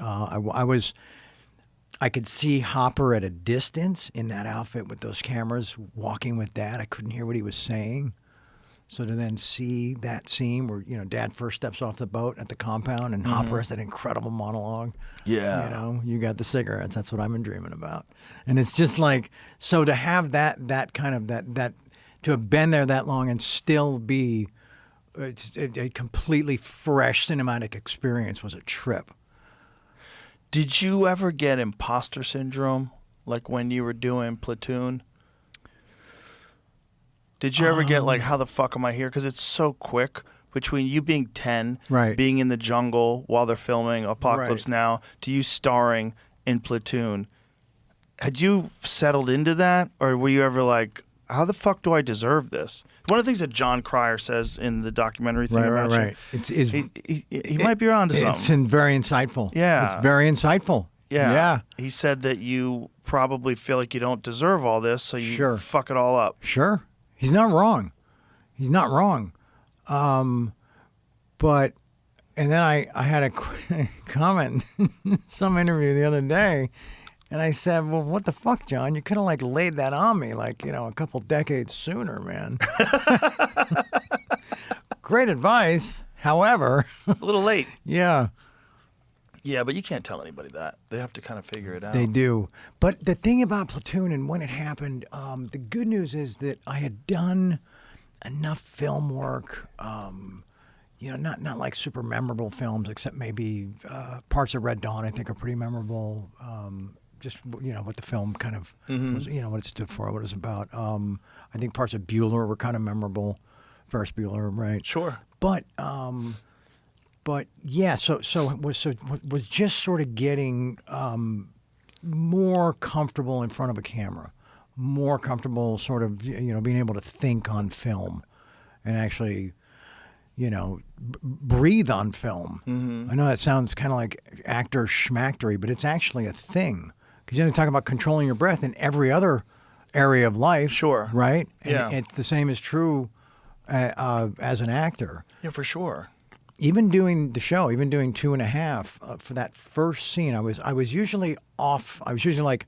I could see Hopper at a distance in that outfit with those cameras walking with Dad. I couldn't hear what he was saying. So to then see that scene where, Dad first steps off the boat at the compound and Hopper has that incredible monologue. Yeah. You got the cigarettes. That's what I've been dreaming about. And it's just like, so to have that kind of, that to have been there that long and still be a completely fresh cinematic experience was a trip. Did you ever get imposter syndrome, like when you were doing Platoon? Did you ever get like, how the fuck am I here? Because it's so quick between you being 10, Right. being in the jungle while they're filming Apocalypse Right. Now, to you starring in Platoon. Had you settled into that? Or were you ever like, how the fuck do I deserve this? One of the things that John Cryer says in the documentary thing about Right. he might be onto It's something. very insightful. Yeah. It's very insightful. Yeah. He said that you probably feel like you don't deserve all this, so you Sure. fuck it all up. Sure. He's not wrong. But, and then I had a comment in some interview the other day, and I said, well, what the fuck, John? You could have like laid that on me like, a couple decades sooner, man. Great advice. However, A little late. yeah, Yeah, but you can't tell anybody that. They have to kind of figure it out. they do. But the thing about Platoon and when it happened, the good news is that I had done enough film work, not like super memorable films, except maybe parts of Red Dawn I think are pretty memorable. Just, what the film kind of was, what it stood for, what it was about. I think parts of Bueller were kind of memorable. Ferris Bueller, right? Sure. But yeah, so it was just sort of getting more comfortable in front of a camera, more comfortable sort of being able to think on film, and actually breathe on film. I know that sounds kind of like actor schmactery, but it's actually a thing because you talk about controlling your breath in every other area of life. Sure. Right. And Yeah. it's the same is true as an actor. Yeah, for sure. Even doing the show, even doing 2.5 for that first scene, I was usually off. I was usually like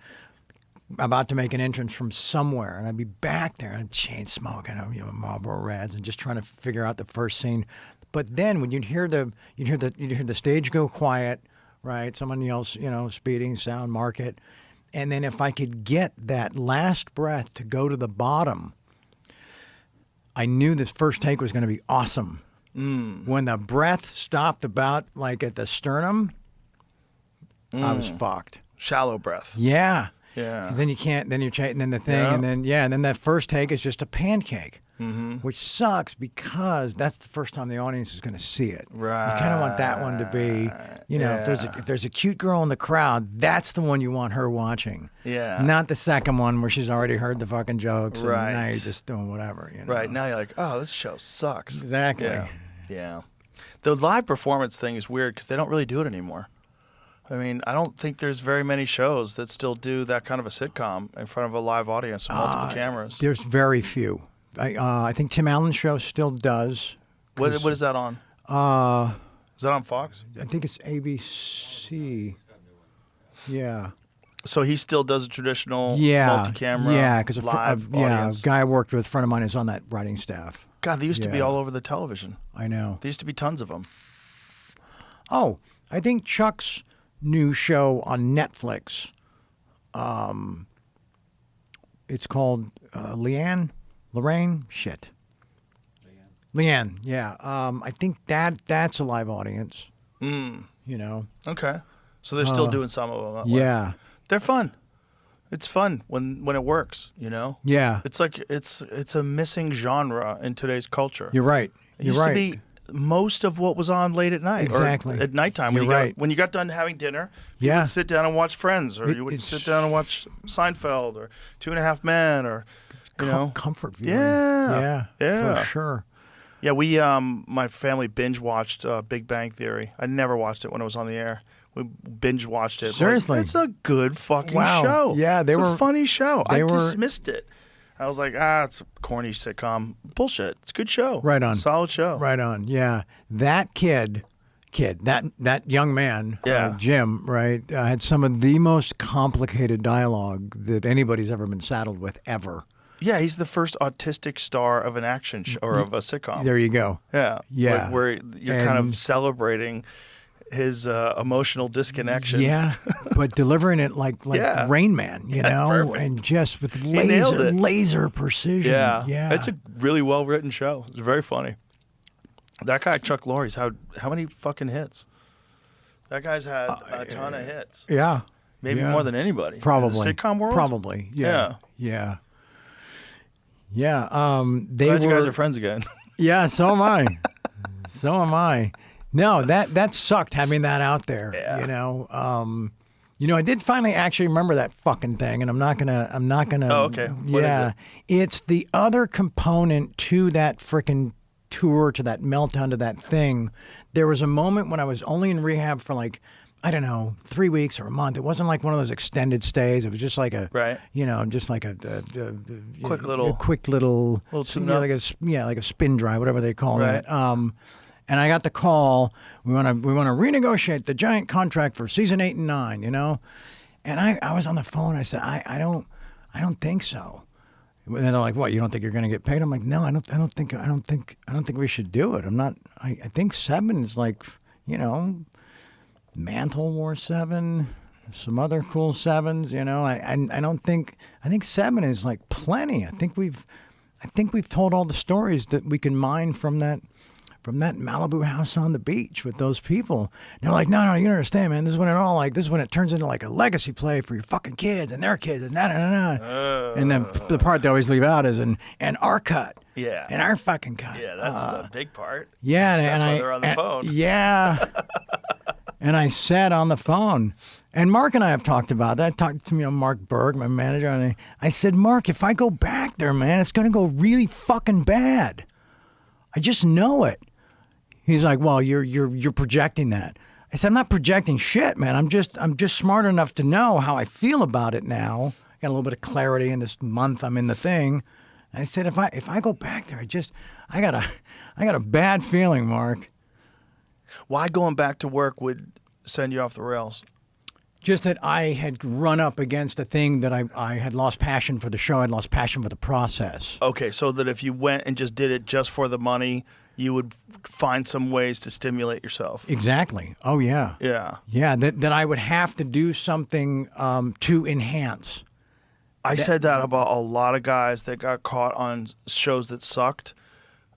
about to make an entrance from somewhere, and I'd be back there and chain smoking, Marlboro Reds, and just trying to figure out the first scene. But then when you'd hear the stage go quiet, right? Someone yells, speeding, sound, market, and then if I could get that last breath to go to the bottom, I knew this first take was going to be awesome. When the breath stopped about like at the sternum, I was fucked. Shallow breath. Yeah. Yeah. 'Cause then you can't, then you're chasing, then the thing, Yeah. and then that first take is just a pancake, which sucks because that's the first time the audience is going to see it. Right. You kind of want that one to be, Yeah. if there's a cute girl in the crowd, that's the one you want her watching. Yeah. Not the second one where she's already heard the fucking jokes Right. and now you're just doing whatever. Right. Now you're like, oh, this show sucks. Exactly. Yeah. Yeah. The live performance thing is weird because they don't really do it anymore. I mean, I don't think there's very many shows that still do that kind of a sitcom in front of a live audience with multiple cameras. There's very few. I think Tim Allen's show still does. What is that on? Is that on Fox? I think it's ABC. Yeah. So he still does a traditional Yeah. multi-camera Yeah, because live a audience. guy I worked with, a friend of mine, is on that writing staff. God, they used to be Yeah. all over the television. I know. There used to be tons of them. Oh, I think Chuck's new show on Netflix. It's called Lorraine. Shit. Leanne. Yeah. I think that's a live audience. You know. Okay. So they're still doing some of them that way. Yeah. They're fun. It's fun when it works, you know? Yeah. It's like it's a missing genre in today's culture. You're right. It You're used right. to be most of what was on late at night. Exactly. Or at nighttime. You're right. When you got done having dinner, you Yeah. would sit down and watch Friends, or you would It's- sit down and watch Seinfeld, or Two and a Half Men, or, you know. Comfort viewing. Yeah. Yeah. Yeah. For sure. Yeah, we my family binge watched Big Bang Theory. I never watched it when it was on the air. We binge watched it. Seriously? Like, it's a good fucking Wow. show. Yeah, it's a funny show. I they were- dismissed it. I was like, it's a corny sitcom. Bullshit. It's a good show. Right on. Solid show. Right on. Yeah. That kid, that young man, Yeah. Jim, right, had some of the most complicated dialogue that anybody's ever been saddled with ever. Yeah, he's the first autistic star of an action show or of a sitcom. There you go. Yeah. Yeah. Like, where you're kind And- of celebrating his emotional disconnection. Yeah, but delivering it like Yeah. Rain Man, you know, perfect. and just with nailed it. laser precision. Yeah. Yeah. It's a really well written show. It's very funny. That guy Chuck Lorre's how many fucking hits? That guy's had a ton of hits. yeah. Maybe Yeah. more than anybody. Probably. In the sitcom world? Probably. Yeah. Yeah. Yeah. They Glad were. you guys are friends again. Yeah, so am I. So am I. No, that sucked having that out there. Yeah. You know. I did finally actually remember that fucking thing, and I'm not gonna. Oh, okay. What is it? It's the other component to that frickin' tour, to that meltdown, to that thing. There was a moment when I was only in rehab for like, I don't know, 3 weeks or a month. It wasn't like one of those extended stays. It was just like a, Right. you know, just like a Quick little tune-up. like a spin dry, whatever they call Right. it. And I got the call. We want to renegotiate the giant contract for season 8 and 9. You know, and I was on the phone. I said, I don't think so. And they're like, what? You don't think you're going to get paid? I'm like, no, I don't think we should do it. I think 7 is like, you know, Mantle wore 7, some other cool 7s. You know, I don't think. I think 7 is like plenty. I think we've told all the stories that we can mine from that Malibu house on the beach with those people. And they're like, no, you don't understand, man. This is when it turns into like a legacy play for your fucking kids and their kids and And then the part they always leave out is and our cut. Yeah. And our fucking cut. Yeah, that's the big part. Yeah, That's and why they're on the phone. Yeah. And I said on the phone, and Mark and I have talked about that. I talked to Mark Berg, my manager, and I said, Mark, if I go back there, man, it's going to go really fucking bad. I just know it. He's like, well, you're projecting that. I said, I'm not projecting shit, man. I'm just smart enough to know how I feel about it now. Got a little bit of clarity in this month I'm in the thing. I said, if I go back there, I got a bad feeling, Mark. Why going back to work would send you off the rails? Just that I had run up against a thing that I had lost passion for the show. I'd lost passion for the process. Okay, so that if you went and just did it just for the money, you would find some ways to stimulate yourself. Exactly. Oh, yeah. Yeah. Yeah, that I would have to do something to enhance. I said that about a lot of guys that got caught on shows that sucked.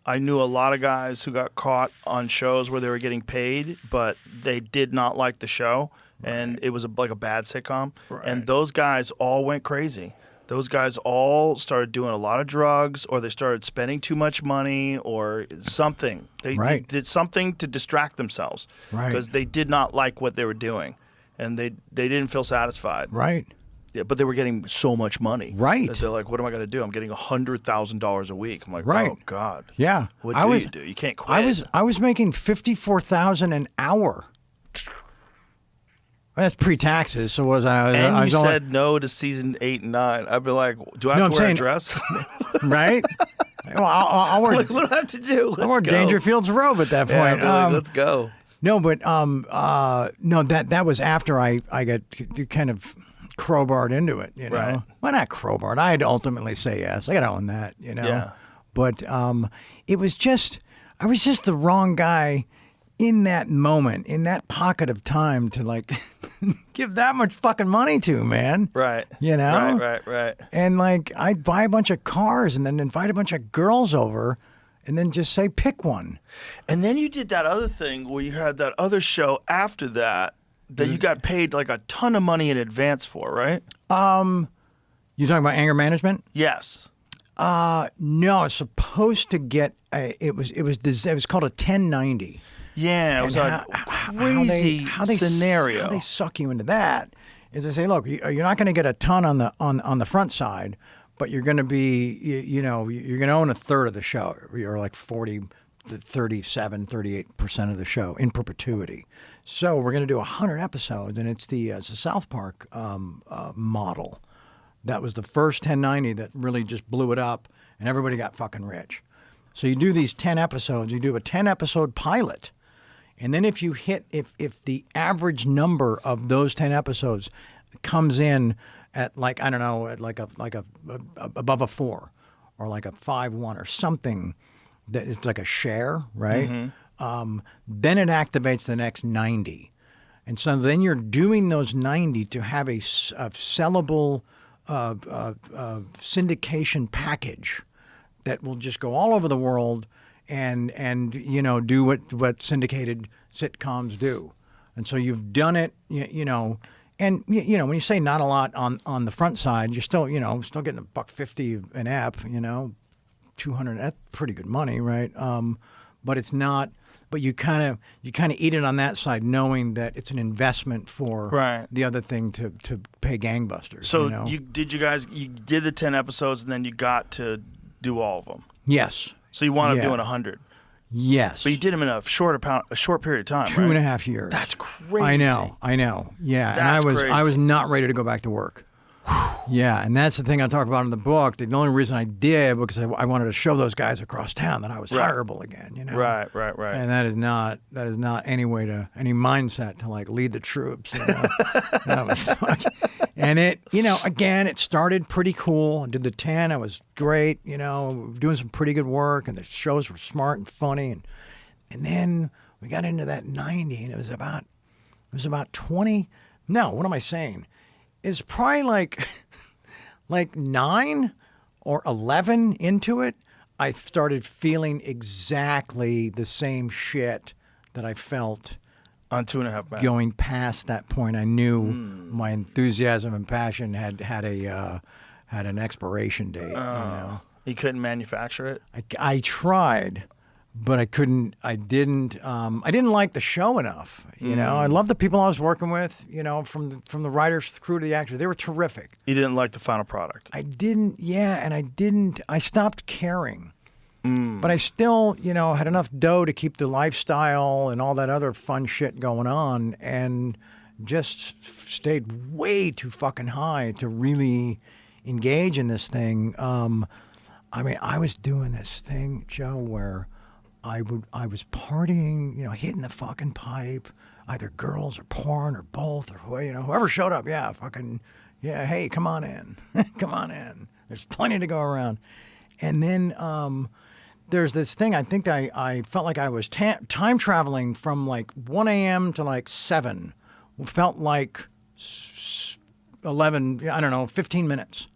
I knew a lot of guys who got caught on shows where they were getting paid, but they did not like the show, and it was like a bad sitcom. Right. And those guys all went crazy. Those guys all started doing a lot of drugs, or they started spending too much money, or something. They did something to distract themselves, Right. because they did not like what they were doing, and they didn't feel satisfied. Right. Yeah, but they were getting so much money. Right. That they're like, what am I going to do? I'm getting $100,000 a week. I'm like, Right. oh, God. Yeah. What you do? You can't quit. I was making $54,000 an hour. That's pre-taxes. So was I? And I you was only- said no to season 8 and 9. I'd be like, do I No, have I'm to wear a saying- dress? right? Well, I'll wear. Like, what do I have to do? Let's I'll wear go. Dangerfield's robe at that Yeah, I'd point. be like, let's go. No, but no, that was after I got kind of crowbarred into it, you know. Right. Well, not crowbarred. I'd ultimately say yes. I got to own that, you know. Yeah. But it was just I was just the wrong guy in that moment, in that pocket of time to like give that much fucking money to, man. Right. You know? Right. And like I'd buy a bunch of cars and then invite a bunch of girls over and then just say pick one. And then you did that other thing where you had that other show after that you got paid like a ton of money in advance for, right? You talking about anger management? Yes. No, it's supposed to get it was called a 1090. Yeah, it was a crazy scenario. How they suck you into that is they say, look, you're not going to get a ton on the front side, but you're going to be, you're going to own a third of the show. You're like 40, 37, 38% of the show in perpetuity. So we're going to do 100 episodes, and it's the South Park model. That was the first 1090 that really just blew it up, and everybody got fucking rich. So you do these 10 episodes. You do a 10-episode pilot. And then if the average number of those 10 episodes comes in at like, I don't know, at like above a 4 or like a 5-1 or something, that it's like a share, right? Mm-hmm. Then it activates the next 90. And so then you're doing those 90 to have a sellable syndication package that will just go all over the world and do what syndicated sitcoms do. And so you've done it, and when you say not a lot on the front side, you're still getting $1.50 an ep, 200, that's pretty good money, right? But it's not, but you kind of eat it on that side, knowing that it's an investment for the other thing to pay gangbusters. So you did the 10 episodes and then you got to do all of them. Yes. So you wound up doing 100. Yes. But you did them in a short period of time, 2.5 years. That's crazy. I know. Yeah. That's and crazy. I was not ready to go back to work. Yeah, and that's the thing I talk about in the book. The only reason I did because I wanted to show those guys across town that I was hireable again. Right. And that is not any mindset to like lead the troops. That was fucking, and it again it started pretty cool. I did the 10. I was great. Doing some pretty good work, and the shows were smart and funny, and then we got into that 90, and it was about 20. No, what am I saying? Is probably like 9 or 11 into it, I started feeling exactly the same shit that I felt on 2.5 Men. Going past that point. I knew my enthusiasm and passion had an expiration date. You couldn't manufacture it? I tried. But I couldn't. I didn't like the show enough. I love the people I was working with. From the writers, the crew, to the actors, they were terrific. You didn't like the final product. I didn't. Yeah, and I didn't. I stopped caring. But I still, had enough dough to keep the lifestyle and all that other fun shit going on, and just stayed way too fucking high to really engage in this thing. I was doing this thing, Joe, where I was partying, hitting the fucking pipe, either girls or porn or both or whoever showed up. Yeah, hey, come on in. Come on in. There's plenty to go around. And then there's this thing, I think I felt like I was time traveling from like 1 a.m. to like 7. Felt like 11, 15 minutes.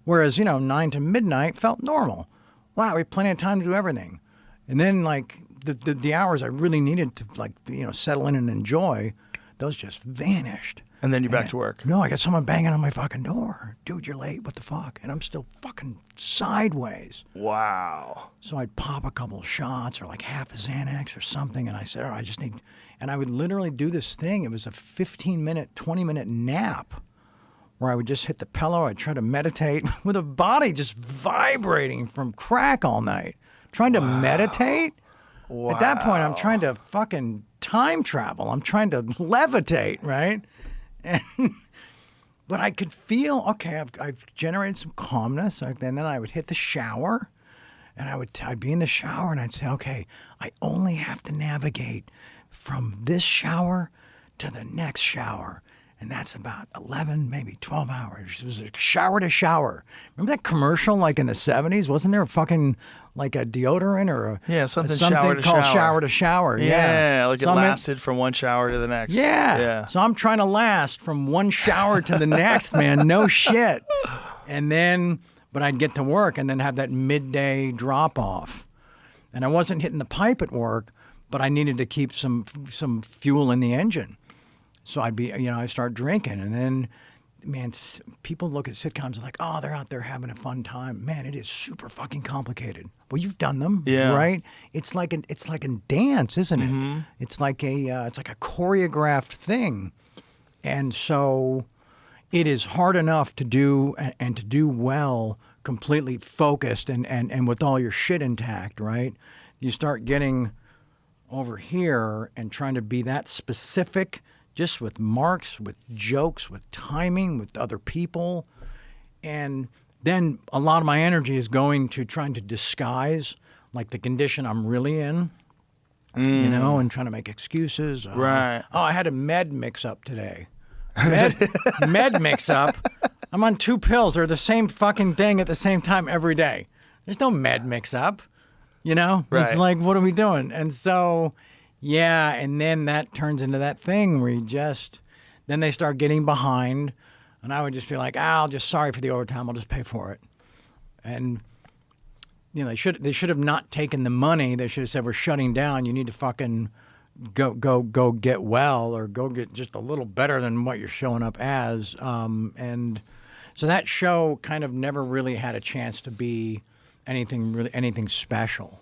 Whereas, 9 to midnight felt normal. Wow, we had plenty of time to do everything. And then, like, the hours I really needed to, like, settle in and enjoy, those just vanished. And then you're back to work. No, I got someone banging on my fucking door. Dude, you're late. What the fuck? And I'm still fucking sideways. Wow. So I'd pop a couple of shots or, like, half a Xanax or something. And I said, I just need... And I would literally do this thing. It was a 15-minute, 20-minute nap where I would just hit the pillow. I'd try to meditate with a body just vibrating from crack all night. Trying to meditate? Wow. At that point, I'm trying to fucking time travel. I'm trying to levitate, right? But I could feel, okay, I've generated some calmness. And then I would hit the shower, and I'd be in the shower, and I'd say, okay, I only have to navigate from this shower to the next shower. And that's about 11, maybe 12 hours. It was a shower to shower. Remember that commercial like in the 70s? Wasn't there a fucking like a deodorant or something shower to called shower to shower? Yeah, like so it lasted from one shower to the next. Yeah. So I'm trying to last from one shower to the next, man. No shit. And then, but I'd get to work and then have that midday drop off. And I wasn't hitting the pipe at work, but I needed to keep some fuel in the engine. So I'd start drinking, and then, man, people look at sitcoms and like, oh, they're out there having a fun time. Man, it is super fucking complicated. Well, you've done them, right? It's like a dance, isn't it? It's like a choreographed thing, and so it is hard enough to do and to do well, completely focused and with all your shit intact, right? You start getting over here and trying to be that specific. Just with marks, with jokes, with timing, with other people. And then a lot of my energy is going to trying to disguise like the condition I'm really in, and trying to make excuses. Right. Oh, I had a med mix-up today. Med mix-up? I'm on 2 pills. They're the same fucking thing at the same time every day. There's no med mix-up, Right. It's like, what are we doing? And so... yeah, and then that turns into that thing where then they start getting behind, and I would just be like, I'll just sorry for the overtime, I'll just pay for it. And, they should have not taken the money. They should have said, we're shutting down, you need to fucking go get well or go get just a little better than what you're showing up as. And so that show kind of never really had a chance to be anything special,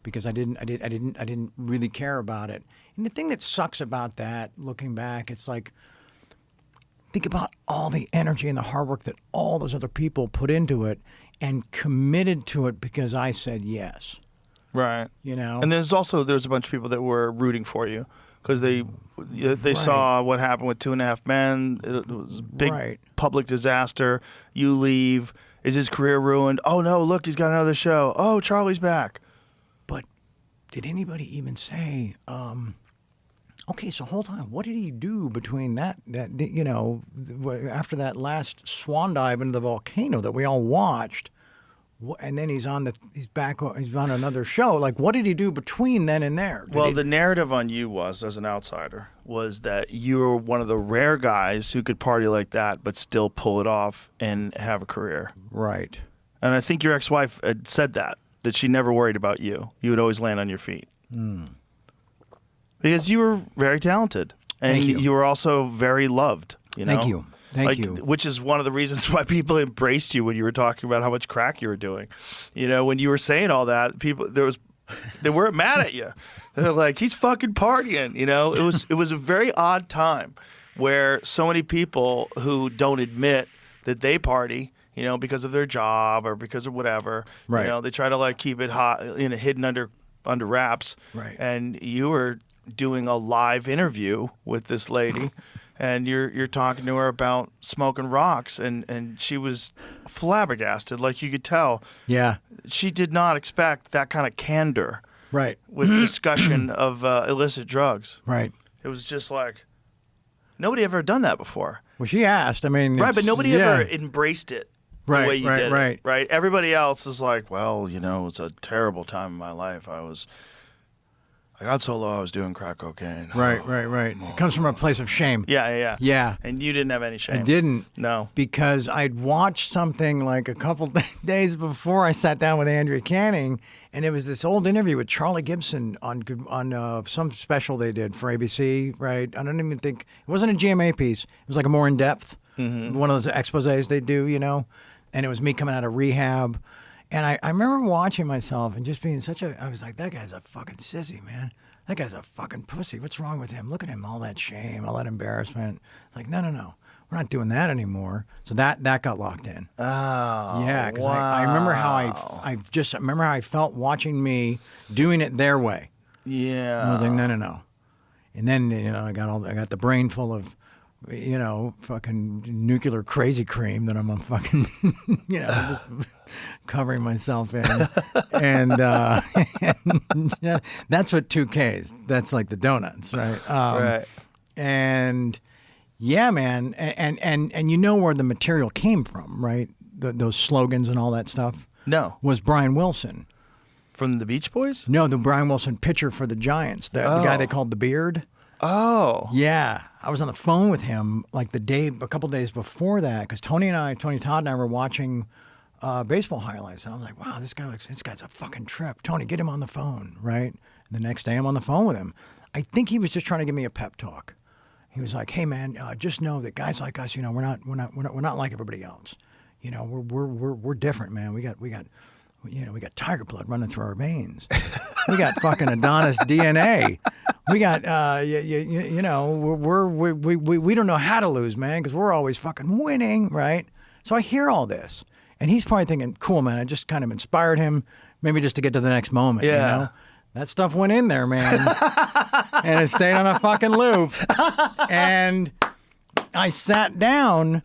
because I didn't really care about it. And the thing that sucks about that, looking back, it's like, think about all the energy and the hard work that all those other people put into it and committed to it because I said yes. Right. And there's a bunch of people that were rooting for you because they saw what happened with 2.5 Men. It was a big public disaster. You leave. Is his career ruined? Oh, no, look, he's got another show. Oh, Charlie's back. Did anybody even say, okay, so hold on, what did he do between that after that last swan dive into the volcano that we all watched, and then he's on another show. Like, what did he do between then and there? The narrative on you as an outsider, was that you were one of the rare guys who could party like that but still pull it off and have a career. Right. And I think your ex-wife had said that she never worried about you. You would always land on your feet. Because you were very talented. And you were also very loved. Thank you. Thank you. Which is one of the reasons why people embraced you when you were talking about how much crack you were doing. When you were saying all that, they weren't mad at you. They're like, he's fucking partying. It was a very odd time where so many people who don't admit that they party, because of their job or because of whatever. Right. They try to keep it hot, hidden under wraps. Right. And you were doing a live interview with this lady, and you're talking to her about smoking rocks, and she was flabbergasted, like you could tell. Yeah. She did not expect that kind of candor. Right. With discussion of illicit drugs. Right. It was just like nobody ever done that before. Well, she asked. Right, but nobody ever embraced it. The way you did it, right? Everybody else is like, well, it's a terrible time in my life. I got so low I was doing crack cocaine. Right. It comes from a place of shame. Yeah. And you didn't have any shame. I didn't. No. Because I'd watched something like a couple days before I sat down with Andrea Canning, and it was this old interview with Charlie Gibson on some special they did for ABC, right? I don't even think, it wasn't a GMA piece. It was like a more in-depth, one of those exposés they do, and it was me coming out of rehab. And I remember watching myself and just being I was like, that guy's a fucking sissy, man. That guy's a fucking pussy. What's wrong with him? Look at him, all that shame, all that embarrassment. Like, no. We're not doing that anymore. So that got locked in. Oh, yeah, because I remember how I remember how I felt watching me doing it their way. Yeah. And I was like, no. And then I got the brain full of fucking nuclear crazy cream that I'm a fucking, just covering myself in. And yeah, that's what 2K is. That's like the donuts, right? Right. And yeah, man. And you know where the material came from, right? Those slogans and all that stuff? No. Was Brian Wilson. From the Beach Boys? No, the Brian Wilson pitcher for the Giants. The guy they called the Beard. Oh. Yeah. I was on the phone with him like a couple days before that, because Tony Todd and I were watching baseball highlights. And I was like, wow, this guy's a fucking trip. Tony, get him on the phone, right? And the next day I'm on the phone with him. I think he was just trying to give me a pep talk. He was like, hey man, just know that guys like us, we're not like everybody else. We're different, man. We got tiger blood running through our veins. We got fucking Adonis DNA. We got, we don't know how to lose, man, because we're always fucking winning, right? So I hear all this, and he's probably thinking, cool, man, I just kind of inspired him, maybe just to get to the next moment, Yeah. That stuff went in there, man, and it stayed on a fucking loop. And I sat down,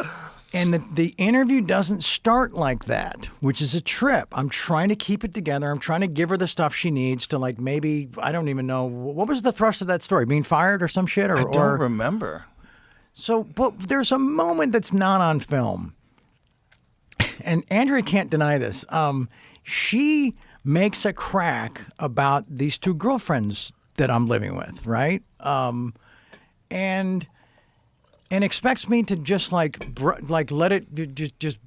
and the interview doesn't start like that, which is a trip. I'm trying to keep it together. I'm trying to give her the stuff she needs to, like, maybe, I don't even know, what was the thrust of that story? Being fired or some shit? I don't remember. So, but there's a moment that's not on film. And Andrea can't deny this. She makes a crack about these two girlfriends that I'm living with, right? And expects me to just let it just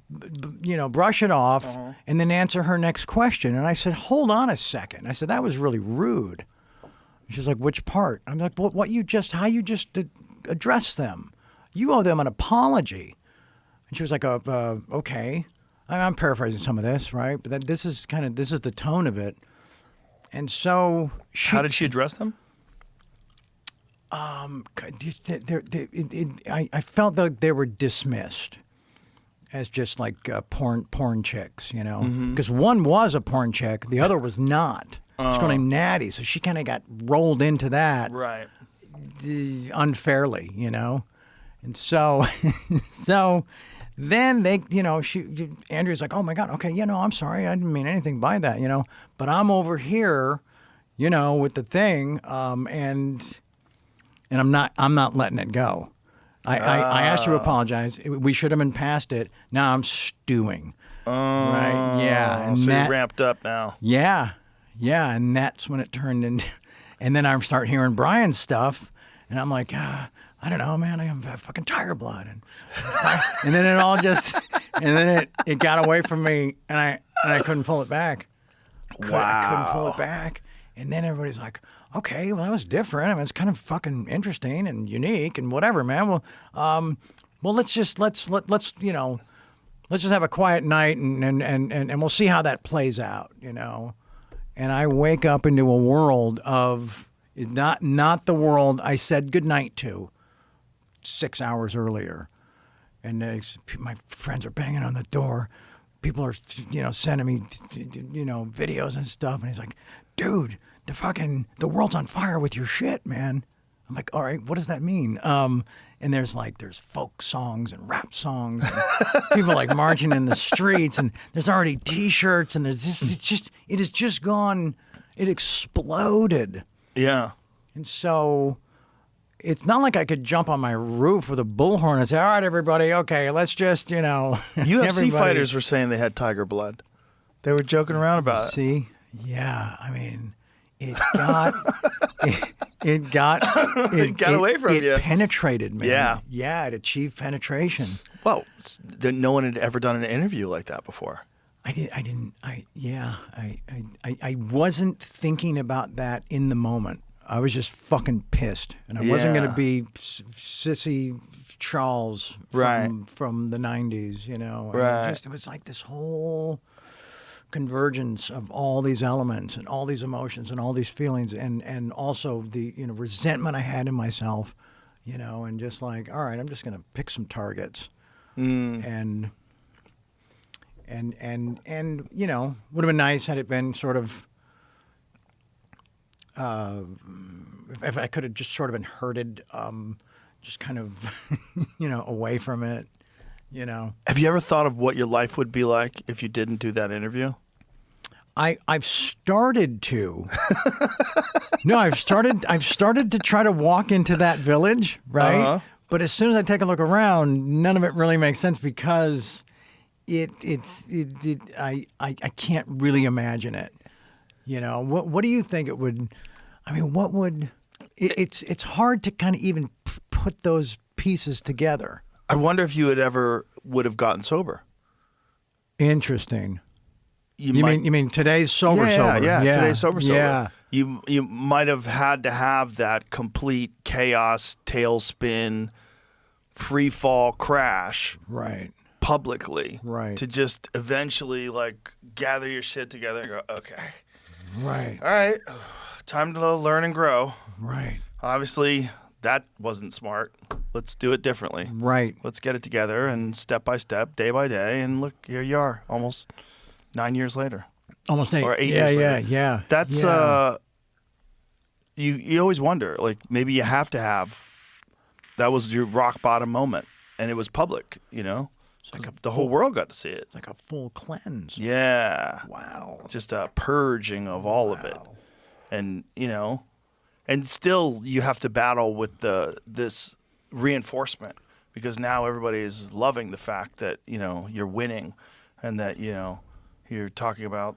brush it off and then answer her next question. And I said, hold on a second. I said, that was really rude. She's like, which part? I'm like, well, how you just address them. You owe them an apology. And she was like, okay. I'm paraphrasing some of this, right? But this is the tone of it. And so how did she address them? I felt like they were dismissed as just like porn chicks, because one was a porn chick, the other was not. She's called named Natty, so she kind of got rolled into that, Right? Unfairly, and so then they, Andrea's like, oh my God, okay, I'm sorry, I didn't mean anything by that, but I'm over here, with the thing, and I'm not letting it go. I asked her to apologize. We should have been past it. Now I'm stewing. Right? Yeah. And so you're ramped up now. Yeah. Yeah. And that's when it turned into. And then I start hearing Brian's stuff, and I'm like, I don't know, man. I have fucking tiger blood, and then it all just, and then it got away from me, and I couldn't pull it back. I couldn't pull it back, and then everybody's like, okay, well, that was different. I mean, it's kind of fucking interesting and unique and whatever, man. Well, let's just have a quiet night and we'll see how that plays out, And I wake up into a world of not the world I said goodnight to 6 hours earlier, and my friends are banging on the door. People are, sending me, videos and stuff, and he's like, dude. The world's on fire with your shit, man. I'm like, all right, what does that mean? And there's folk songs and rap songs, and people like marching in the streets, and there's already T-shirts, and it has just gone, it exploded. Yeah. And so it's not like I could jump on my roof with a bullhorn and say, all right, everybody, okay, let's just, UFC fighters were saying they had tiger blood. They were joking around about it. See? Yeah, I mean... It got away from you. It penetrated, man. Yeah. Yeah, it achieved penetration. Well, no one had ever done an interview like that before. I wasn't thinking about that in the moment. I was just fucking pissed. And I wasn't going to be sissy Charles from the 90s, Right. It was like this whole convergence of all these elements and all these emotions and all these feelings, and also the resentment I had in myself, and just like, all right, I'm just gonna pick some targets, and would have been nice had it been sort of if I could have just sort of been herded just kind of, away from it, Have you ever thought of what your life would be like if you didn't do that interview? I've started to. No, I've started to try to walk into that village, right? Uh-huh. But as soon as I take a look around, none of it really makes sense because I can't really imagine it. What do you think it would? I mean, what would? It's hard to kind of even put those pieces together. I wonder if you would have gotten sober. Interesting. You might- mean today's sober? Yeah, today's sober. Yeah. You might have had to have that complete chaos, tailspin, free fall crash Right. publicly. Right. To just eventually gather your shit together and go, okay, Right. all right, time to learn and grow. Right. Obviously, that wasn't smart. Let's do it differently. Right. Let's get it together and step by step, day by day, and look, here you are, almost 9 years later. Almost 8. Or 8 yeah, years yeah, later. yeah. That's yeah. You always wonder, maybe you have to have that was your rock bottom moment, and it was public, like the whole world got to see it. It's like a full cleanse. Yeah. Wow. Just a purging of all of it, and and still you have to battle with this reinforcement because now everybody is loving the fact that you're winning, and that you're talking about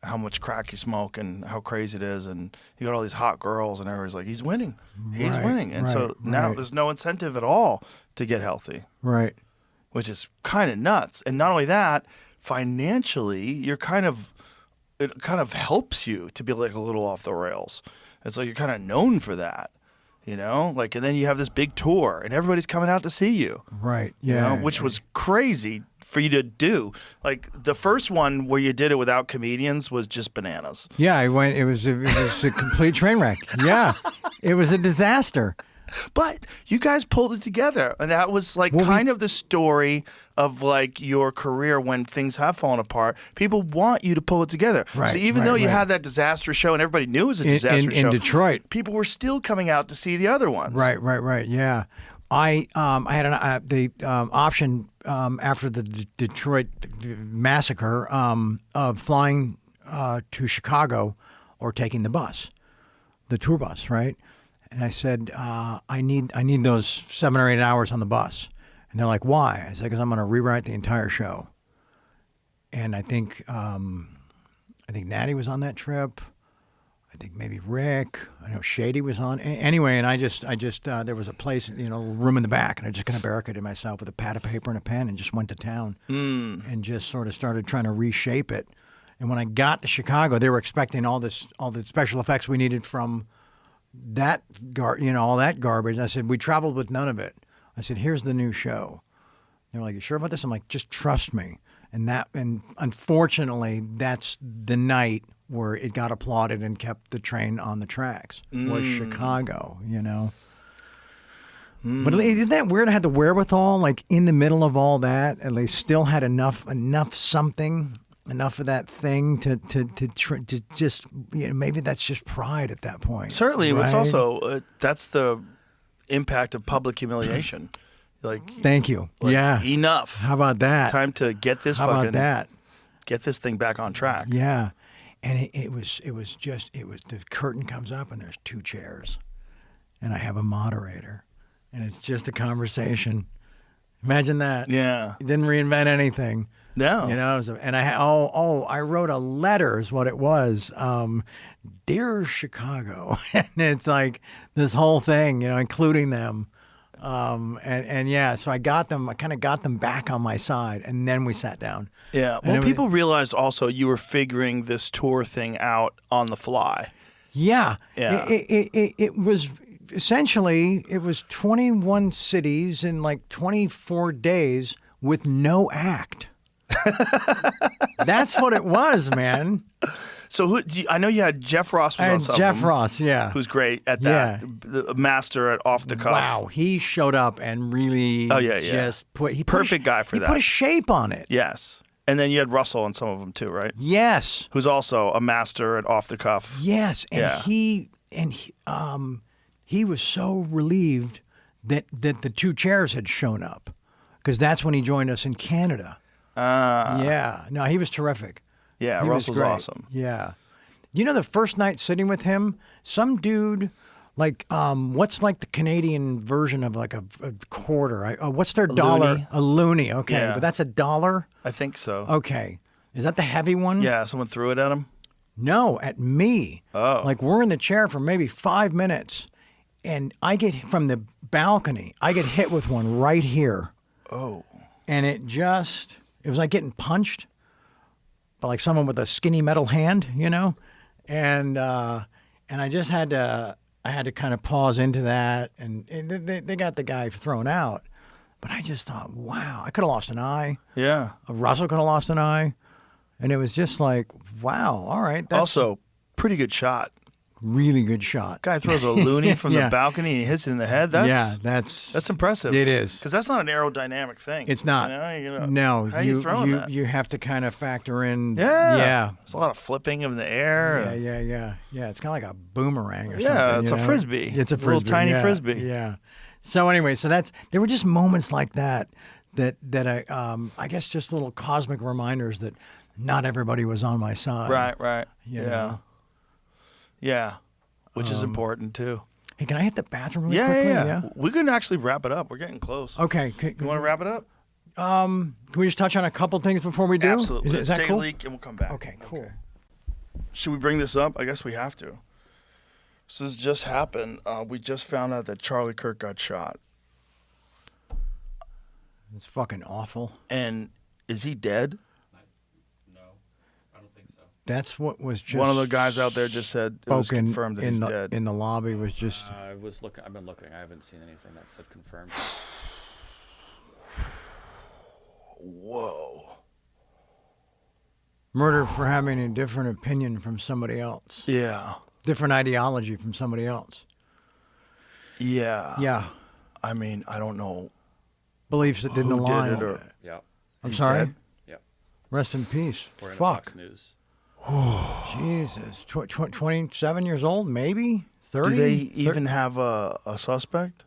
how much crack you smoke and how crazy it is, and you got all these hot girls, and everybody's like, he's winning, and so now there's no incentive at all to get healthy, Right. which is kind of nuts. And not only that, financially, it kind of helps you to be a little off the rails. It's like you're kind of known for that, and then you have this big tour, and everybody's coming out to see you, Right. Yeah. which was crazy for you to do. The first one where you did it without comedians was just bananas. Yeah. I went. It was a complete train wreck. Yeah. It was a disaster. But you guys pulled it together, and that was kind of the story of your career when things have fallen apart. People want you to pull it together. Right, So even right, though you right. had that disaster show and everybody knew it was a disaster in show, Detroit. people were still coming out to see the other ones. Right. Yeah. I had the option after the Detroit massacre of flying to Chicago or taking the bus, the tour bus, right? And I said, I need those 7 or 8 hours on the bus. And they're like, why? I said, because I'm going to rewrite the entire show. And I think Natty was on that trip. I think maybe Rick. I know Shady was on. Anyway, and I just there was a place, room in the back, and I just kind of barricaded myself with a pad of paper and a pen and just went to town and just sort of started trying to reshape it. And when I got to Chicago, they were expecting all the special effects we needed from that all that garbage. I said, we traveled with none of it. I said, here's the new show. They're like, you sure about this? I'm like, just trust me. And unfortunately, that's the night where it got applauded and kept the train on the tracks was Chicago, But isn't that weird? I had the wherewithal, in the middle of all that, and they still had enough of that thing to just, maybe that's just pride at that point. Certainly, right? it's also that's the impact of public humiliation. Thank you. Yeah. Enough. How about that? Time to get this How about that? Get this thing back on track. Yeah. And it was the curtain comes up and there's 2 chairs, and I have a moderator, and it's just a conversation. Imagine that. Yeah. Didn't reinvent anything. No. It was I wrote a letter is what it was. Dear Chicago. And it's like this whole thing, including them. So I kind of got them back on my side, and then we sat down. Yeah. Well, people realized also you were figuring this tour thing out on the fly. Yeah. Yeah. It was essentially, it was 21 cities in 24 days with no act. That's what it was, man. So I know you had Jeff Ross was on some Jeff of them, Ross, yeah. who's great at that. Yeah. The master at off the cuff. Wow, he showed up and really just Perfect guy for that. He put a shape on it. Yes. And then you had Russell on some of them too, right? Yes. Who's also a master at off the cuff. Yes, and Yeah. he was so relieved that the two chairs had shown up, because that's when he joined us in Canada. Yeah. No, he was terrific. Yeah, He was Russell's great. awesome. Yeah. You know, the first night sitting with him, some dude, like, what's like the Canadian version of like a quarter? What's their dollar? loonie. A loonie. Okay, Yeah. but that's a dollar. I think so. Okay, is that the heavy one? Yeah, someone threw it at him. No, at me. Oh. Like we're in the chair for maybe 5 minutes, and I get from the balcony. I get hit with one right here. Oh. And it was like getting punched by like someone with a skinny metal hand, you know, and I just had to kind of pause into that, and they got the guy thrown out, but I just thought, wow, I could have lost an eye. Yeah. Russell could have lost an eye, and it was just like, wow, all right, that's Also, pretty good shot. really good shot. Guy throws a loony from Yeah. the balcony and he hits it in the head. That's impressive. It is. Because that's not an aerodynamic thing. It's not. No, how are you throwing that? you have to kind of factor in. Yeah. Yeah. There's a lot of flipping in the air. Yeah. It's kind of like a boomerang or something. Yeah, it's you a know? frisbee. It's a A little frisbee. tiny yeah, frisbee. Yeah. So anyway, there were just moments like that I guess just little cosmic reminders that not everybody was on my side. Right. You Yeah. know? Yeah. Which is important too. Hey, can I hit the bathroom really Yeah, quickly? yeah. We can actually wrap it up. We're getting close. Okay. You want to wrap it up? Can we just touch on a couple things before we do? Absolutely. Is Let's that take cool? a leak and we'll come back. Okay, cool. Should we bring this up? I guess we have to. So this just happened. We just found out that Charlie Kirk got shot. It's fucking awful. And is he dead? No, I don't think so. That's what was just One of the guys out there just said it was spoken confirmed that he's dead. in the lobby was just I've been looking. I haven't seen anything that said confirmed. Whoa. murder for having a different opinion from somebody else. Yeah. Different ideology from somebody else. Yeah. Yeah. I mean, I don't know. Beliefs that didn't Who did align. it or- Yeah. I'm He's sorry? dead? Yep. Rest in peace. According to Fuck. Fox News. Jesus. 27 years old, maybe? 30? Do they even have a suspect?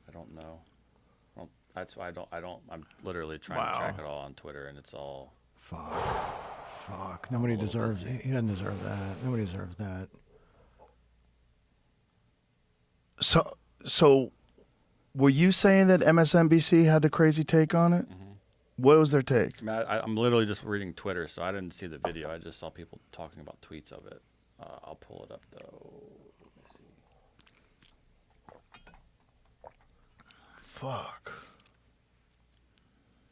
I don't know. Well, that's why I'm literally trying Wow. to track it all on Twitter, and it's all. Fuck. Nobody deserves it. He doesn't deserve that. Nobody deserves that. So were you saying that MSNBC had a crazy take on it? Mm-hmm. What was their take? I mean, I'm literally just reading Twitter, so I didn't see the video. I just saw people talking about tweets of it. I'll pull it up though. Let me see. Fuck.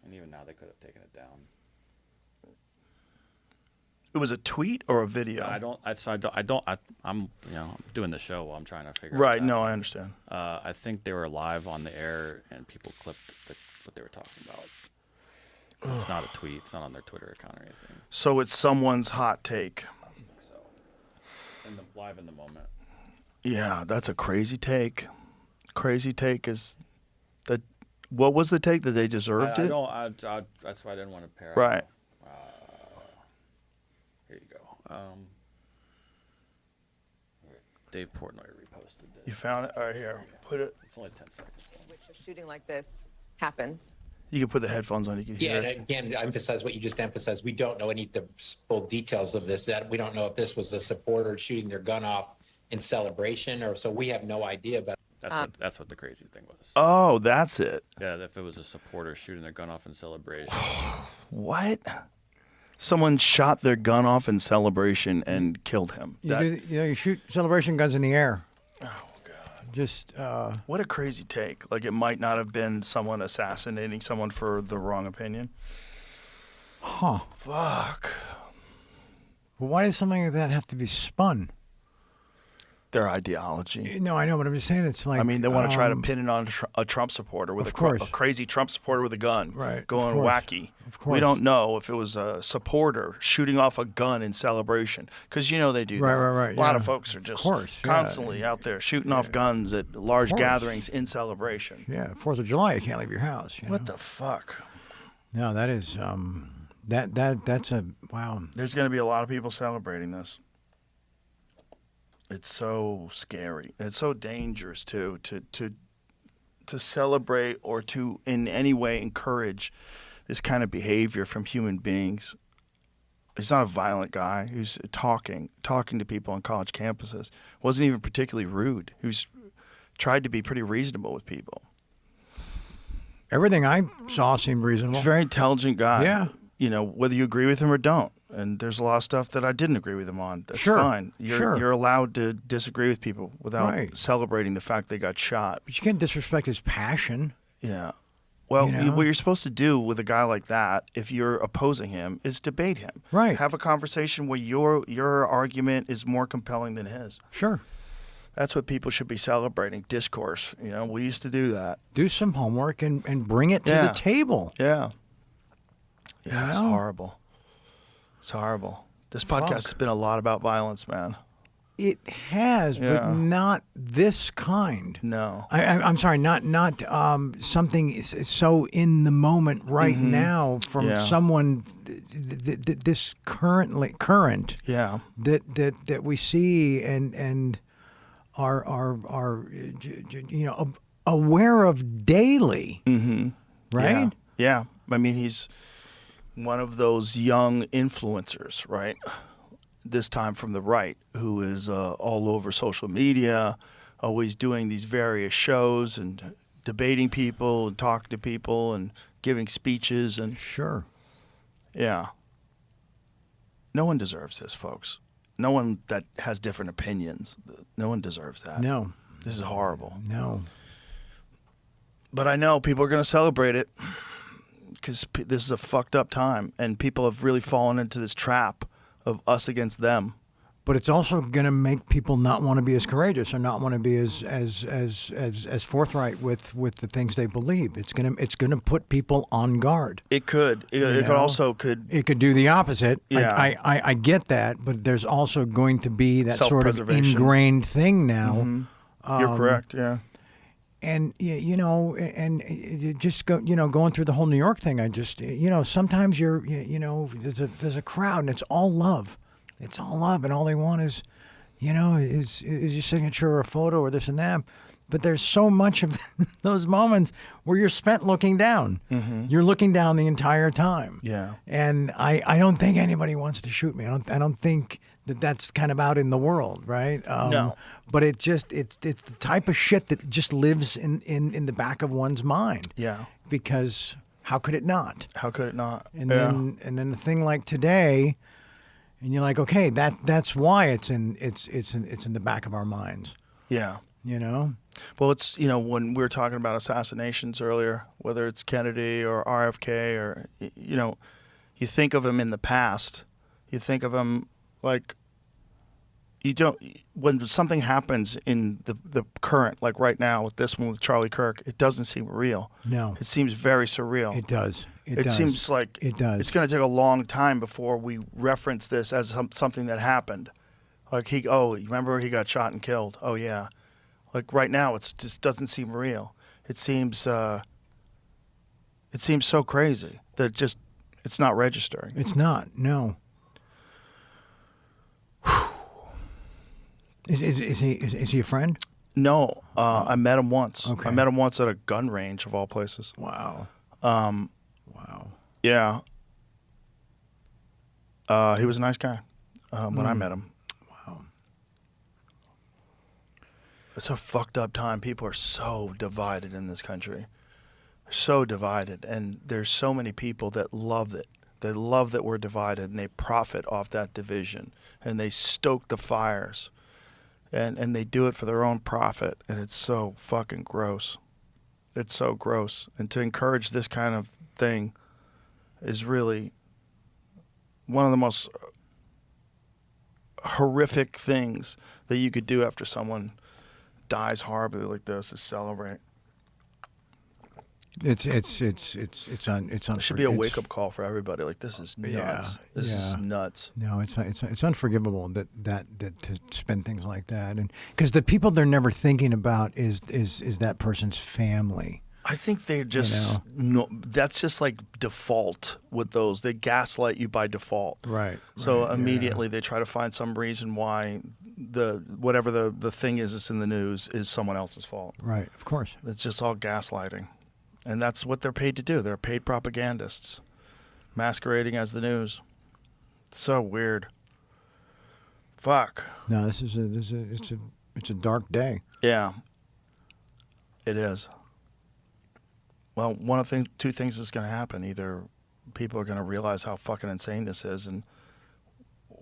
And even now, they could have taken it down. It was a tweet or a video? I'm doing the show while I'm trying to figure. Right. it out. No, I understand. I think they were live on the air, and people clipped what they were talking about. It's not a tweet. It's not on their Twitter account or anything. So it's someone's hot take. So, live in the moment. Yeah, that's a crazy take. Crazy take is that. What was the take that they deserved it? That's why I didn't want to pair. Right. Here you go. Dave Portnoy reposted this. You found it. All right, here. Put it. It's only 10 seconds. Which a shooting like this happens. You can put the headphones on. You can Yeah, hear and it. again, to emphasize what you just emphasized, we don't know any of the full details of this. That we don't know if this was a supporter shooting their gun off in celebration, or so we have no idea about. That's what the crazy thing was. Oh, that's it. Yeah, if it was a supporter shooting their gun off in celebration. What? Someone shot their gun off in celebration and killed him. You shoot celebration guns in the air. Oh, God. Just, What a crazy take. Like, it might not have been someone assassinating someone for the wrong opinion. huh. Fuck. Well, why does something like that have to be spun? Their ideology. No, I know, but I'm just saying it's like. I mean, they want to try to pin it on a Trump supporter with Of a course. crazy Trump supporter with a gun, Right, of going course. wacky. Of course. We don't know if it was a supporter shooting off a gun in celebration, because you know they do. Right, that. right. A lot yeah. of folks are just course, yeah. constantly out there shooting off guns at large course. gatherings in celebration. Yeah, 4th of July, you can't leave your house. You What know? the fuck? No, that is that's a wow. There's going to be a lot of people celebrating this. It's so scary. It's so dangerous too to celebrate or to in any way encourage this kind of behavior from human beings. He's not a violent guy who's talking to people on college campuses. Wasn't even particularly rude. Who's tried to be pretty reasonable with people. Everything I saw seemed reasonable. He's a very intelligent guy. Yeah. You know, whether you agree with him or don't. And there's a lot of stuff that I didn't agree with him on. That's Sure. fine. You're allowed to disagree with people without celebrating the fact they got shot. But you can't disrespect his passion. Yeah. Well, You know? what you're supposed to do with a guy like that, if you're opposing him, is debate him. Right. Have a conversation where your argument is more compelling than his. Sure. That's what people should be celebrating, discourse. You know, we used to do that. Do some homework and bring it to the table. Yeah. Yeah, it's know? horrible. It's horrible. This podcast has been a lot about violence, man. It has, but not this kind. No. I'm sorry, not something so in the moment right now from someone this current. Yeah. That we see and are you know aware of daily. Mm-hmm. Right? Yeah. I mean, he's one of those young influencers, right? This time from the right, who is all over social media, always doing these various shows and debating people and talking to people and giving speeches. And sure. Yeah. No one deserves this, folks. No one that has different opinions. No one deserves that. No. This is horrible. No. But I know people are going to celebrate it because this is a fucked up time, and people have really fallen into this trap of us against them. But it's also going to make people not want to be as courageous or not want to be as forthright with the things they believe. It's going to put people on guard. It could. It could also could. It could do the opposite. Yeah. I get that, but there's also going to be that sort of Self-preservation. ingrained thing now. Mm-hmm. You're correct. Yeah. And you know, and just going through the whole New York thing. I just sometimes there's a crowd and it's all love. It's all love, and all they want is your signature or a photo or this and that. But there's so much of those moments where you're spent looking down. Mm-hmm. You're looking down the entire time. Yeah. And I don't think anybody wants to shoot me. I don't think that's kind of out in the world, right? No. But it's the type of shit that just lives in the back of one's mind. Yeah. Because how could it not? How could it not? And then the thing like today. And you're like, okay, that's why it's in the back of our minds. Yeah. You know? Well, it's, when we were talking about assassinations earlier, whether it's Kennedy or RFK or, you think of him in the past. You think of him like, when something happens in the current, like right now with this one with Charlie Kirk, it doesn't seem real. No. It seems very surreal. It does. It seems like it does. It's going to take a long time before we reference this as something that happened. Like remember he got shot and killed. Oh yeah. Like right now, it just doesn't seem real. It seems so crazy that it's not registering. It's not. No. Is he a friend? No, I met him once. Okay. I met him once at a gun range of all places. Wow. Wow. Yeah. He was a nice guy when I met him. Wow. It's a fucked up time. People are so divided in this country. So divided. And there's so many people that love it. They love that we're divided, and they profit off that division. And they stoke the fires. And they do it for their own profit. And it's so fucking gross. It's so gross. And to encourage this kind of thing is really one of the most horrific things that you could do after someone dies horribly like this, is celebrate. It's It should be a wake up call for everybody. Like, this is nuts. This is nuts. No, it's unforgivable that to spend things like that, and because the people they're never thinking about is that person's family. I think they just that's just like default with those. They gaslight you by default. Right. So immediately they try to find some reason why whatever the thing is that's in the news is someone else's fault. Right, of course. It's just all gaslighting. And that's what they're paid to do. They're paid propagandists masquerading as the news. So weird. Fuck. No, it's a dark day. Yeah. It is. Well, one of two things is going to happen. Either people are going to realize how fucking insane this is, and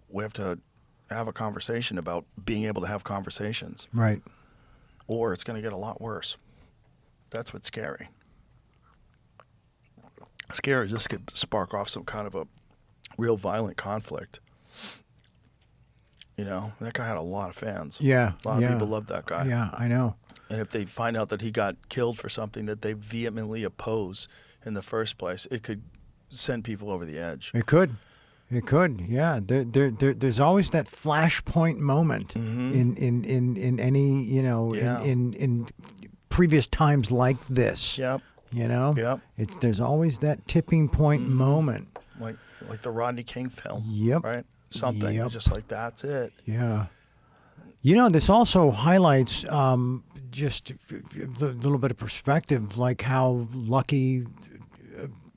we have to have a conversation about being able to have conversations. Right. Or it's going to get a lot worse. That's what's scary. Scary is this could spark off some kind of a real violent conflict. You know, that guy had a lot of fans. Yeah. A lot of people loved that guy. Yeah, I know. And if they find out that he got killed for something that they vehemently oppose in the first place, it could send people over the edge. It could. It could, yeah. There's always that flashpoint moment in any, you know, in previous times like this. Yep. You know? Yep. There's always that tipping point moment. Like the Rodney King film. Yep. Right? Something. Yep. Just like that's it. Yeah. You know, this also highlights just a little bit of perspective, like how lucky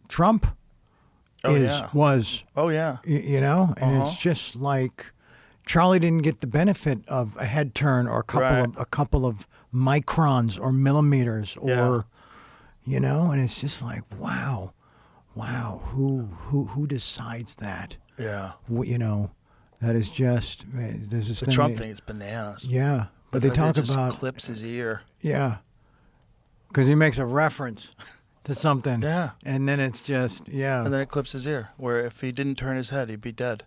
Trump was. Oh, yeah. You know? And it's just like Charlie didn't get the benefit of a head turn or a couple of microns or millimeters or, you know? And it's just like, wow, who decides that? Yeah. You know, that is just, there's this The thing. Trump thing is bananas. Yeah. But they then talk it just about. clips his ear. Yeah. Because he makes a reference to something. Yeah. And then it's just, And then it clips his ear, where if he didn't turn his head, he'd be dead.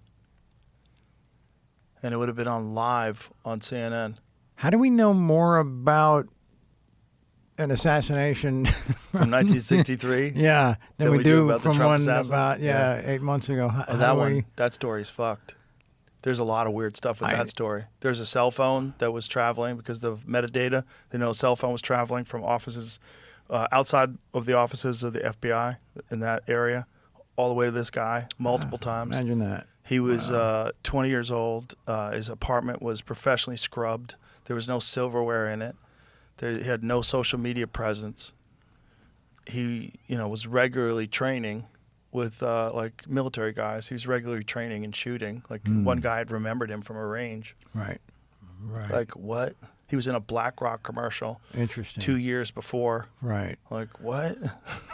And it would have been on live on CNN. How do we know more about an assassination From 1963? Yeah, than Than we do about the from Trump one assassin? about 8 months ago. How That do one, we- that story's fucked. There's a lot of weird stuff with that story. There's a cell phone that was traveling because of metadata. They know a cell phone was traveling from offices outside of the offices of the FBI in that area all the way to this guy multiple times. Imagine that. He was 20 years old. His apartment was professionally scrubbed. There was no silverware in it. He had no social media presence. He, was regularly training with like military guys. He was regularly training and shooting. Like one guy had remembered him from a range. Right. Like what? He was in a BlackRock commercial. Interesting. 2 years before. Right. Like what?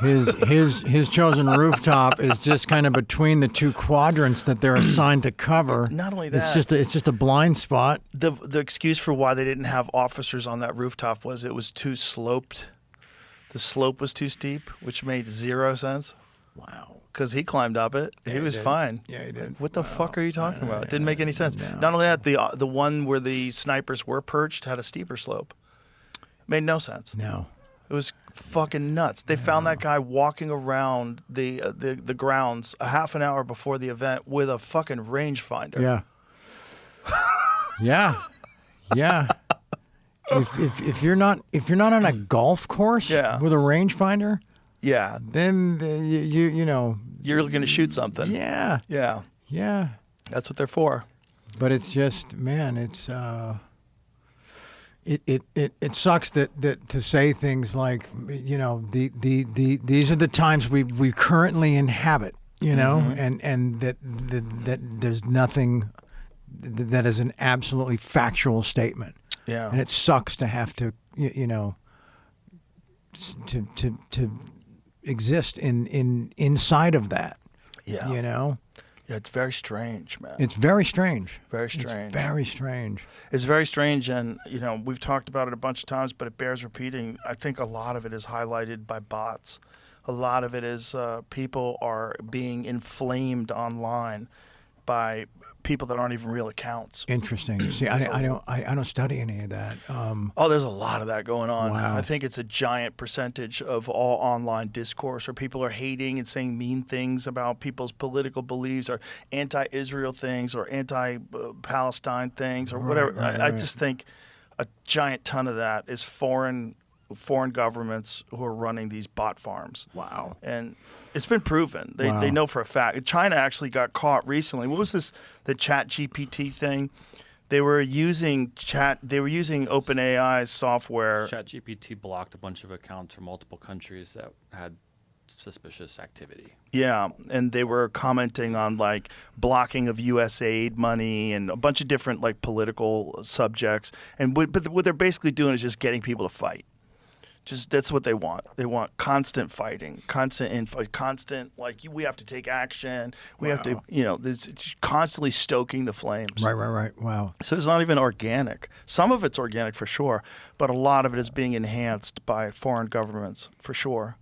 His chosen rooftop is just kind of between the two quadrants that they're assigned to cover. Not only that, it's just a blind spot. The excuse for why they didn't have officers on that rooftop was it was too sloped. The slope was too steep, which made zero sense. Wow. Because he climbed up it. He was fine. Yeah, he did. What the fuck are you talking about? It didn't make any sense. No. Not only that, the one where the snipers were perched had a steeper slope. Made no sense. No. It was fucking nuts. They found that guy walking around the grounds a half an hour before the event with a fucking rangefinder. Yeah. Yeah. If you're not on a golf course with a rangefinder, then you're looking to shoot something. Yeah. That's what they're for. But it's just, man, it's it sucks that to say things like, these are the times we currently inhabit, and that there's nothing that is an absolutely factual statement. Yeah. And it sucks to have to, to exist inside of that. Yeah. Yeah, it's very strange, man. It's very strange. Very strange. It's very strange. It's very strange, and we've talked about it a bunch of times, but it bears repeating. I think a lot of it is highlighted by bots. A lot of it is people are being inflamed online by people that aren't even real accounts. Interesting. See, I don't study any of that. There's a lot of that going on. Wow. I think it's a giant percentage of all online discourse where people are hating and saying mean things about people's political beliefs or anti-Israel things or anti-Palestine things or whatever. I just think a giant ton of that is foreign governments who are running these bot farms. Wow. And it's been proven. They know for a fact. China actually got caught recently. What was this, the Chat GPT thing? They were using OpenAI software. ChatGPT blocked a bunch of accounts from multiple countries that had suspicious activity. Yeah, and they were commenting on like blocking of U.S. aid money and a bunch of different like political subjects. And what they're basically doing is just getting people to fight. Just that's what they want. They want constant fighting, constant like we have to take action. We have to, there's constantly stoking the flames. Right. Wow. So it's not even organic. Some of it's organic for sure, but a lot of it is being enhanced by foreign governments for sure,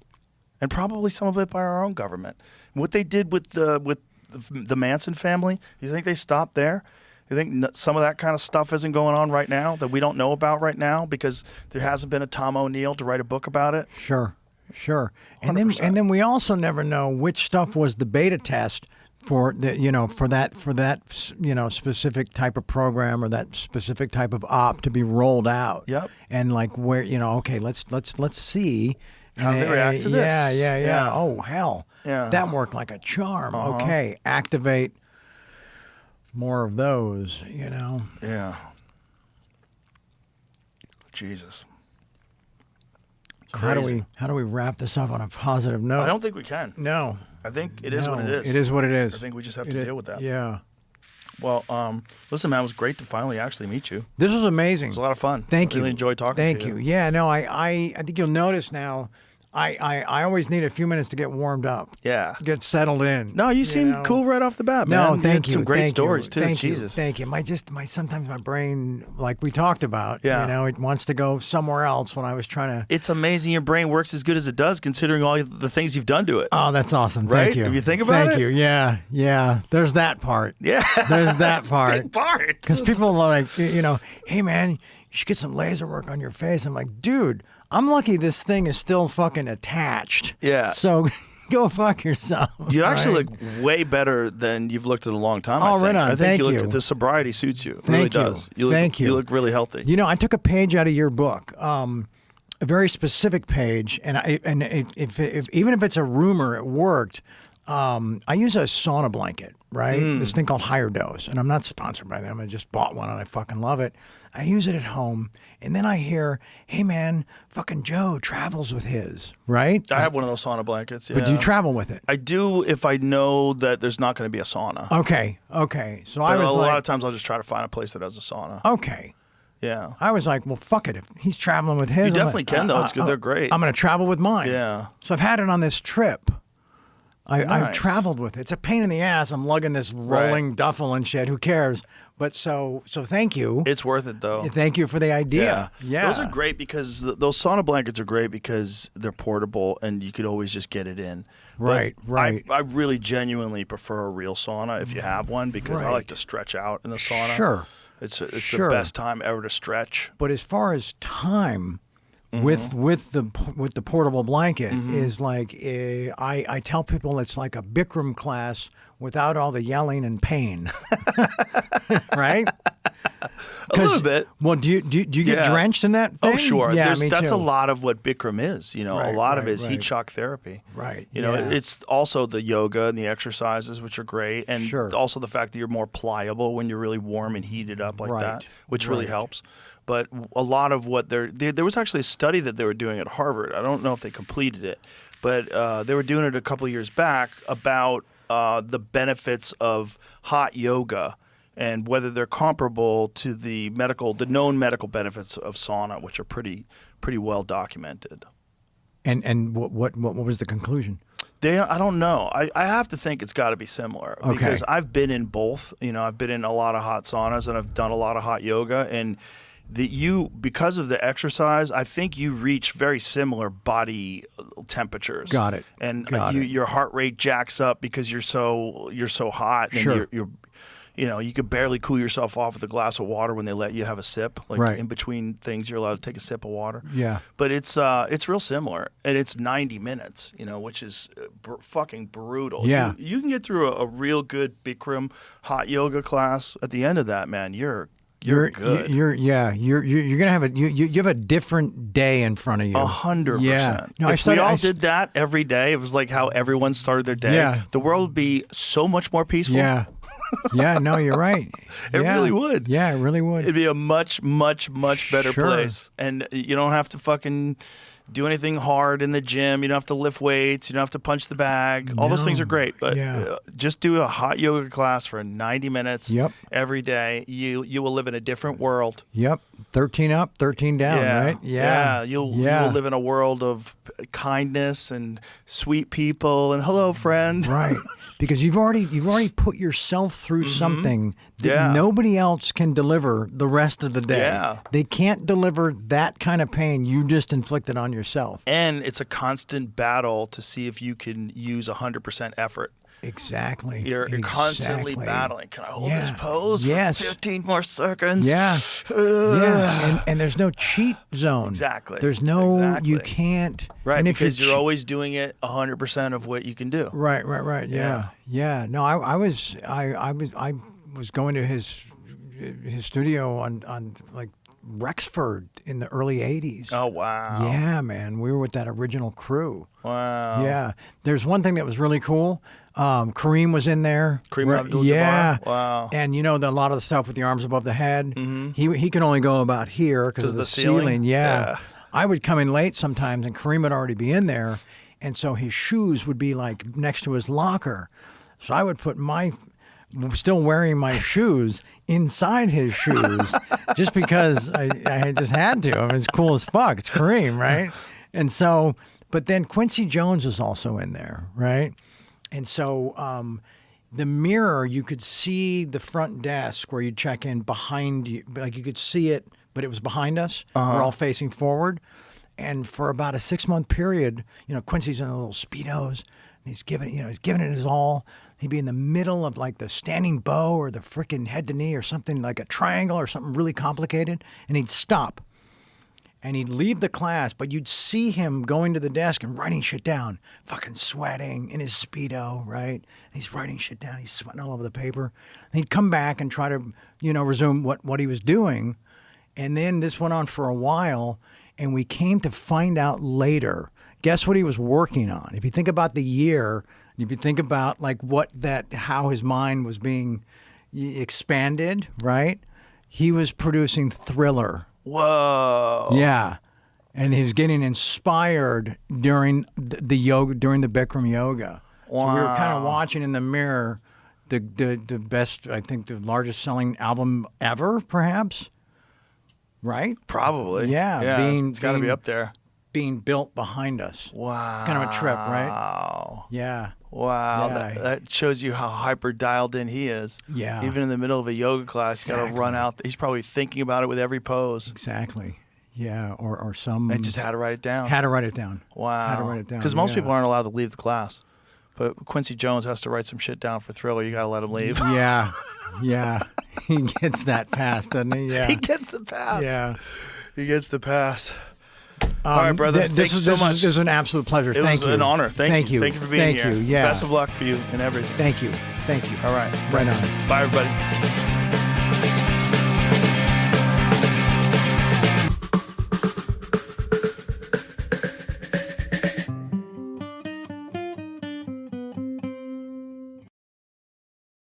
and probably some of it by our own government. What they did with the Manson family, you think they stopped there? You think some of that kind of stuff isn't going on right now that we don't know about right now because there hasn't been a Tom O'Neill to write a book about it? Sure. And 100%. then we also never know which stuff was the beta test for that specific type of program or that specific type of op to be rolled out. Yep. And like where okay, let's see how they react to this. Yeah. Oh hell. Yeah. That worked like a charm. Uh-huh. Okay, activate more of those, Yeah. Jesus. How do we wrap this up on a positive note? I don't think we can. No. I think it is what it is. It is what it is. I think we just have to deal with that. Yeah. Well, listen, man, it was great to finally actually meet you. This was amazing. It was a lot of fun. Thank you. Really enjoyed talking Thank to you. you. Yeah, no, I think you'll notice now, I always need a few minutes to get warmed up. Yeah. Get settled in. No, you seem cool right off the bat, man. No, You thank had you. Some great Thank stories you. too. Thank Jesus. you. Thank you. Sometimes my brain, like we talked about, Yeah. it wants to go somewhere else when I was trying to. It's amazing your brain works as good as it does considering all the things you've done to it. Oh, that's awesome. Right? Thank you. If you think about Thank it? you. Yeah. There's that part. Yeah. There's that That's a part. big part. Because people are like, hey man, you should get some laser work on your face. I'm like, dude, I'm lucky this thing is still fucking attached. Yeah. So go fuck yourself. You actually right? look way better than you've looked in a long time. Oh, I think. right on. I think Thank you you. look. The sobriety suits you. It Thank really you. does. Thank you. You look really healthy. I took a page out of your book, a very specific page, and if even if it's a rumor, it worked. I use a sauna blanket, right? This thing called Higher Dose, and I'm not sponsored by them. I just bought one and I fucking love it. I use it at home, and then I hear, "Hey man, fucking Joe travels with his," right? I have one of those sauna blankets. Yeah. But do you travel with it? I do if I know that there's not going to be a sauna. Okay. So I was a like, lot of times I'll just try to find a place that has a sauna. okay. Yeah. I was like, well, fuck it. If he's traveling with his, You I'm definitely like, can though. It's good. They're great. I'm going to travel with mine. Yeah. So I've had it on this trip. I've Nice. traveled with it. It's a pain in the ass. I'm lugging this rolling duffel and shit. Who cares? But so thank you. It's worth it though. Thank you for the idea. Yeah. Those are great because those sauna blankets are great because they're portable and you could always just get it in. But Right. I really genuinely prefer a real sauna if you have one because I Right. like to stretch out in the sauna. Sure. It's Sure. the best time ever to stretch. But as far as time Mm-hmm. with the portable blanket is like I tell people it's like a Bikram class without all the yelling and pain. Right? A little bit. Well, do you get Yeah. drenched in that thing? Oh, sure. Yeah, That's too. a lot of what Bikram is. Right, a lot of right, it is right. heat shock therapy. Right. It's also the yoga and the exercises, which are great, and Sure. also the fact that you're more pliable when you're really warm and heated up like Right, that, which really right. helps. But a lot of what there was actually a study that they were doing at Harvard. I don't know if they completed it, but they were doing it a couple of years back about the benefits of hot yoga and whether they're comparable to the known medical benefits of sauna, which are pretty well documented. And what was the conclusion? I don't know. I have to think it's got to be similar because I've been in both. I've been in a lot of hot saunas and I've done a lot of hot yoga, and because of the exercise, I think you reach very similar body temperatures. Got it. And Got it. your heart rate jacks up because you're so hot, and Sure. you could barely cool yourself off with a glass of water when they let you have a sip. Like Right. in between things, you're allowed to take a sip of water. Yeah. But it's real similar, and it's 90 minutes, which is fucking brutal. Yeah. You can get through a real good Bikram hot yoga class. At the end of that, man, you're you're good. You're gonna have you have a different day in front of you. 100%. Yeah. No, If we all did that every day, it was like how everyone started their day. Yeah. The world would be so much more peaceful. Yeah. Yeah. No, you're right. It really would. Yeah, it really would. It'd be a much, much, much better Sure. place. And you don't have to fucking do anything hard in the gym. You don't have to lift weights. You don't have to punch the bag. All those things are great. But just do a hot yoga class for 90 minutes every day. You will live in a different world. Yep. 13 up, 13 down, right? Yeah. You will live in a world of kindness and sweet people and hello, friend. Right. Because you've already put yourself through something that nobody else can deliver the rest of the day. Yeah. They can't deliver that kind of pain you just inflicted on yourself. And it's a constant battle to see if you can use 100% effort. Exactly. You're constantly battling. Can I hold this pose for 15 more seconds? Yeah. Yeah. And there's no cheat zone. Exactly. There's no, you can't. Right, and because you're always doing it 100% of what you can do. Right. Yeah. Yeah. No, I was going to his studio on like Rexford in the early 80s. Oh, wow. Yeah, man. We were with that original crew. Wow. Yeah. There's one thing that was really cool. Kareem was in there. Kareem Abdul-Jabbar? Yeah. Wow. And you know, a lot of the stuff with the arms above the head, he can only go about here because of the ceiling. Yeah. I would come in late sometimes and Kareem would already be in there. And so his shoes would be like next to his locker. So I would put still wearing my shoes inside his shoes just because I just had to. I mean, it's cool as fuck. It's Kareem, right? And so, but then Quincy Jones was also in there, right? And so the mirror, you could see the front desk where you check in behind you. Like you could see it, but it was behind us. We're all facing forward. And for about a 6-month period, you know, Quincy's in the little Speedos. And he's giving it his all. He'd be in the middle of like the standing bow or the frickin' head to knee or something like a triangle or something really complicated. And he'd stop. And he'd leave the class, but you'd see him going to the desk and writing shit down, fucking sweating in his Speedo, right? And he's writing shit down. He's sweating all over the paper. And he'd come back and try to, resume what he was doing. And then this went on for a while, and we came to find out later, guess what he was working on? If you think about the year, if you think about like how his mind was being expanded, right? He was producing Thriller. Whoa. Yeah. And he was getting inspired during the yoga, during the Bikram yoga. Wow. So we were kind of watching in the mirror the best, I think the largest selling album ever, perhaps. Right? Probably. Yeah. It's got to be up there. Being built behind us. Wow. It's kind of a trip, right? Yeah. Wow. Yeah. That shows you how hyper dialed in he is. Yeah. Even in the middle of a yoga class, he's got to run out. He's probably thinking about it with every pose. Exactly. Yeah. Or some. And just had to write it down. Had to write it down. Wow. Had to write it down. Because most people aren't allowed to leave the class. But Quincy Jones has to write some shit down for Thriller. You got to let him leave. Yeah. Yeah. He gets that pass, doesn't he? Yeah. He gets the pass. Yeah. He gets the pass. All right, brother. Thank you so much. This was an absolute pleasure. Thank you. It was an honor. Thank you. Thank you for being here. Thank you. Yeah. Best of luck for you and everything. Thank you. Thank you. All right. Right Thanks. on. Bye, everybody.